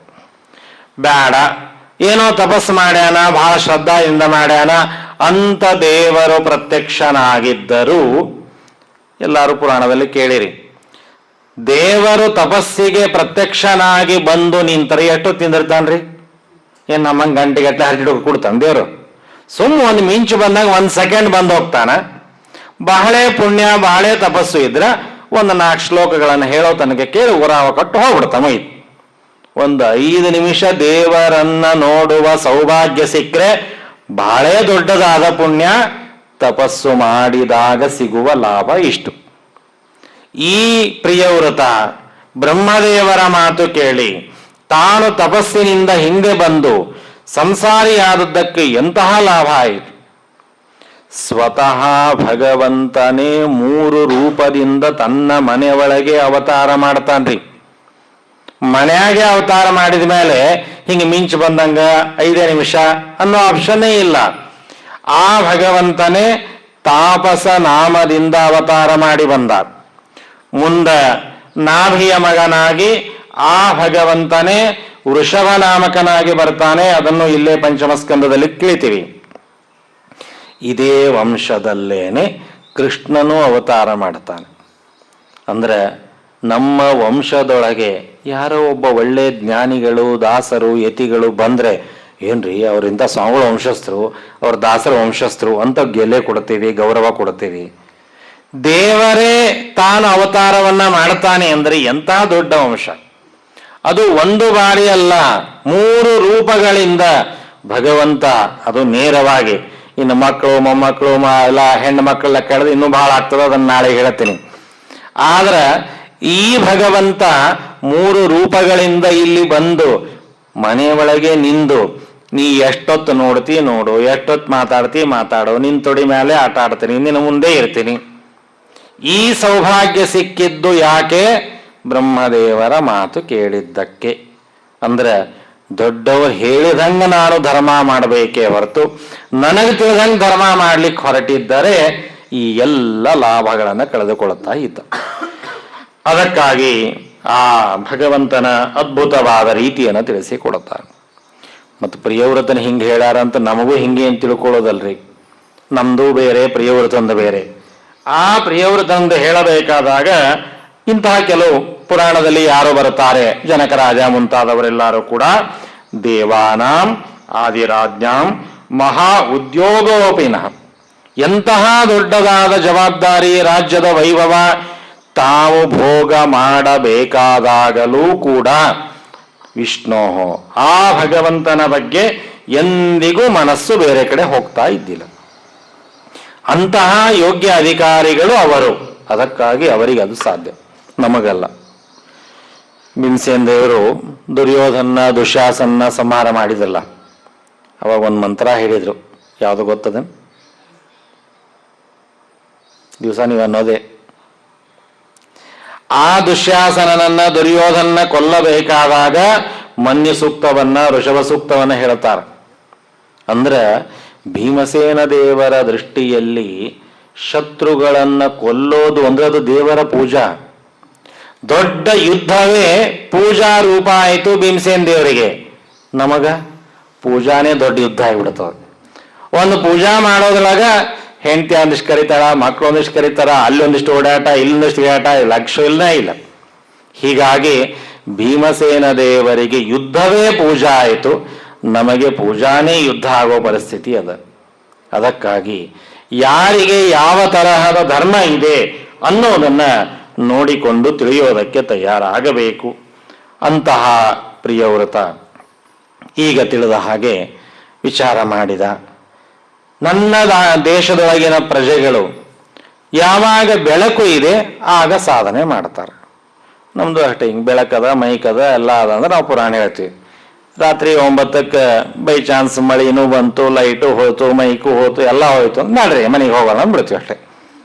ಬೇಡ, ಏನೋ ತಪಸ್ಸು ಮಾಡ್ಯಾನ, ಬಹಳ ಶ್ರದ್ಧಾದಿಂದ ಮಾಡ್ಯಾನ ಅಂತ ದೇವರು ಪ್ರತ್ಯಕ್ಷನಾಗಿದ್ದರೂ, ಎಲ್ಲರೂ ಪುರಾಣದಲ್ಲಿ ಕೇಳಿರಿ, ದೇವರು ತಪಸ್ಸಿಗೆ ಪ್ರತ್ಯಕ್ಷನಾಗಿ ಬಂದು ನಿಂತರೆ ಎಷ್ಟು ತಿಂದಿರ್ತಾನ್ರಿ? ಏನ್ ನಮ್ಮಂಗೆ ಗಂಟೆಗಟ್ಟಲೆ ಹರಟಿ ಕೊಡ್ತಾನೆ ದೇವರು? ಒಂದು ಮಿಂಚು ಬಂದಾಗ 1 ಸೆಕೆಂಡ್ ಬಂದು ಹೋಗ್ತಾನ. ಬಹಳೇ ಪುಣ್ಯ, ಬಹಳೇ ತಪಸ್ಸು ಇದ್ರೆ 4 ಶ್ಲೋಕಗಳನ್ನು ಹೇಳೋ ತನಕ ಕೇಳಿ ಉರಾವ ಕಟ್ಟು ಹೋಗ್ಬಿಡ್ತಾನ. 5 ನಿಮಿಷ ದೇವರನ್ನ ನೋಡುವ ಸೌಭಾಗ್ಯ ಸಿಕ್ಕರೆ ಬಹಳೇ ದೊಡ್ಡದಾದ ಪುಣ್ಯ. ತಪಸ್ಸು ಮಾಡಿದಾಗ ಸಿಗುವ ಲಾಭ ಇಷ್ಟು. ಈ ಪ್ರಿಯವ್ರತ ಬ್ರಹ್ಮದೇವರ ಮಾತು ಕೇಳಿ ತಾನು ತಪಸ್ಸಿನಿಂದ ಹಿಂದೆ ಬಂದು ಸಂಸಾರಿಯಾದದ್ದಕ್ಕೆ ಎಂತಹ ಲಾಭ ಆಯಿತು. ಸ್ವತಃ ಭಗವಂತನೇ 3 ರೂಪದಿಂದ ತನ್ನ ಮನೆ ಒಳಗೆ ಅವತಾರ ಮಾಡ್ತಾನ್ರಿ. ಮನೆಯಾಗೆ ಅವತಾರ ಮಾಡಿದ ಮೇಲೆ ಹಿಂಗೆ ಮಿಂಚು ಬಂದಂಗ 5 ನಿಮಿಷ ಅನ್ನೋ ಆಪ್ಷನ್ನೇ ಇಲ್ಲ. ಆ ಭಗವಂತನೇ ತಾಪಸ ನಾಮದಿಂದ ಅವತಾರ ಮಾಡಿ ಬಂದ. ಮುಂದೆ ನಾಭಿಯ ಮಗನಾಗಿ ಆ ಭಗವಂತನೇ ವೃಷಭ ನಾಮಕನಾಗಿ ಬರ್ತಾನೆ. ಅದನ್ನು ಇಲ್ಲೇ ಪಂಚಮಸ್ಕಂದದಲ್ಲಿ ತಿಳಿತೀವಿ. ಇದೇ ವಂಶದಲ್ಲೇನೆ ಕೃಷ್ಣನೂ ಅವತಾರ ಮಾಡ್ತಾನೆ. ಅಂದ್ರೆ ನಮ್ಮ ವಂಶದೊಳಗೆ ಯಾರೋ ಒಬ್ಬ ಒಳ್ಳೆ ಜ್ಞಾನಿಗಳು, ದಾಸರು, ಯತಿಗಳು ಬಂದ್ರೆ, ಏನ್ರಿ ಅವರಿಂದ ಸ್ವಾಮಿಗಳ ವಂಶಸ್ಥರು, ಅವ್ರ ದಾಸರ ವಂಶಸ್ಥರು ಅಂತ ಗೆಲೆ ಕೊಡ್ತೀವಿ, ಗೌರವ ಕೊಡ್ತೀವಿ. ದೇವರೇ ತಾನು ಅವತಾರವನ್ನ ಮಾಡ್ತಾನೆ ಅಂದ್ರೆ ಎಂಥ ದೊಡ್ಡ ವಂಶ ಅದು. 1 ಬಾರಿ ಅಲ್ಲ, 3 ರೂಪಗಳಿಂದ ಭಗವಂತ ಅದು ನೇರವಾಗಿ. ಇನ್ನು ಮಕ್ಕಳು, ಮೊಮ್ಮಕ್ಕಳು, ಎಲ್ಲ ಹೆಣ್ಣು ಮಕ್ಕಳೆಲ್ಲ ಕಳೆದು ಇನ್ನೂ ಬಹಳ ಆಗ್ತದೆ, ಅದನ್ನ ನಾಳೆ ಹೇಳ್ತೀನಿ. ಆದ್ರೆ ಈ ಭಗವಂತ 3 ರೂಪಗಳಿಂದ ಇಲ್ಲಿ ಬಂದು ಮನೆ ಒಳಗೆ ನಿಂದು, ನೀ ಎಷ್ಟೊತ್ತು ನೋಡ್ತಿ ನೋಡು, ಎಷ್ಟೊತ್ತು ಮಾತಾಡ್ತಿ ಮಾತಾಡು, ನಿನ್ ತೊಡಿ ಮೇಲೆ ಆಟ ಆಡ್ತೀನಿ, ನಿನ್ನ ಮುಂದೆ ಇರ್ತೀನಿ. ಈ ಸೌಭಾಗ್ಯ ಸಿಕ್ಕಿದ್ದು ಯಾಕೆ? ಬ್ರಹ್ಮದೇವರ ಮಾತು ಕೇಳಿದ್ದಕ್ಕೆ. ಅಂದ್ರೆ ದೊಡ್ಡವರು ಹೇಳಿದಂಗ ನಾನು ಧರ್ಮ ಮಾಡಬೇಕೇ ಹೊರತು ನನಗೆ ತಿಳಿದಂಗೆ ಧರ್ಮ ಮಾಡ್ಲಿಕ್ಕೆ ಹೊರಟಿದ್ದರೆ ಈ ಎಲ್ಲ ಲಾಭಗಳನ್ನು ಕಳೆದುಕೊಳ್ಳುತ್ತಾ ಇದ್ದ. ಅದಕ್ಕಾಗಿ ಆ ಭಗವಂತನ ಅದ್ಭುತವಾದ ರೀತಿಯನ್ನು ತಿಳಿಸಿಕೊಡುತ್ತಾರೆ. ಮತ್ತು ಪ್ರಿಯವ್ರತನ ಹಿಂಗೆ ಹೇಳ್ಯಾರ ಅಂತ ನಮಗೂ ಹಿಂಗೆ ಅಂತ ತಿಳ್ಕೊಳ್ಳೋದಲ್ರಿ. ನಮ್ದು ಬೇರೆ, ಪ್ರಿಯವ್ರತಂದ ಬೇರೆ. ಆ ಪ್ರಿಯವ್ರತಂದ ಹೇಳಬೇಕಾದಾಗ ಇಂತಹ ಕೆಲವು ಪುರಾಣದಲ್ಲಿ ಯಾರು ಬರುತ್ತಾರೆ, ಜನಕರಾಜ ಮುಂತಾದವರೆಲ್ಲರೂ ಕೂಡ ದೇವಾನಾಂ ಆದಿರಾಜ್ಞಾಂ ಮಹಾ ಉದ್ಯೋಗೋಪಿನಃ, ಎಂತಹ ದೊಡ್ಡದಾದ ಜವಾಬ್ದಾರಿ, ರಾಜ್ಯದ ವೈಭವ ತಾವು ಭೋಗ ಮಾಡಬೇಕಾದಾಗಲೂ ಕೂಡ ವಿಷ್ಣು ಆ ಭಗವಂತನ ಬಗ್ಗೆ ಎಂದಿಗೂ ಮನಸ್ಸು ಬೇರೆ ಕಡೆ ಹೋಗ್ತಾ ಇದ್ದಿಲ್ಲ. ಅಂತಹ ಯೋಗ್ಯ ಅಧಿಕಾರಿಗಳು ಅವರು. ಅದಕ್ಕಾಗಿ ಅವರಿಗೆ ಅದು ಸಾಧ್ಯ, ನಮಗಲ್ಲ. ಭೀಮಸೇನ ದೇವರು ದುರ್ಯೋಧನ ದುಶ್ಯಾಸನ ಸಂಹಾರ ಮಾಡಿದಲ್ಲ, ಅವಾಗ ಒಂದು ಮಂತ್ರ ಹೇಳಿದ್ರು. ಯಾವುದು ಗೊತ್ತದ ದಿವಸ ನೀವು ಅನ್ನೋದೇ. ಆ ದುಶ್ಯಾಸನನನ್ನ ದುರ್ಯೋಧನ ಕೊಲ್ಲಬೇಕಾದಾಗ ಮನ್ಯ ಸೂಕ್ತವನ್ನ, ಋಷಭ ಸೂಕ್ತವನ್ನ ಹೇಳ್ತಾರೆ. ಅಂದ್ರೆ ಭೀಮಸೇನ ದೇವರ ದೃಷ್ಟಿಯಲ್ಲಿ ಶತ್ರುಗಳನ್ನ ಕೊಲ್ಲೋದು ಅಂದ್ರೆ ಅದು ದೇವರ ಪೂಜಾ. ದೊಡ್ಡ ಯುದ್ಧವೇ ಪೂಜಾ ರೂಪ ಆಯಿತು ಭೀಮಸೇನ ದೇವರಿಗೆ. ನಮಗ ಪೂಜಾನೇ ದೊಡ್ಡ ಯುದ್ಧ ಆಗಿಬಿಡ್ತದೆ. ಒಂದು ಪೂಜಾ ಮಾಡೋದ್ರೊಳಗ ಹೆಂಡತಿ ಒಂದಿಷ್ಟು ಕರೀತಾರ, ಮಕ್ಕಳು ಒಂದಿಷ್ಟು ಕರೀತಾರ, ಅಲ್ಲೊಂದಿಷ್ಟು ಓಡಾಟ, ಇಲ್ಲೊಂದಿಷ್ಟು ಓಡಾಟ, ಲಕ್ಷ್ಯ ಇಲ್ಲ. ಹೀಗಾಗಿ ಭೀಮಸೇನ ದೇವರಿಗೆ ಯುದ್ಧವೇ ಪೂಜಾ ಆಯಿತು, ನಮಗೆ ಪೂಜಾನೇ ಯುದ್ಧ ಆಗೋ ಪರಿಸ್ಥಿತಿ ಅದ. ಅದಕ್ಕಾಗಿ ಯಾರಿಗೆ ಯಾವ ತರಹದ ಧರ್ಮ ಇದೆ ಅನ್ನೋದನ್ನ ನೋಡಿಕೊಂಡು ತಿಳಿಯೋದಕ್ಕೆ ತಯಾರಾಗಬೇಕು. ಅಂತಹ ಪ್ರಿಯವ್ರತ ಈಗ ತಿಳಿದ ಹಾಗೆ ವಿಚಾರ ಮಾಡಿದ. ನನ್ನ ದೇಶದೊಳಗಿನ ಪ್ರಜೆಗಳು ಯಾವಾಗ ಬೆಳಕು ಇದೆ ಆಗ ಸಾಧನೆ ಮಾಡ್ತಾರೆ. ನಮ್ಮದು ಅಷ್ಟೇ, ಹಿಂಗೆ ಬೆಳಕದ ಮೈಕದ ಎಲ್ಲ ಅದ ಅಂದ್ರೆ ನಾವು ಪುರಾಣ ಹೇಳ್ತೀವಿ. ರಾತ್ರಿ 9ಕ್ಕೆ ಬೈ ಚಾನ್ಸ್ ಮಳಿನೂ ಬಂತು, ಲೈಟು ಹೋಯ್ತು, ಮೈಕು ಹೋಯ್ತು, ಎಲ್ಲ ಹೋಯ್ತು ಮಾಡ್ರಿ ಮನೆಗೆ ಹೋಗೋಣ ಅಂದ್ಬಿಡ್ತೀವಿ ಅಷ್ಟೇ.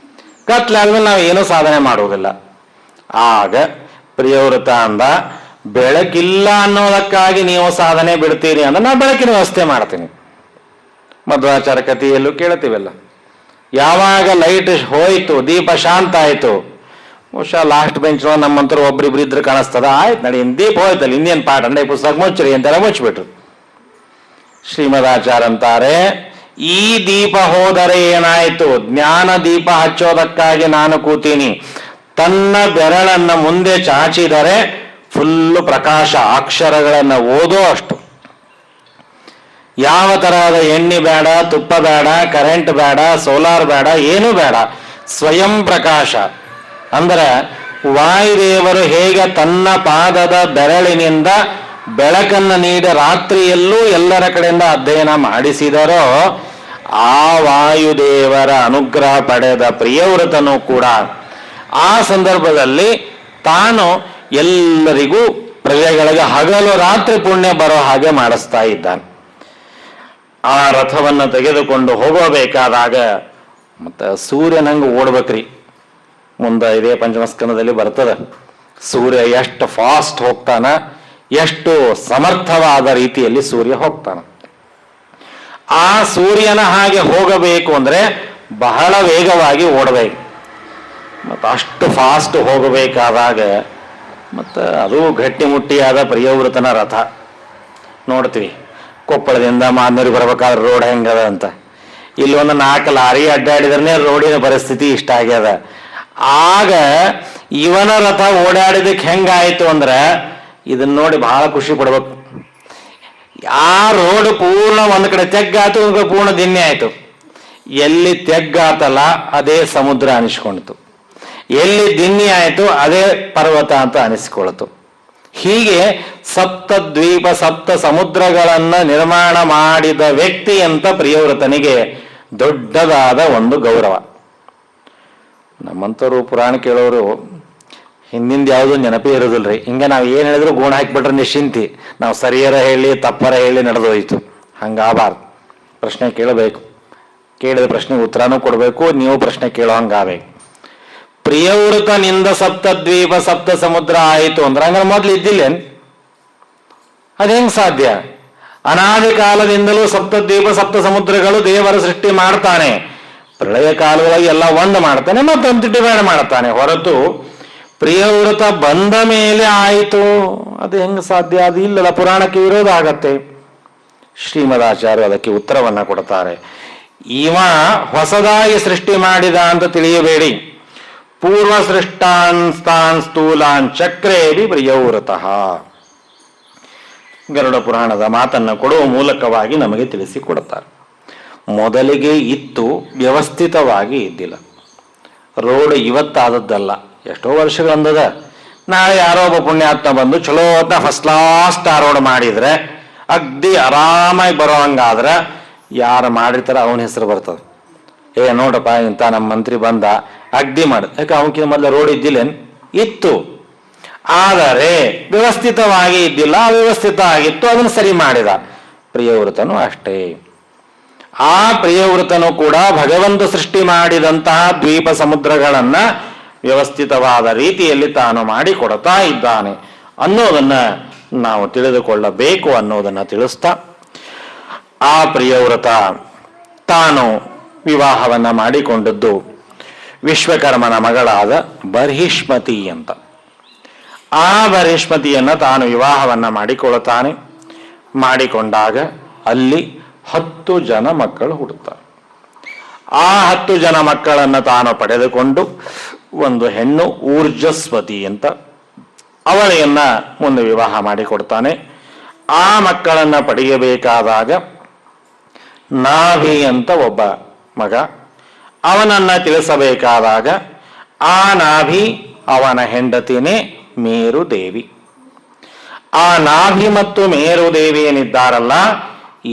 ಕತ್ಲಾದ್ಮೇಲೆ ನಾವು ಏನೂ ಸಾಧನೆ ಮಾಡುವುದಿಲ್ಲ. ಆಗ ಪ್ರಿಯವ್ರತ ಅಂದ, ಬೆಳಕಿಲ್ಲ ಅನ್ನೋದಕ್ಕಾಗಿ ನೀವು ಸಾಧನೆ ಬಿಡ್ತೀರಿ ಅಂದ್ರೆ ನಾ ಬೆಳಕಿನ ವ್ಯವಸ್ಥೆ ಮಾಡ್ತೀನಿ. ಮಧ್ವಾಚಾರ ಕಥೆಯಲ್ಲೂ ಕೇಳ್ತೀವಲ್ಲ, ಯಾವಾಗ ಲೈಟ್ ಹೋಯ್ತು, ದೀಪ ಶಾಂತ ಆಯ್ತು, ಬಹುಶಃ ಲಾಸ್ಟ್ ಬೆಂಚ್ ನಮ್ಮಂತರು ಒಬ್ರಿಬ್ರು ಇದ್ರೆ ಕಾಣಿಸ್ತದ, ಆಯ್ತು ನಡಿ ದೀಪ ಹೋಯ್ತಲ್ಲ ಇನ್ನೇನು ಪಾಠ ಅಂದ್ರೆ ಪುಸ್ತಕ ಮುಚ್ಚ್ರಿ ಅಂತೆಲ್ಲ ಮುಚ್ಚಿಬಿಟ್ರು. ಶ್ರೀಮದಾಚಾರ್ಯ ಅಂತಾರೆ, ಈ ದೀಪ ಹೋದರೆ ಏನಾಯ್ತು, ಜ್ಞಾನ ದೀಪ ಹಚ್ಚೋದಕ್ಕಾಗಿ ನಾನು ಕೂತೀನಿ, ತನ್ನ ಬೆರಳನ್ನ ಮುಂದೆ ಚಾಚಿದರೆ ಫುಲ್ಲು ಪ್ರಕಾಶ, ಅಕ್ಷರಗಳನ್ನು ಓದೋ ಅಷ್ಟು. ಯಾವ ತರಹದ ಎಣ್ಣೆ ಬೇಡ, ತುಪ್ಪ ಬೇಡ, ಕರೆಂಟ್ ಬೇಡ, ಸೋಲಾರ್ ಬೇಡ, ಏನೂ ಬೇಡ, ಸ್ವಯಂ ಪ್ರಕಾಶ. ಅಂದ್ರೆ ವಾಯುದೇವರು ಹೇಗೆ ತನ್ನ ಪಾದದ ಬೆರಳಿನಿಂದ ಬೆಳಕನ್ನು ನೀಡಿ ರಾತ್ರಿಯಲ್ಲೂ ಎಲ್ಲರ ಕಡೆಯಿಂದ ಅಧ್ಯಯನ ಮಾಡಿಸಿದರೋ, ಆ ವಾಯುದೇವರ ಅನುಗ್ರಹ ಪಡೆದ ಪ್ರಿಯವ್ರತನು ಕೂಡ ಆ ಸಂದರ್ಭದಲ್ಲಿ ತಾನು ಎಲ್ಲರಿಗೂ ಪ್ರಜೆಗಳಿಗೆ ಹಗಲು ರಾತ್ರಿ ಪುಣ್ಯ ಬರೋ ಹಾಗೆ ಮಾಡಿಸ್ತಾ ಇದ್ದಾನೆ. ಆ ರಥವನ್ನು ತೆಗೆದುಕೊಂಡು ಹೋಗಬೇಕಾದಾಗ ಮತ್ತು ಸೂರ್ಯನಂಗೆ ಓಡ್ಬೇಕ್ರಿ. ಮುಂದೆ ಇದೇ ಪಂಚಮಸ್ಕಂದದಲ್ಲಿ ಬರ್ತದೆ, ಸೂರ್ಯ ಎಷ್ಟು ಫಾಸ್ಟ್ ಹೋಗ್ತಾನ, ಎಷ್ಟು ಸಮರ್ಥವಾದ ರೀತಿಯಲ್ಲಿ ಸೂರ್ಯ ಹೋಗ್ತಾನ. ಆ ಸೂರ್ಯನ ಹಾಗೆ ಹೋಗಬೇಕು ಅಂದ್ರೆ ಬಹಳ ವೇಗವಾಗಿ ಓಡಬೇಕು. ಮತ್ತು ಅಷ್ಟು ಫಾಸ್ಟ್ ಹೋಗಬೇಕಾದಾಗ ಮತ್ತು ಅದು ಗಟ್ಟಿಮುಟ್ಟಿಯಾದ ಪ್ರಿಯವ್ರತನ ರಥ ನೋಡ್ತೀವಿ. ಕೊಪ್ಪಳದಿಂದ ಮಾದನೂರಿಗೆ ಬರ್ಬೇಕಾದ್ರೆ ರೋಡ್ ಹೆಂಗದ ಅಂತ, ಇಲ್ಲಿ ಒಂದು 4 ಲಾರಿ ಅಡ್ಡಾಡಿದ್ರೆ ರೋಡಿನ ಪರಿಸ್ಥಿತಿ ಇಷ್ಟ ಆಗ್ಯದ. ಆಗ ಇವನ ರಥ ಓಡಾಡಿದಕ್ಕೆ ಹೆಂಗಾಯ್ತು ಅಂದ್ರೆ ಇದನ್ನ ನೋಡಿ ಬಹಳ ಖುಷಿ ಪಡ್ಬೇಕು. ಆ ರೋಡ್ ಪೂರ್ಣ ಒಂದು ಕಡೆ ತೆಗ್ಗಾತು, ಒಂದು ಕಡೆ ಪೂರ್ಣ ದಿನ್ನೆ ಆಯ್ತು. ಎಲ್ಲಿ ತೆಗ್ಗಾತಲ್ಲ ಅದೇ ಸಮುದ್ರ ಅನಿಸ್ಕೊಂಡಿತು, ಎಲ್ಲಿ ದಿನ್ನಿ ಆಯ್ತು ಅದೇ ಪರ್ವತ ಅಂತ ಅನಿಸ್ಕೊಳ್ತು. ಹೀಗೆ ಸಪ್ತದ್ವೀಪ ಸಪ್ತ ಸಮುದ್ರಗಳನ್ನ ನಿರ್ಮಾಣ ಮಾಡಿದ ವ್ಯಕ್ತಿ ಅಂತ ಪ್ರಿಯವ್ರತನಿಗೆ ದೊಡ್ಡದಾದ ಒಂದು ಗೌರವ. ನಮ್ಮಂಥವ್ರು ಪುರಾಣ ಕೇಳೋರು ಹಿಂದಿಂದ ಯಾವುದೂ ನೆನಪೇ ಇರೋದಿಲ್ರಿ. ಹಿಂಗೆ ನಾವು ಏನು ಹೇಳಿದ್ರು ಗುಣ ಹಾಕಿಬಿಟ್ರೆ ನಿಶ್ಚಿಂತಿ, ನಾವು ಸರಿಯರ ಹೇಳಿ ತಪ್ಪರ ಹೇಳಿ ನಡೆದೋಯ್ತು. ಹಂಗಾಗಬಾರ್ದು. ಪ್ರಶ್ನೆ ಕೇಳಬೇಕು, ಕೇಳಿದ ಪ್ರಶ್ನೆಗೆ ಉತ್ತರನೂ ಕೊಡಬೇಕು, ನೀವು ಪ್ರಶ್ನೆ ಕೇಳೋ ಹಂಗಾಗಬೇಕು. ಪ್ರಿಯವ್ರತನಿಂದ ಸಪ್ತದ್ವೀಪ ಸಪ್ತ ಸಮುದ್ರ ಆಯಿತು ಅಂದ್ರೆ ಹಂಗಾರೆ ಮೊದಲು ಇದ್ದಿಲ್ಲೇನು? ಅದು ಹೆಂಗೆ ಸಾಧ್ಯ? ಅನಾದಿ ಕಾಲದಿಂದಲೂ ಸಪ್ತದ್ವೀಪ ಸಪ್ತ ಸಮುದ್ರಗಳು ದೇವರ ಸೃಷ್ಟಿ ಮಾಡ್ತಾನೆ. ಪ್ರಳಯ ಕಾಲವಾಗಿ ಎಲ್ಲ ಒಂದು ಮಾಡ್ತಾನೆ, ಮತ್ತೊಂದು ಡಿವೈಡ್ ಮಾಡ್ತಾನೆ. ಹೊರತು ಪ್ರಿಯವ್ರತ ಬಂದ ಮೇಲೆ ಆಯಿತು ಅದು ಹೆಂಗೆ ಸಾಧ್ಯ? ಅದು ಇಲ್ಲಲ್ಲ, ಪುರಾಣಕ್ಕೆ ವಿರೋಧ ಆಗತ್ತೆ. ಶ್ರೀಮದಾಚಾರ್ಯರು ಅದಕ್ಕೆ ಉತ್ತರವನ್ನ ಕೊಡ್ತಾರೆ. ಇವ ಹೊಸದಾಗಿ ಸೃಷ್ಟಿ ಮಾಡಿದ ಅಂತ ತಿಳಿಯಬೇಡಿ. ಪೂರ್ವ ಸೃಷ್ಟಾನ್ ಸ್ಥಾನ್ ಸ್ಥೂಲಾನ್ ಚಕ್ರೇವಿ ಪ್ರಿಯವ್ರತಃ. ಗರುಡ ಪುರಾಣದ ಮಾತನ್ನು ಕೊಡುವ ಮೂಲಕವಾಗಿ ನಮಗೆ ತಿಳಿಸಿಕೊಡುತ್ತಾರೆ. ಮೊದಲಿಗೆ ಇತ್ತು, ವ್ಯವಸ್ಥಿತವಾಗಿ ಇದ್ದಿಲ್ಲ. ರೋಡ್ ಇವತ್ತಾದದ್ದಲ್ಲ, ಎಷ್ಟೋ ವರ್ಷಗಳಂದದ. ನಾಳೆ ಯಾರೋ ಒಬ್ಬ ಪುಣ್ಯಾತ್ಮ ಬಂದು ಚಲೋ ಹೊತ್ತ ಫಸ್ಟ್ ಕ್ಲಾಸ್ ರೋಡ್ ಮಾಡಿದ್ರೆ ಅಗ್ದಿ ಆರಾಮಾಗಿ ಬರೋ ಹಂಗಾದ್ರೆ ಯಾರು ಮಾಡಿರ್ತಾರ ಅವನ ಹೆಸರು ಬರ್ತದೆ. ನೋಡಪ್ಪ ಇಂಥ ನಮ್ಮ ಮಂತ್ರಿ ಬಂದ ಅಗ್ದಿ ಮಾಡ, ಯಾಕೆ ಅವನಕಿಂತ ಮೊದಲು ರೋಡ್ ಇದ್ದಿಲ್ಲೇನು? ಇತ್ತು, ಆದರೆ ವ್ಯವಸ್ಥಿತವಾಗಿ ಇದ್ದಿಲ್ಲ. ಅವ್ಯವಸ್ಥಿತ ಆಗಿತ್ತು, ಅದನ್ನು ಸರಿ ಮಾಡಿದ. ಪ್ರಿಯವ್ರತನು ಅಷ್ಟೇ. ಆ ಪ್ರಿಯವ್ರತನು ಕೂಡ ಭಗವಂತ ಸೃಷ್ಟಿ ಮಾಡಿದಂತಹ ದ್ವೀಪ ಸಮುದ್ರಗಳನ್ನ ವ್ಯವಸ್ಥಿತವಾದ ರೀತಿಯಲ್ಲಿ ತಾನು ಮಾಡಿಕೊಡ್ತಾ ಇದ್ದಾನೆ ಅನ್ನೋದನ್ನ ನಾವು ತಿಳಿದುಕೊಳ್ಳಬೇಕು ಅನ್ನೋದನ್ನ ತಿಳಿಸ್ತಾ, ಆ ಪ್ರಿಯವ್ರತ ತಾನು ವಿವಾಹವನ್ನ ಮಾಡಿಕೊಂಡದ್ದು ವಿಶ್ವಕರ್ಮನ ಮಗಳಾದ ಬರ್ಹಿಷ್ಮತಿ ಅಂತ. ಆ ಬರ್ಹಿಷ್ಮತಿಯನ್ನ ತಾನು ವಿವಾಹವನ್ನ ಮಾಡಿಕೊಳ್ಳುತ್ತಾನೆ. ಮಾಡಿಕೊಂಡಾಗ ಅಲ್ಲಿ 10 ಜನ ಮಕ್ಕಳು ಹುಟ್ಟುತ್ತಾರೆ. ಆ 10 ಜನ ಮಕ್ಕಳನ್ನು ತಾನು ಪಡೆದುಕೊಂಡು ಒಂದು ಹೆಣ್ಣು ಊರ್ಜಸ್ವತಿ ಅಂತ ಅವಳೆಯನ್ನ ಮುಂದೆ ವಿವಾಹ ಮಾಡಿಕೊಡ್ತಾನೆ. ಆ ಮಕ್ಕಳನ್ನ ಪಡೆಯಬೇಕಾದಾಗ ನಾಭಿ ಅಂತ ಒಬ್ಬ ಮಗ, ಅವನನ್ನ ತಿಳಿಸಬೇಕಾದಾಗ ಆ ನಾಭಿ ಅವನ ಹೆಂಡತಿನೇ ಮೇರು ದೇವಿ. ಆ ನಾಭಿ ಮತ್ತು ಮೇರುದೇವಿ ಏನಿದ್ದಾರಲ್ಲ,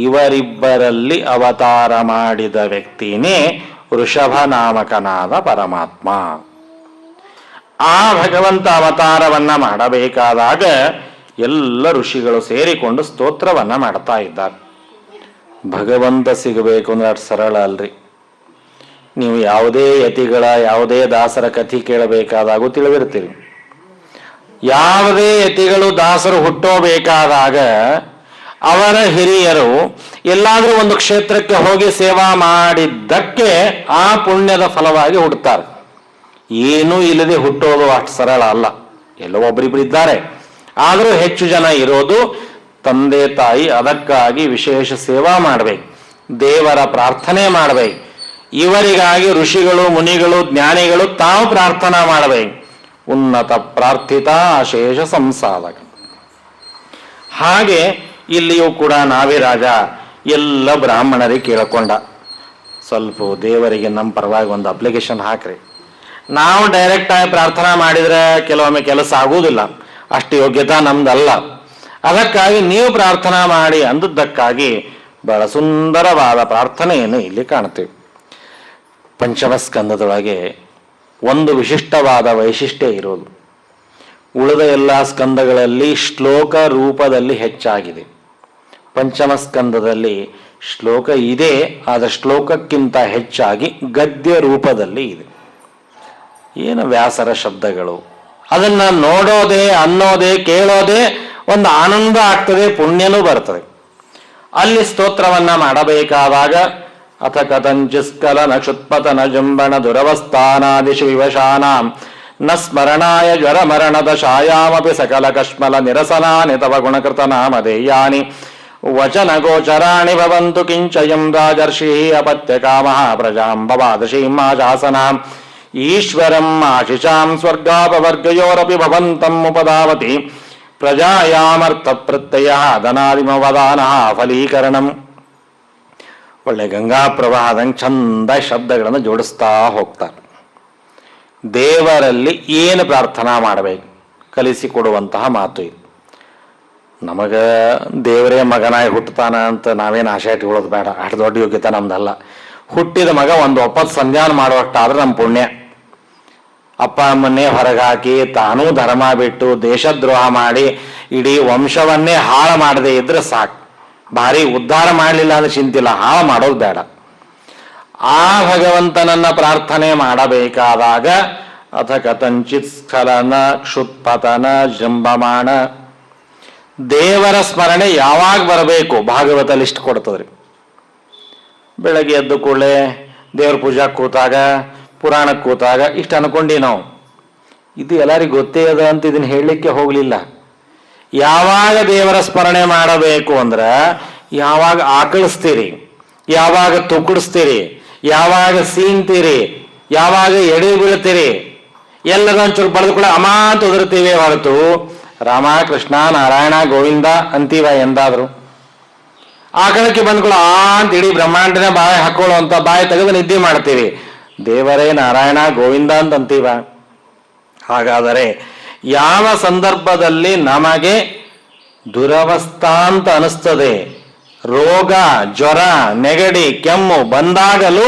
ಇವರಿಬ್ಬರಲ್ಲಿ ಅವತಾರ ಮಾಡಿದ ವ್ಯಕ್ತಿನೇ ವೃಷಭ ನಾಮಕನಾದ ಪರಮಾತ್ಮ. ಆ ಭಗವಂತ ಅವತಾರವನ್ನ ಮಾಡಬೇಕಾದಾಗ ಎಲ್ಲ ಋಷಿಗಳು ಸೇರಿಕೊಂಡು ಸ್ತೋತ್ರವನ್ನ ಮಾಡ್ತಾ ಇದ್ದಾರೆ. ಭಗವಂತ ಸಿಗಬೇಕು ಅಂದ್ರೆ ಅಷ್ಟು ಸರಳ ಅಲ್ರಿ. ನೀವು ಯಾವುದೇ ಯತಿಗಳ ಯಾವುದೇ ದಾಸರ ಕಥೆ ಕೇಳಬೇಕಾದಾಗೂ ತಿಳಿದಿರ್ತೀರಿ. ಯಾವುದೇ ಯತಿಗಳು ದಾಸರು ಹುಟ್ಟೋಬೇಕಾದಾಗ ಅವರ ಹಿರಿಯರು ಎಲ್ಲಾದರೂ ಒಂದು ಕ್ಷೇತ್ರಕ್ಕೆ ಹೋಗಿ ಸೇವಾ ಮಾಡಿದ್ದಕ್ಕೆ ಆ ಪುಣ್ಯದ ಫಲವಾಗಿ ಹುಟ್ಟುತ್ತಾರೆ. ಏನೂ ಇಲ್ಲದೆ ಹುಟ್ಟೋದು ಅಷ್ಟು ಸರಳ ಅಲ್ಲ. ಎಲ್ಲೋ ಒಬ್ಬರಿಬ್ರು ಇದ್ದಾರೆ, ಆದರೂ ಹೆಚ್ಚು ಜನ ಇರೋದು ತಂದೆ ತಾಯಿ. ಅದಕ್ಕಾಗಿ ವಿಶೇಷ ಸೇವಾ ಮಾಡಬೇಕು, ದೇವರ ಪ್ರಾರ್ಥನೆ ಮಾಡಬೇಕು. ಇವರಿಗಾಗಿ ಋಷಿಗಳು ಮುನಿಗಳು ಜ್ಞಾನಿಗಳು ತಾವು ಪ್ರಾರ್ಥನಾ ಮಾಡಬೇಕು. ಉನ್ನತ ಪ್ರಾರ್ಥಿತ ಅಶೇಷ ಸಂಸಾಧಕ. ಹಾಗೆ ಇಲ್ಲಿಯೂ ಕೂಡ ನಾವಿರಾಜ ಎಲ್ಲ ಬ್ರಾಹ್ಮಣರಿಗೆ ಕೇಳಿಕೊಂಡ, ಸ್ವಲ್ಪ ದೇವರಿಗೆ ನಮ್ಮ ಪರವಾಗಿ ಒಂದು ಅಪ್ಲಿಕೇಶನ್ ಹಾಕ್ರಿ. ನಾವು ಡೈರೆಕ್ಟ್ ಆಗಿ ಪ್ರಾರ್ಥನಾ ಮಾಡಿದ್ರೆ ಕೆಲವೊಮ್ಮೆ ಕೆಲಸ ಆಗುವುದಿಲ್ಲ, ಅಷ್ಟು ಯೋಗ್ಯತಾ ನಮ್ದಲ್ಲ. ಅದಕ್ಕಾಗಿ ನೀವು ಪ್ರಾರ್ಥನಾ ಮಾಡಿ ಅಂದದ್ದಕ್ಕಾಗಿ ಬಹಳ ಸುಂದರವಾದ ಪ್ರಾರ್ಥನೆಯನ್ನು ಇಲ್ಲಿ ಕಾಣ್ತೀವಿ. ಪಂಚಮಸ್ಕಂದದೊಳಗೆ ಒಂದು ವಿಶಿಷ್ಟವಾದ ವೈಶಿಷ್ಟ್ಯ ಇರೋದು. ಉಳಿದ ಎಲ್ಲ ಸ್ಕಂದಗಳಲ್ಲಿ ಶ್ಲೋಕ ರೂಪದಲ್ಲಿ ಹೆಚ್ಚಾಗಿದೆ. ಪಂಚಮಸ್ಕಂದದಲ್ಲಿ ಶ್ಲೋಕ ಇದೆ, ಆದರೆ ಶ್ಲೋಕಕ್ಕಿಂತ ಹೆಚ್ಚಾಗಿ ಗದ್ಯ ರೂಪದಲ್ಲಿ ಇದೆ. ಏನು ವ್ಯಾಸರ ಶಬ್ದಗಳು, ಅದನ್ನ ನೋಡೋದೇ ಅನ್ನೋದೇ ಕೇಳೋದೇ ಒಂದು ಆನಂದ ಆಗ್ತದೆ, ಪುಣ್ಯನೂ ಬರ್ತದೆ. ಅಲ್ಲಿ ಸ್ತೋತ್ರವನ್ನ ಮಾಡಬೇಕಾದಾಗ ಅಥ ಕಥಂಚಿಸ್ಕಲನ ಕ್ಷುತ್ಪತನ ಜುಂಬಣ ದುರವಸ್ಥಾನಾದಿಶು ವಿವಶಾನಾಂ ನ ಸ್ಮರಣಾಯ ಜ್ವರ ಮರಣದ ಶಾಯಾಮಪಿ ಸಕಲ ಕಶ್ಮಲ ನಿರಸನಾನಿ ತವ ಗುಣಕೃತ ನಾಮಧೇಯಾನಿ ವಚನ ಗೋಚರಾಣಿ ಭವಂತು ಕಿಂಚಯಂ ರಾಜರ್ಷಿ ಅಪತ್ಯ ಕಾಮಃ ಪ್ರಜಾಂ ಭವಾದಶೀಂ ಆಶಾಸನಾಂ ಈಶ್ವರಂ ಆಶಿಷಾಂ ಸ್ವರ್ಗಾಪವರ್ಗಯೋರಪಿ ಭವಂತಂ ಉಪಧಾವತಿ ಪ್ರಜಾಯಾಮರ್ಥ ಪ್ರತ್ಯಯ ಧನಾದಿಮವದಾನ ಫಲೀಕರಣಂ. ಒಳ್ಳೆ ಗಂಗಾ ಪ್ರವಾಹದಂಗೆ ಚಂದ ಶಬ್ದಗಳನ್ನು ಜೋಡಿಸ್ತಾ ಹೋಗ್ತಾರೆ. ದೇವರಲ್ಲಿ ಏನು ಪ್ರಾರ್ಥನಾ ಮಾಡಬೇಕು ಕಲಿಸಿಕೊಡುವಂತಹ ಮಾತು ಇದು. ನಮಗ ದೇವರೇ ಮಗನಾಗಿ ಹುಟ್ಟುತ್ತಾನ ಅಂತ ನಾವೇನು ಆಶೆ ಇಟ್ಕೊಳ್ಳೋದು ಬೇಡ, ಅಷ್ಟು ದೊಡ್ಡ ಯೋಗ್ಯತೆ ನಮ್ದಲ್ಲ. ಹುಟ್ಟಿದ ಮಗ ಒಂದು ಒಪ್ಪತ್ತು ಸಂಧಾನ ಮಾಡುವಷ್ಟಾದ್ರೆ ನಮ್ಮ ಪುಣ್ಯ. ಅಪ್ಪ ಅಮ್ಮನ್ನೇ ಹೊರಗಾಕಿ ತಾನೂ ಧರ್ಮ ಬಿಟ್ಟು ದೇಶದ್ರೋಹ ಮಾಡಿ ಇಡೀ ವಂಶವನ್ನೇ ಹಾಳು ಮಾಡದೇ ಇದ್ರೆ ಸಾಕು. ಭಾರಿ ಉದ್ಧಾರ ಮಾಡಲಿಲ್ಲ ಅಂದ್ರೆ ಚಿಂತಿಲ್ಲ, ಹಾಳು ಮಾಡೋದು ಬೇಡ. ಆ ಭಗವಂತನನ್ನ ಪ್ರಾರ್ಥನೆ ಮಾಡಬೇಕಾದಾಗ ಅಥ ಕಥಂಚಿತ್ ಸ್ಖಲನ ಕ್ಷುತ್ಪತನ ಜಂಬಮಾಣ, ದೇವರ ಸ್ಮರಣೆ ಯಾವಾಗ ಬರಬೇಕು ಭಾಗವತ ಲಿಸ್ಟ್ ಕೊಡ್ತದ್ರಿ. ಬೆಳಗ್ಗೆ ಎದ್ದು ಕೂಡಲೇ ದೇವ್ರ ಪೂಜಾಕ್ಕೆ ಕೂತಾಗ ಪುರಾಣಕ್ಕೆ ಕೂತಾಗ ಇಷ್ಟು ಅನ್ಕೊಂಡಿ ನಾವು. ಇದು ಎಲ್ಲರಿಗೂ ಗೊತ್ತೇ ಅದ ಅಂತ ಇದನ್ನ ಹೇಳಲಿಕ್ಕೆ ಹೋಗ್ಲಿಲ್ಲ. ಯಾವಾಗ ದೇವರ ಸ್ಮರಣೆ ಮಾಡಬೇಕು ಅಂದ್ರೆ ಯಾವಾಗ ಆಕಳಿಸ್ತೀರಿ, ಯಾವಾಗ ತುಕ್ಕಡಿಸ್ತೀರಿ, ಯಾವಾಗ ಸೀನ್ತೀರಿ, ಯಾವಾಗ ಎಡೆ ಬೀಳ್ತೀರಿ, ಎಲ್ಲದೊಂಚೂರು ಬಳೆದು ಕೂಡ ಅಮಾಂತ ಉದುರ್ತೀವಿ ಹೊರತು ರಾಮ ಕೃಷ್ಣ ನಾರಾಯಣ ಗೋವಿಂದ ಅಂತೀವ ಎಂದಾದ್ರು? ಆಕಳಕ್ಕೆ ಬಂದ್ಕೊಳ್ಳೋ ಅಂತ ಇಡೀ ಬ್ರಹ್ಮಾಂಡನೇ ಬಾಯಿ ಹಾಕೊಳ್ಳೋ ಅಂತ ಬಾಯಿ ತೆಗೆದು ನಿದ್ದೆ ಮಾಡ್ತೀವಿ. ದೇವರೇ ನಾರಾಯಣ ಗೋವಿಂದ ಅಂತ ಅಂತೀವ? ಹಾಗಾದರೆ ಯಾವ ಸಂದರ್ಭದಲ್ಲಿ ನಮಗೆ ದುರವಸ್ಥಾ ಅಂತ ಅನಿಸ್ತದೆ, ರೋಗ ಜ್ವರ ನೆಗಡಿ ಕೆಮ್ಮು ಬಂದಾಗಲೂ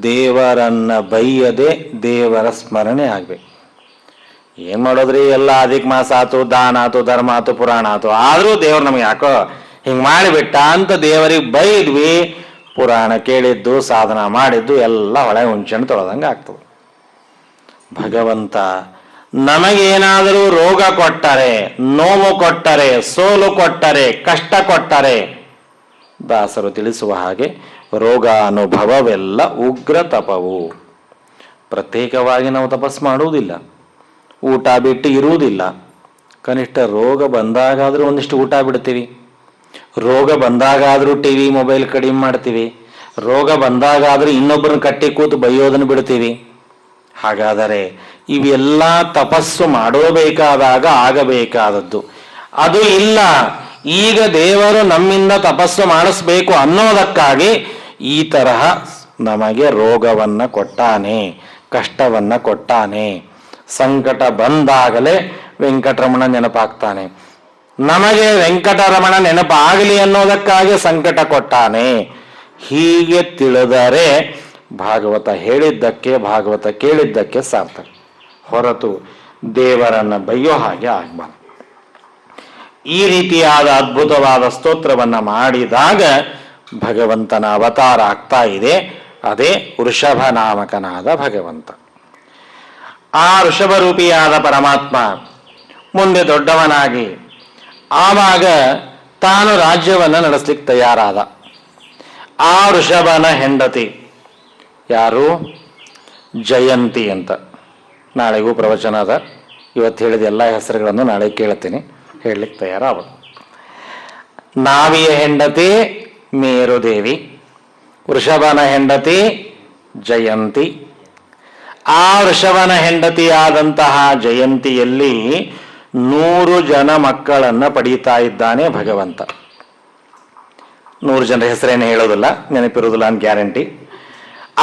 ದೇವರನ್ನ ಬೈಯದೆ ದೇವರ ಸ್ಮರಣೆ ಆಗ್ಬೇಕು. ಏನ್ ಮಾಡೋದ್ರಿ, ಎಲ್ಲ ಅಧಿಕ ಮಾಸ ಆತು, ದಾನ ಆತು, ಧರ್ಮ ಆತು, ಪುರಾಣ ಆತು, ಆದ್ರೂ ದೇವ್ರು ನಮ್ಗೆ ಯಾಕೋ ಹಿಂಗ್ ಮಾಡಿಬಿಟ್ಟ ಅಂತ ದೇವರಿಗೆ ಬೈದ್ವಿ. ಪುರಾಣ ಕೇಳಿದ್ದು ಸಾಧನ ಮಾಡಿದ್ದು ಎಲ್ಲ ಹೊಳೆ ಹುಂಚೆಣ್ಣು ತೊಳೆದಂಗೆ ಆಗ್ತದೆ. ಭಗವಂತ ನಮಗೇನಾದರೂ ರೋಗ ಕೊಟ್ಟರೆ, ನೋವು ಕೊಟ್ಟರೆ, ಸೋಲು ಕೊಟ್ಟರೆ, ಕಷ್ಟ ಕೊಟ್ಟರೆ, ದಾಸರು ತಿಳಿಸುವ ಹಾಗೆ ರೋಗಾನುಭವವೆಲ್ಲ ಉಗ್ರ ತಪವು. ಪ್ರತ್ಯೇಕವಾಗಿ ನಾವು ತಪಸ್ಸು ಮಾಡುವುದಿಲ್ಲ, ಊಟ ಬಿಟ್ಟು ಇರುವುದಿಲ್ಲ. ಕನಿಷ್ಠ ರೋಗ ಬಂದಾಗಾದರೂ ಒಂದಿಷ್ಟು ಊಟ ಬಿಡ್ತೀವಿ, ರೋಗ ಬಂದಾಗಾದರೂ ಟಿ ವಿ ಮೊಬೈಲ್ ಕಡಿಮೆ ಮಾಡ್ತೀವಿ, ರೋಗ ಬಂದಾಗಾದರೂ ಇನ್ನೊಬ್ಬರನ್ನ ಕಟ್ಟಿ ಕೂತು ಬೈಯೋದನ್ನು ಬಿಡ್ತೀವಿ. ಹಾಗಾದರೆ ಇವೆಲ್ಲ ತಪಸ್ಸು ಮಾಡಬೇಕಾದಾಗ ಆಗಬೇಕಾದದ್ದು. ಅದು ಇಲ್ಲ, ಈಗ ದೇವರು ನಮ್ಮಿಂದ ತಪಸ್ಸು ಮಾಡಿಸ್ಬೇಕು ಅನ್ನೋದಕ್ಕಾಗಿ ಈ ತರಹ ನಮಗೆ ರೋಗವನ್ನ ಕೊಟ್ಟಾನೆ, ಕಷ್ಟವನ್ನ ಕೊಟ್ಟಾನೆ. ಸಂಕಟ ಬಂದಾಗಲೇ ವೆಂಕಟರಮಣ ನೆನಪಾಗ್ತಾನೆ. ನಮಗೆ ವೆಂಕಟರಮಣ ನೆನಪಾಗಲಿ ಅನ್ನೋದಕ್ಕಾಗಿ ಸಂಕಟ ಕೊಟ್ಟಾನೆ. ಹೀಗೆ ತಿಳಿದರೆ ಭಾಗವತ ಹೇಳಿದ್ದಕ್ಕೆ, ಭಾಗವತ ಕೇಳಿದ್ದಕ್ಕೆ ಸಾರ್ಥಕ. ಹೊರತು ದೇವರನ್ನ ಬೈಯೋ ಹಾಗೆ ಆಗಬಾರ್ದು. ಈ ರೀತಿಯಾದ ಅದ್ಭುತವಾದ ಸ್ತೋತ್ರವನ್ನ ಮಾಡಿದಾಗ ಭಗವಂತನ ಅವತಾರ ಆಗ್ತಾ ಇದೆ. ಅದೇ ವೃಷಭ ನಾಮಕನಾದ ಭಗವಂತ. ಆ ವೃಷಭರೂಪಿಯಾದ ಪರಮಾತ್ಮ ಮುಂದೆ ದೊಡ್ಡವನಾಗಿ ಆವಾಗ ತಾನು ರಾಜ್ಯವನ್ನು ನಡೆಸಲಿಕ್ಕೆ ತಯಾರಾದ. ಆ ವೃಷಭನ ಹೆಂಡತಿ ಯಾರು? ಜಯಂತಿ ಅಂತ. ನಾಳೆಗೂ ಪ್ರವಚನ ಅದ. ಇವತ್ತು ಹೇಳಿದ ಎಲ್ಲ ಹೆಸರುಗಳನ್ನು ನಾಳೆ ಕೇಳ್ತೀನಿ, ಹೇಳಲಿಕ್ಕೆ ತಯಾರಾಗ. ನಾವಿಯ ಹೆಂಡತಿ ಮೇರುದೇವಿ, ವೃಷಭನ ಹೆಂಡತಿ ಜಯಂತಿ. ಆ ವೃಷಭನ ಹೆಂಡತಿಯಾದಂತಹ ಜಯಂತಿಯಲ್ಲಿ 100 ಜನ ಮಕ್ಕಳನ್ನ ಪಡೀತಾ ಇದ್ದಾನೆ ಭಗವಂತ. 100 ಜನರ ಹೆಸರೇನು ಹೇಳೋದಿಲ್ಲ, ನೆನಪಿರುವುದಿಲ್ಲ ಅಂತ ಗ್ಯಾರಂಟಿ.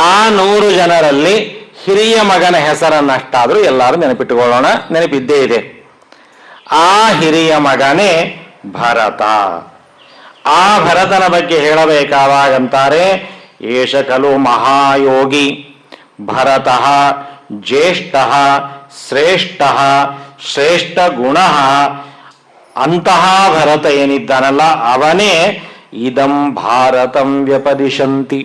ಆ 100 ಜನರಲ್ಲಿ ಹಿರಿಯ ಮಗನ ಹೆಸರನ್ನಷ್ಟಾದ್ರೂ ಎಲ್ಲರೂ ನೆನಪಿಟ್ಟುಕೊಳ್ಳೋಣ, ನೆನಪಿದ್ದೇ ಇದೆ. ಆ ಹಿರಿಯ ಮಗನೇ ಭರತ. ಆ ಭರತನ ಬಗ್ಗೆ ಹೇಳಬೇಕಾವಾಗಂತಾರೆ, ಏಷ ಖಲು ಮಹಾಯೋಗಿ ಭರತಃ ಜ್ಯೇಷ್ಠಃ ಶ್ರೇಷ್ಠಃ ಶ್ರೇಷ್ಠ ಗುಣ. ಅಂತಹ ಭರತ ಏನಿದ್ದಾನಲ್ಲ ಅವನೇ ಇದಂ ಭಾರತಂ ವ್ಯಪದಿಶಂತಿ.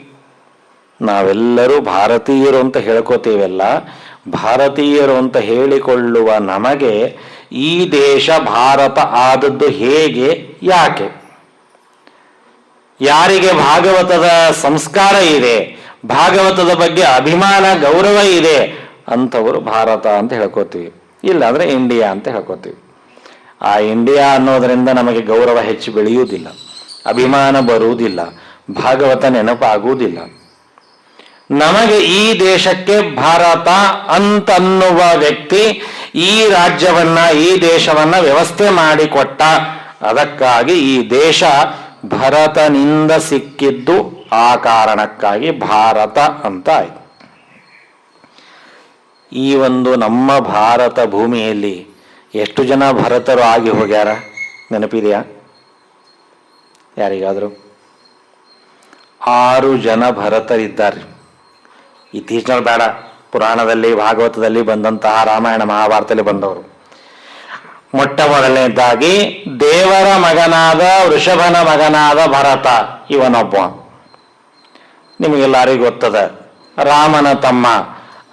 ನಾವೆಲ್ಲರೂ ಭಾರತೀಯರು ಅಂತ ಹೇಳ್ಕೋತೀವಲ್ಲ, ಭಾರತೀಯರು ಅಂತ ಹೇಳಿಕೊಳ್ಳುವ ನಮಗೆ ಈ ದೇಶ ಭಾರತ ಆದದ್ದು ಹೇಗೆ, ಯಾಕೆ? ಯಾರಿಗೆ ಭಾಗವತದ ಸಂಸ್ಕಾರ ಇದೆ, ಭಾಗವತದ ಬಗ್ಗೆ ಅಭಿಮಾನ ಗೌರವ ಇದೆ ಅಂಥವರು ಭಾರತ ಅಂತ ಹೇಳ್ಕೋತೀವಿ. ಇಲ್ಲಾಂದ್ರೆ ಇಂಡಿಯಾ ಅಂತ ಹೇಳ್ಕೋತೀವಿ. ಆ ಇಂಡಿಯಾ ಅನ್ನೋದರಿಂದ ನಮಗೆ ಗೌರವ ಹೆಚ್ಚು ಬೆಳೆಯುವುದಿಲ್ಲ, ಅಭಿಮಾನ ಬರುವುದಿಲ್ಲ, ಭಾಗವತ ನೆನಪಾಗುವುದಿಲ್ಲ. ನಮಗೆ ಈ ದೇಶಕ್ಕೆ ಭಾರತ ಅಂತನ್ನುವ ವ್ಯಕ್ತಿ ಈ ರಾಜ್ಯವನ್ನ, ಈ ದೇಶವನ್ನ ವ್ಯವಸ್ಥೆ ಮಾಡಿಕೊಟ್ಟ. ಅದಕ್ಕಾಗಿ ಈ ದೇಶ ಭರತನಿಂದ ಸಿಕ್ಕಿದ್ದು ಆ ಕಾರಣಕ್ಕಾಗಿ ಭಾರತ ಅಂತ ಆಯ್ತು. ಈ ಒಂದು ನಮ್ಮ ಭಾರತ ಭೂಮಿಯಲ್ಲಿ ಎಷ್ಟು ಜನ ಭರತರು ಆಗಿ ಹೋಗ್ಯಾರ ನೆನಪಿದೆಯಾ ಯಾರಿಗಾದ್ರು? 6 ಜನ ಭರತರಿದ್ದಾರೆ. ಇತ್ತೀಚಿನ ಬೇಡ, ಪುರಾಣದಲ್ಲಿ ಭಾಗವತದಲ್ಲಿ ಬಂದಂತಹ ರಾಮಾಯಣ ಮಹಾಭಾರತದಲ್ಲಿ ಬಂದವರು. ಮೊಟ್ಟ ಮೊದಲನೇದಾಗಿ ದೇವರ ಮಗನಾದ ವೃಷಭನ ಮಗನಾದ ಭರತ, ಇವನೊಬ್ಬ. ನಿಮಗೆಲ್ಲರಿಗೂ ಗೊತ್ತದ, ರಾಮನ ತಮ್ಮ,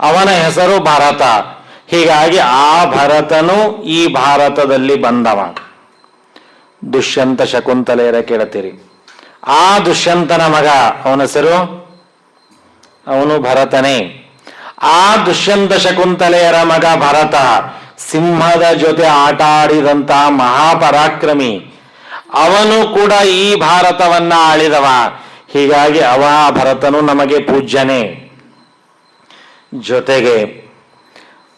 ಅವನ ಹೆಸರು ಭರತ. ಹೀಗಾಗಿ ಆ ಭರತನು ಈ ಭಾರತದಲ್ಲಿ ಬಂದವ. ದುಷ್ಯಂತ ಶಕುಂತಲೆಯರ ಕೇಳ್ತೀರಿ. ಆ ದುಷ್ಯಂತನ ಮಗ, ಅವನ ಹೆಸರು, ಅವನು ಭರತನೇ. ಆ ದುಷ್ಯಂತ ಶಕುಂತಲೆಯರ ಮಗ ಭರತ ಸಿಂಹದ ಜೊತೆ ಆಟ ಆಡಿದಂತಹ ಮಹಾಪರಾಕ್ರಮಿ. ಅವನು ಕೂಡ ಈ ಭಾರತವನ್ನ ಆಳಿದವ. ಹೀಗಾಗಿ ಭರತನು ನಮಗೆ ಪೂಜ್ಯನೇ. ಜೊತೆಗೆ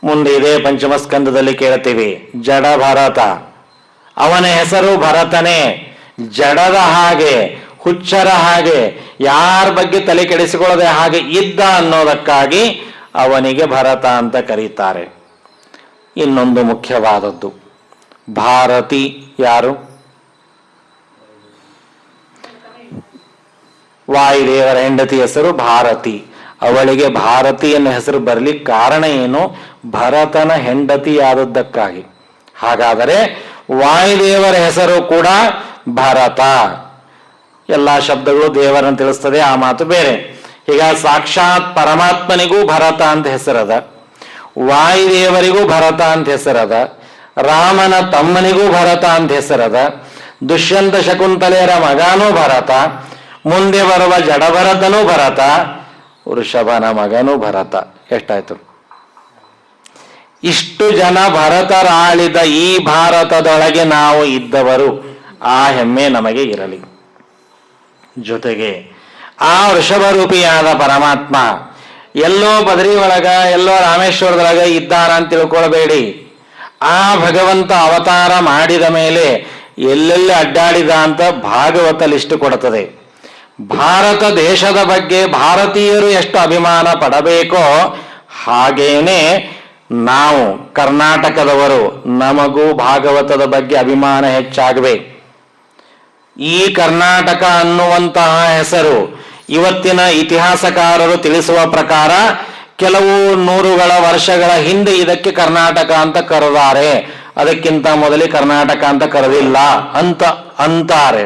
ಮುಂದೆ ಇದೇ ಪಂಚಮ ಸ್ಕಂದದಲ್ಲಿ ಕೇಳ್ತೀವಿ, ಜಡ ಭರತ. ಅವನ ಹೆಸರು ಭರತನೇ. ಜಡದ ಹಾಗೆ, ಹುಚ್ಚರ ಹಾಗೆ, ಯಾರ ಬಗ್ಗೆ ತಲೆ ಕೆಡಿಸಿಕೊಳ್ಳದೆ ಹಾಗೆ ಇದ್ದ ಅನ್ನೋದಕ್ಕಾಗಿ ಅವನಿಗೆ ಭರತ ಅಂತ ಕರೀತಾರೆ. ಇನ್ನೊಂದು ಮುಖ್ಯವಾದದ್ದು, ಭಾರತಿ ಯಾರು? ವಾಯುದೇವರ ಹೆಂಡತಿ ಹೆಸರು ಭಾರತಿ. ಅವಳಿಗೆ ಭಾರತಿ ಎನ್ನುವ ಹೆಸರು ಬರಲಿಕ್ಕೆ ಕಾರಣ ಏನು? ಭರತನ ಹೆಂಡತಿಯಾದದ್ದಕ್ಕಾಗಿ. ಹಾಗಾದರೆ ವಾಯುದೇವರ ಹೆಸರು ಕೂಡ ಭರತ. ಎಲ್ಲ ಶಬ್ದಗಳು ದೇವರನ್ನು ತಿಳಿಸ್ತದೆ, ಆ ಮಾತು ಬೇರೆ. ಈಗ ಸಾಕ್ಷಾತ್ ಪರಮಾತ್ಮನಿಗೂ ಭರತ ಅಂತ ಹೆಸರದ, ವಾಯುದೇವರಿಗೂ ಭರತ ಅಂತ ಹೆಸರದ, ರಾಮನ ತಮ್ಮನಿಗೂ ಭರತ ಅಂತ ಹೆಸರದ, ದುಷ್ಯಂತ ಶಕುಂತಲೆಯರ ಮಗನೂ ಭರತ, ಮುಂದೆ ಬರುವ ಜಡಭರತನೂ ಭರತ, ವೃಷಭನ ಮಗನೂ ಭರತ. ಎಷ್ಟಾಯ್ತು? ಇಷ್ಟು ಜನ ಭರತರಾಳಿದ ಈ ಭಾರತದೊಳಗೆ ನಾವು ಇದ್ದವರು, ಆ ಹೆಮ್ಮೆ ನಮಗೆ ಇರಲಿ. ಜೊತೆಗೆ ಆ ವೃಷಭರೂಪಿಯಾದ ಪರಮಾತ್ಮ ಎಲ್ಲೋ ಬದರಿ ಒಳಗ, ಎಲ್ಲೋ ರಾಮೇಶ್ವರದೊಳಗ ಇದ್ದಾನ ಅಂತ ತಿಳ್ಕೊಳ್ಬೇಡಿ. ಆ ಭಗವಂತ ಅವತಾರ ಮಾಡಿದ ಮೇಲೆ ಎಲ್ಲೆಲ್ಲಿ ಅಡ್ಡಾಡಿದ ಅಂತ ಭಾಗವತ ಲಿಸ್ಟ್ ಕೊಡುತ್ತದೆ. ಭಾರತ ದೇಶದ ಬಗ್ಗೆ ಭಾರತೀಯರು ಎಷ್ಟು ಅಭಿಮಾನ ಪಡಬೇಕೋ ಹಾಗೇನೆ ನಾವು ಕರ್ನಾಟಕದವರು, ನಮಗೂ ಭಾಗವತದ ಬಗ್ಗೆ ಅಭಿಮಾನ ಹೆಚ್ಚಾಗಬೇಕು. ಈ ಕರ್ನಾಟಕ ಅನ್ನುವಂತಹ ಹೆಸರು ಇವತ್ತಿನ ಇತಿಹಾಸಕಾರರು ತಿಳಿಸುವ ಪ್ರಕಾರ ಕೆಲವು ನೂರುಗಳ ವರ್ಷಗಳ ಹಿಂದೆ ಇದಕ್ಕೆ ಕರ್ನಾಟಕ ಅಂತ ಕರೆದಾರೆ, ಅದಕ್ಕಿಂತ ಮೊದಲೇ ಕರ್ನಾಟಕ ಅಂತ ಕರೆದಿಲ್ಲ ಅಂತಾರೆ.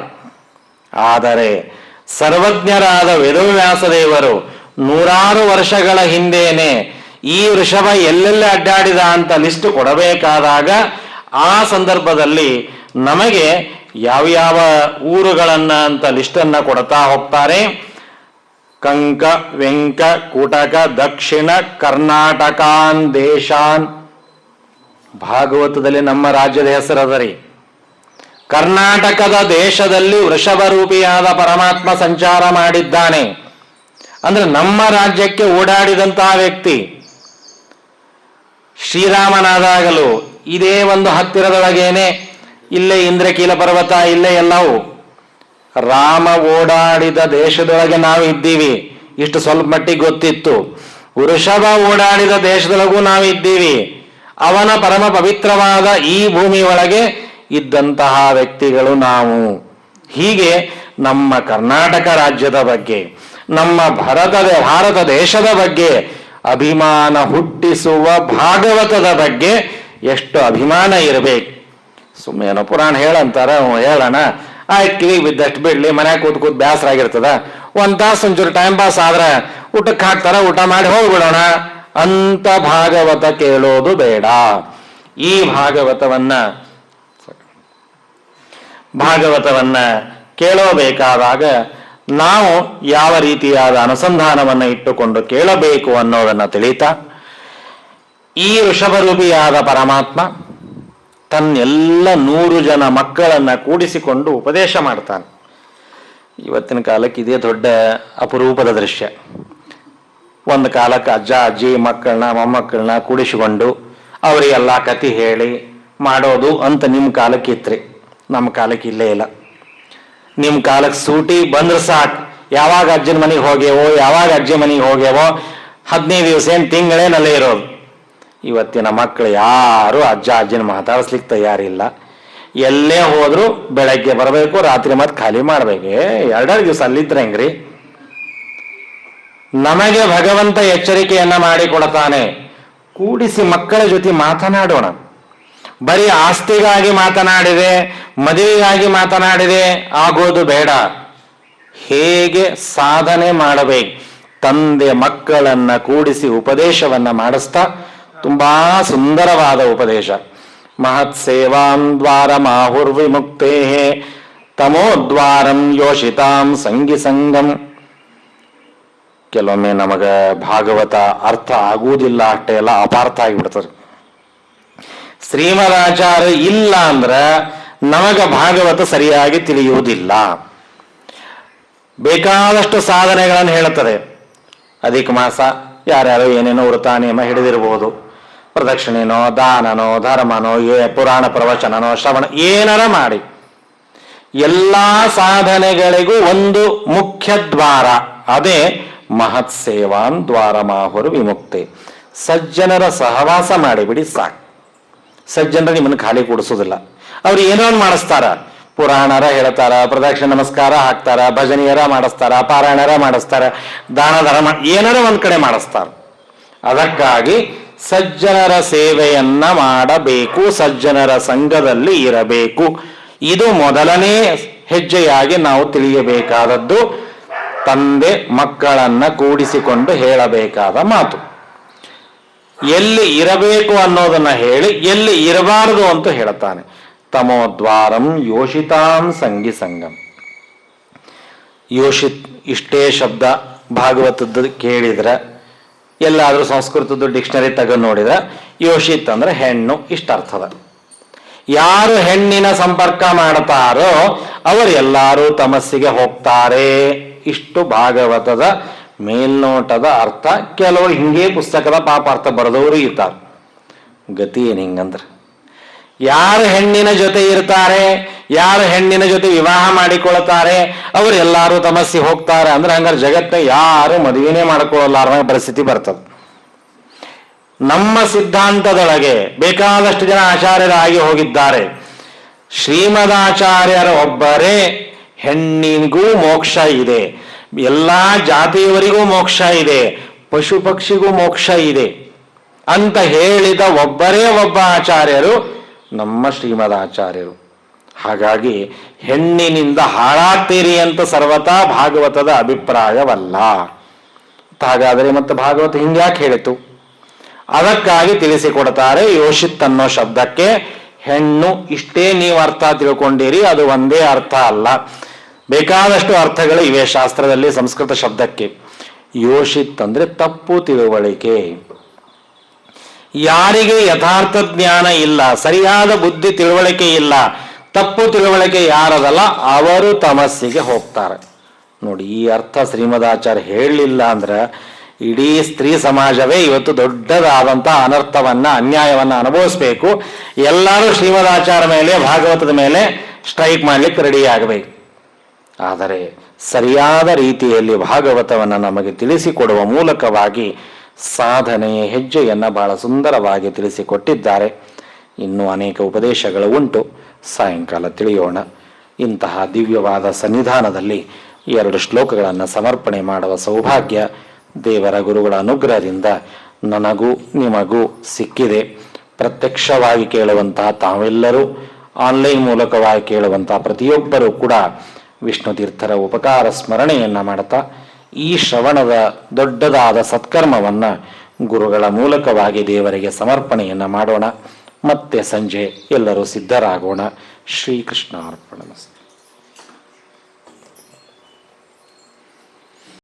ಆದರೆ ಸರ್ವಜ್ಞರಾದ ವೇದವ್ಯಾಸ ದೇವರು ನೂರಾರು ವರ್ಷಗಳ ಹಿಂದೇನೆ ಈ ವೃಷಭ ಎಲ್ಲೆಲ್ಲಿ ಅಡ್ಡಾಡಿದ ಅಂತ ಲಿಸ್ಟ್ ಕೊಡಬೇಕಾದಾಗ ಆ ಸಂದರ್ಭದಲ್ಲಿ ನಮಗೆ ಯಾವ್ಯಾವ ಊರುಗಳನ್ನ ಅಂತ ಲಿಸ್ಟನ್ನ ಕೊಡ್ತಾ ಹೋಗ್ತಾರೆ. ಕಂಕ, ವೆಂಕ, ಕೂಟಕ, ದಕ್ಷಿಣ ಕರ್ನಾಟಕಾನ್ ದೇಶಾನ್. ಭಾಗವತದಲ್ಲಿ ನಮ್ಮ ರಾಜ್ಯದ ಹೆಸರದರಿ. ಕರ್ನಾಟಕದ ದೇಶದಲ್ಲಿ ವೃಷಭ ರೂಪಿಯಾದ ಪರಮಾತ್ಮ ಸಂಚಾರ ಮಾಡಿದ್ದಾನೆ. ಅಂದ್ರೆ ನಮ್ಮ ರಾಜ್ಯಕ್ಕೆ ಓಡಾಡಿದಂತಹ ವ್ಯಕ್ತಿ. ಶ್ರೀರಾಮನಾದಾಗಲೂ ಇದೇ ಒಂದು ಹತ್ತಿರದೊಳಗೇನೆ, ಇಲ್ಲೇ ಇಂದ್ರಕೀಲ ಪರ್ವತ, ಇಲ್ಲೇ ಎಲ್ಲವೂ. ರಾಮ ಓಡಾಡಿದ ದೇಶದೊಳಗೆ ನಾವು ಇದ್ದೀವಿ, ಇಷ್ಟು ಸ್ವಲ್ಪ ಮಟ್ಟಿಗೆ ಗೊತ್ತಿತ್ತು. ವೃಷಭ ಓಡಾಡಿದ ದೇಶದೊಳಗೂ ನಾವು ಇದ್ದೀವಿ. ಅವನ ಪರಮ ಪವಿತ್ರವಾದ ಈ ಭೂಮಿ ಒಳಗೆ ಇದ್ದಂತಹ ವ್ಯಕ್ತಿಗಳು ನಾವು. ಹೀಗೆ ನಮ್ಮ ಕರ್ನಾಟಕ ರಾಜ್ಯದ ಬಗ್ಗೆ, ನಮ್ಮ ಭಾರತ ದೇಶದ ಬಗ್ಗೆ ಅಭಿಮಾನ ಹುಟ್ಟಿಸುವ ಭಾಗವತದ ಬಗ್ಗೆ ಎಷ್ಟು ಅಭಿಮಾನ ಇರಬೇಕು. ಸುಮ್ಮನೆ ಪುರಾಣ ಹೇಳಂತಾರ, ಹೇಳೋಣ ಆಯ್ತು, ಕಿವಿಗೆ ಬಿದ್ದಷ್ಟು ಬಿಡ್ಲಿ, ಮನ್ಯಾಗ ಕೂತ್ ಬೇಸರ ಆಗಿರ್ತದ, ಒಂದ್ ತಾಸು ಒಂಚೂರು ಟೈಮ್ ಪಾಸ್ ಆದ್ರೆ ಊಟಕ್ಕೆ ಹಾಕ್ತಾರ, ಊಟ ಮಾಡಿ ಹೋಗ್ಬಿಡೋಣ ಅಂತ ಭಾಗವತ ಕೇಳೋದು ಬೇಡ. ಈ ಭಾಗವತವನ್ನ ಕೇಳೋಬೇಕಾದಾಗ ನಾವು ಯಾವ ರೀತಿಯಾದ ಅನುಸಂಧಾನವನ್ನ ಇಟ್ಟುಕೊಂಡು ಕೇಳಬೇಕು ಅನ್ನೋದನ್ನ ತಿಳಿತಾ, ಈ ವೃಷಭರೂಪಿಯಾದ ಪರಮಾತ್ಮ ತನ್ನೆಲ್ಲ 100 ಜನ ಮಕ್ಕಳನ್ನ ಕೂಡಿಸಿಕೊಂಡು ಉಪದೇಶ ಮಾಡ್ತಾನೆ. ಇವತ್ತಿನ ಕಾಲಕ್ಕೆ ಇದೇ ದೊಡ್ಡ ಅಪರೂಪದ ದೃಶ್ಯ. ಒಂದು ಕಾಲಕ್ಕೆ ಅಜ್ಜ ಅಜ್ಜಿ ಮಕ್ಕಳನ್ನ ಮೊಮ್ಮಕ್ಕಳನ್ನ ಕೂಡಿಸಿಕೊಂಡು ಅವರಿಗೆಲ್ಲ ಕತೆ ಹೇಳಿ ಮಾಡೋದು ಅಂತ ನಿಮ್ಮ ಕಾಲಕ್ಕೆ ಇತ್ರಿ. ನಮ್ಮ ಕಾಲಕ್ಕೆ ಇಲ್ಲೇ ಇಲ್ಲ. ನಿಮ್ಮ ಕಾಲಕ್ಕೆ ಸೂಟಿ ಬಂದ್ರೆ ಸಾಕು, ಯಾವಾಗ ಅಜ್ಜನ ಮನೆಗೆ ಹೋಗ್ಯವೋ, ಯಾವಾಗ ಅಜ್ಜಿ ಮನೆಗೆ ಹೋಗ್ಯವೋ, 15 ದಿವಸ ಏನು ತಿಂಗಳೇನಲ್ಲೇ ಇರೋದು. ಇವತ್ತಿನ ಮಕ್ಕಳು ಯಾರು ಅಜ್ಜ ಅಜ್ಜಿನ ಮಾತಾಡಿಸ್ಲಿಕ್ಕೆ ತಯಾರಿಲ್ಲ. ಎಲ್ಲೇ ಹೋದ್ರು ಬೆಳಗ್ಗೆ ಬರಬೇಕು, ರಾತ್ರಿ ಮತ್ತೆ ಖಾಲಿ ಮಾಡ್ಬೇಕು. 2 ದಿವಸ ಅಲ್ಲಿದ್ರೆ ಹೆಂಗ್ರಿ? ನಮಗೆ ಭಗವಂತ ಎಚ್ಚರಿಕೆಯನ್ನ ಮಾಡಿಕೊಡ್ತಾನೆ, ಕೂಡಿಸಿ ಮಕ್ಕಳ ಜೊತೆ ಮಾತನಾಡೋಣ. ಬರೀ ಆಸ್ತಿಗಾಗಿ ಮಾತನಾಡಿದೆ, ಮದುವೆಗಾಗಿ ಮಾತನಾಡಿದೆ ಆಗೋದು ಬೇಡ. ಹೇಗೆ ಸಾಧನೆ ಮಾಡಬೇಕು, ತಂದೆ ಮಕ್ಕಳನ್ನ ಕೂಡಿಸಿ ಉಪದೇಶವನ್ನ ಮಾಡಿಸ್ತಾ ತುಂಬಾ ಸುಂದರವಾದ ಉಪದೇಶ. ಮಹತ್ ಸೇವಾಂ ದ್ವಾರ ಮಾಹುರ್ವಿಮುಕ್ತೇ ತಮೋದ್ವಾರಂ ಯೋಷಿತಾಂ ಸಂಗಿ ಸಂಗಂ. ಕೆಲವೊಮ್ಮೆ ನಮಗ ಭಾಗವತ ಅರ್ಥ ಆಗುವುದಿಲ್ಲ, ಅಷ್ಟೇ ಎಲ್ಲ ಅಪಾರ್ಥ ಆಗಿಬಿಡ್ತದೆ. ಶ್ರೀಮದಾಚಾರ್ಯ ಇಲ್ಲ ಅಂದ್ರೆ ನಮಗ ಭಾಗವತ ಸರಿಯಾಗಿ ತಿಳಿಯುವುದಿಲ್ಲ. ಬೇಕಾದಷ್ಟು ಸಾಧನೆಗಳನ್ನು ಹೇಳುತ್ತದೆ. ಅಧಿಕ ಮಾಸ ಯಾರ್ಯಾರು ಏನೇನೋ ವ್ರತ ನಿಯಮ ಹಿಡಿದಿರಬಹುದು, ಪ್ರದಕ್ಷಿಣೆನೋ ದಾನನೋ ಧರ್ಮನೋ ಪುರಾಣ ಪ್ರವಚನನೋ ಶ್ರವಣ ಏನಾರ ಮಾಡಿ, ಎಲ್ಲಾ ಸಾಧನೆಗಳಿಗೂ ಒಂದು ಮುಖ್ಯ ದ್ವಾರ, ಅದೇ ಮಹತ್ ಸೇವಾನ್ ದ್ವಾರ ಮಾಹುರು ವಿಮುಕ್ತಿ. ಸಜ್ಜನರ ಸಹವಾಸ ಮಾಡಿಬಿಡಿ ಸಾಕು. ಸಜ್ಜನರ ನಿಮ್ಮನ್ನು ಖಾಲಿ ಕೂಡಿಸೋದಿಲ್ಲ. ಅವ್ರು ಏನೋ ಒಂದು ಮಾಡಿಸ್ತಾರ, ಪುರಾಣರ ಹೇಳ್ತಾರ, ಪ್ರದಕ್ಷಿಣೆ ನಮಸ್ಕಾರ ಹಾಕ್ತಾರ, ಭಜನೀಯರ ಮಾಡಿಸ್ತಾರ, ಪಾರಾಯಣರ ಮಾಡಿಸ್ತಾರ, ದಾನ ಧರ್ಮ ಏನಾರ ಒಂದ್ ಕಡೆ ಮಾಡಿಸ್ತಾರ. ಅದಕ್ಕಾಗಿ ಸಜ್ಜನರ ಸೇವೆಯನ್ನ ಮಾಡಬೇಕು, ಸಜ್ಜನರ ಸಂಘದಲ್ಲಿ ಇರಬೇಕು. ಇದು ಮೊದಲನೇ ಹೆಜ್ಜೆಯಾಗಿ ನಾವು ತಿಳಿಯಬೇಕಾದದ್ದು, ತಂದೆ ಮಕ್ಕಳನ್ನ ಕೂಡಿಸಿಕೊಂಡು ಹೇಳಬೇಕಾದ ಮಾತು. ಎಲ್ಲಿ ಇರಬೇಕು ಅನ್ನೋದನ್ನ ಹೇಳಿ ಎಲ್ಲಿ ಇರಬಾರದು ಅಂತ ಹೇಳ್ತಾನೆ. ತಮೋದ್ವಾರಂ ಯೋಷಿತಾಂ ಸಂಗಿ ಸಂಗಂ. ಯೋಷಿತ್ ಇಷ್ಟೇ ಶಬ್ದ ಭಾಗವತದ್ದು ಕೇಳಿದ್ರೆ, ಎಲ್ಲಾದ್ರೂ ಸಂಸ್ಕೃತದ್ದು ಡಿಕ್ಷನರಿ ತೆಗೆದು ನೋಡಿದ್ರೆ ಯೋಷಿತ್ ಅಂದ್ರೆ ಹೆಣ್ಣು, ಇಷ್ಟ ಅರ್ಥದ. ಯಾರು ಹೆಣ್ಣಿನ ಸಂಪರ್ಕ ಮಾಡ್ತಾರೋ ಅವರೆಲ್ಲರೂ ತಮಸ್ಸಿಗೆ ಹೋಗ್ತಾರೆ. ಇಷ್ಟು ಭಾಗವತದ ಮೇಲ್ನೋಟದ ಅರ್ಥ. ಕೆಲವರು ಹಿಂಗೆ ಪುಸ್ತಕದ ಪಾಪ ಅರ್ಥ ಬರೆದವರು ಇರ್ತಾರೆ. ಗತಿ ಏನ್ ಹಿಂಗಂದ್ರೆ, ಯಾರು ಹೆಣ್ಣಿನ ಜೊತೆ ಇರ್ತಾರೆ, ಯಾರು ಹೆಣ್ಣಿನ ಜೊತೆ ವಿವಾಹ ಮಾಡಿಕೊಳ್ತಾರೆ ಅವರೆಲ್ಲರೂ ತಮಸ್ಸಿ ಹೋಗ್ತಾರೆ ಅಂದ್ರೆ, ಹಂಗಾರೆ ಜಗತ್ತ ಯಾರು ಮದುವೆನೇ ಮಾಡ್ಕೊಳ್ಳಲಾರ ಪರಿಸ್ಥಿತಿ ಬರ್ತದೆ. ನಮ್ಮ ಸಿದ್ಧಾಂತದೊಳಗೆ ಬೇಕಾದಷ್ಟು ಜನ ಆಚಾರ್ಯರಾಗಿ ಹೋಗಿದ್ದಾರೆ. ಶ್ರೀಮದಾಚಾರ್ಯರ ಒಬ್ಬರೇ ಹೆಣ್ಣಿಗೂ ಮೋಕ್ಷ ಇದೆ, ಎಲ್ಲ ಜಾತಿಯವರಿಗೂ ಮೋಕ್ಷ ಇದೆ, ಪಶು ಪಕ್ಷಿಗೂ ಮೋಕ್ಷ ಇದೆ ಅಂತ ಹೇಳಿದ ಒಬ್ಬರೇ ಒಬ್ಬ ಆಚಾರ್ಯರು ನಮ್ಮ ಶ್ರೀಮದಾಚಾರ್ಯರು. ಹಾಗಾಗಿ ಹೆಣ್ಣಿನಿಂದ ಹಾಳಾಗ್ತೀರಿ ಅಂತ ಸರ್ವತಾ ಭಾಗವತದ ಅಭಿಪ್ರಾಯವಲ್ಲ. ಹಾಗಾದರೆ ಮತ್ತೆ ಭಾಗವತ ಹಿಂಗ್ಯಾಕೆ ಹೇಳಿತು? ಅದಕ್ಕಾಗಿ ತಿಳಿಸಿಕೊಡ್ತಾರೆ. ಯೋಷಿತ್ ಅನ್ನೋ ಶಬ್ದಕ್ಕೆ ಹೆಣ್ಣು ಇಷ್ಟೇ ನೀವು ಅರ್ಥ ತಿಳ್ಕೊಂಡಿರಿ, ಅದು ಒಂದೇ ಅರ್ಥ ಅಲ್ಲ, ಬೇಕಾದಷ್ಟು ಅರ್ಥಗಳು ಇವೆ ಶಾಸ್ತ್ರದಲ್ಲಿ ಸಂಸ್ಕೃತ ಶಬ್ದಕ್ಕೆ. ಯೋಷಿತ್ ಅಂದ್ರೆ ತಪ್ಪು ತಿಳುವಳಿಕೆ. ಯಾರಿಗೆ ಯಥಾರ್ಥ ಜ್ಞಾನ ಇಲ್ಲ, ಸರಿಯಾದ ಬುದ್ಧಿ ತಿಳುವಳಿಕೆ ಇಲ್ಲ, ತಪ್ಪು ತಿಳುವಳಿಕೆ ಯಾರದಲ್ಲ ಅವರು ತಮಸ್ಸಿಗೆ ಹೋಗ್ತಾರೆ. ನೋಡಿ, ಈ ಅರ್ಥ ಶ್ರೀಮದಾಚಾರ್ಯ ಹೇಳಲಿಲ್ಲ ಅಂದ್ರೆ ಇಡೀ ಸ್ತ್ರೀ ಸಮಾಜವೇ ಇವತ್ತು ದೊಡ್ಡದಾದಂತಹ ಅನರ್ಥವನ್ನ ಅನ್ಯಾಯವನ್ನ ಅನುಭವಿಸ್ಬೇಕು. ಎಲ್ಲರೂ ಶ್ರೀಮದಾಚಾರ್ಯ ಮೇಲೆ ಭಾಗವತದ ಮೇಲೆ ಸ್ಟ್ರೈಕ್ ಮಾಡ್ಲಿಕ್ಕೆ ರೆಡಿ ಆಗಬೇಕು. ಆದರೆ ಸರಿಯಾದ ರೀತಿಯಲ್ಲಿ ಭಾಗವತವನ್ನು ನಮಗೆ ತಿಳಿಸಿಕೊಡುವ ಮೂಲಕವಾಗಿ ಸಾಧನೆಯ ಹೆಜ್ಜೆಯನ್ನು ಬಹಳ ಸುಂದರವಾಗಿ ತಿಳಿಸಿಕೊಟ್ಟಿದ್ದಾರೆ. ಇನ್ನೂ ಅನೇಕ ಉಪದೇಶಗಳು ಉಂಟು, ಸಾಯಂಕಾಲ ತಿಳಿಯೋಣ. ಇಂತಹ ದಿವ್ಯವಾದ ಸನ್ನಿಧಾನದಲ್ಲಿ 2 ಶ್ಲೋಕಗಳನ್ನು ಸಮರ್ಪಣೆ ಮಾಡುವ ಸೌಭಾಗ್ಯ ದೇವರ ಗುರುಗಳ ಅನುಗ್ರಹದಿಂದ ನನಗೂ ನಿಮಗೂ ಸಿಕ್ಕಿದೆ. ಪ್ರತ್ಯಕ್ಷವಾಗಿ ಕೇಳುವಂತಹ ತಾವೆಲ್ಲರೂ, ಆನ್ಲೈನ್ ಮೂಲಕವಾಗಿ ಕೇಳುವಂತಹ ಪ್ರತಿಯೊಬ್ಬರೂ ಕೂಡ ವಿಷ್ಣು ತೀರ್ಥರ ಉಪಕಾರ ಸ್ಮರಣೆಯನ್ನು ಮಾಡುತ್ತಾ ಈ ಶ್ರವಣದ ದೊಡ್ಡದಾದ ಸತ್ಕರ್ಮವನ್ನು ಗುರುಗಳ ಮೂಲಕವಾಗಿ ದೇವರಿಗೆ ಸಮರ್ಪಣೆಯನ್ನು ಮಾಡೋಣ. ಮತ್ತೆ ಸಂಜೆ ಎಲ್ಲರೂ ಸಿದ್ಧರಾಗೋಣ. ಶ್ರೀಕೃಷ್ಣ ಅರ್ಪಣಮಸ್ತು.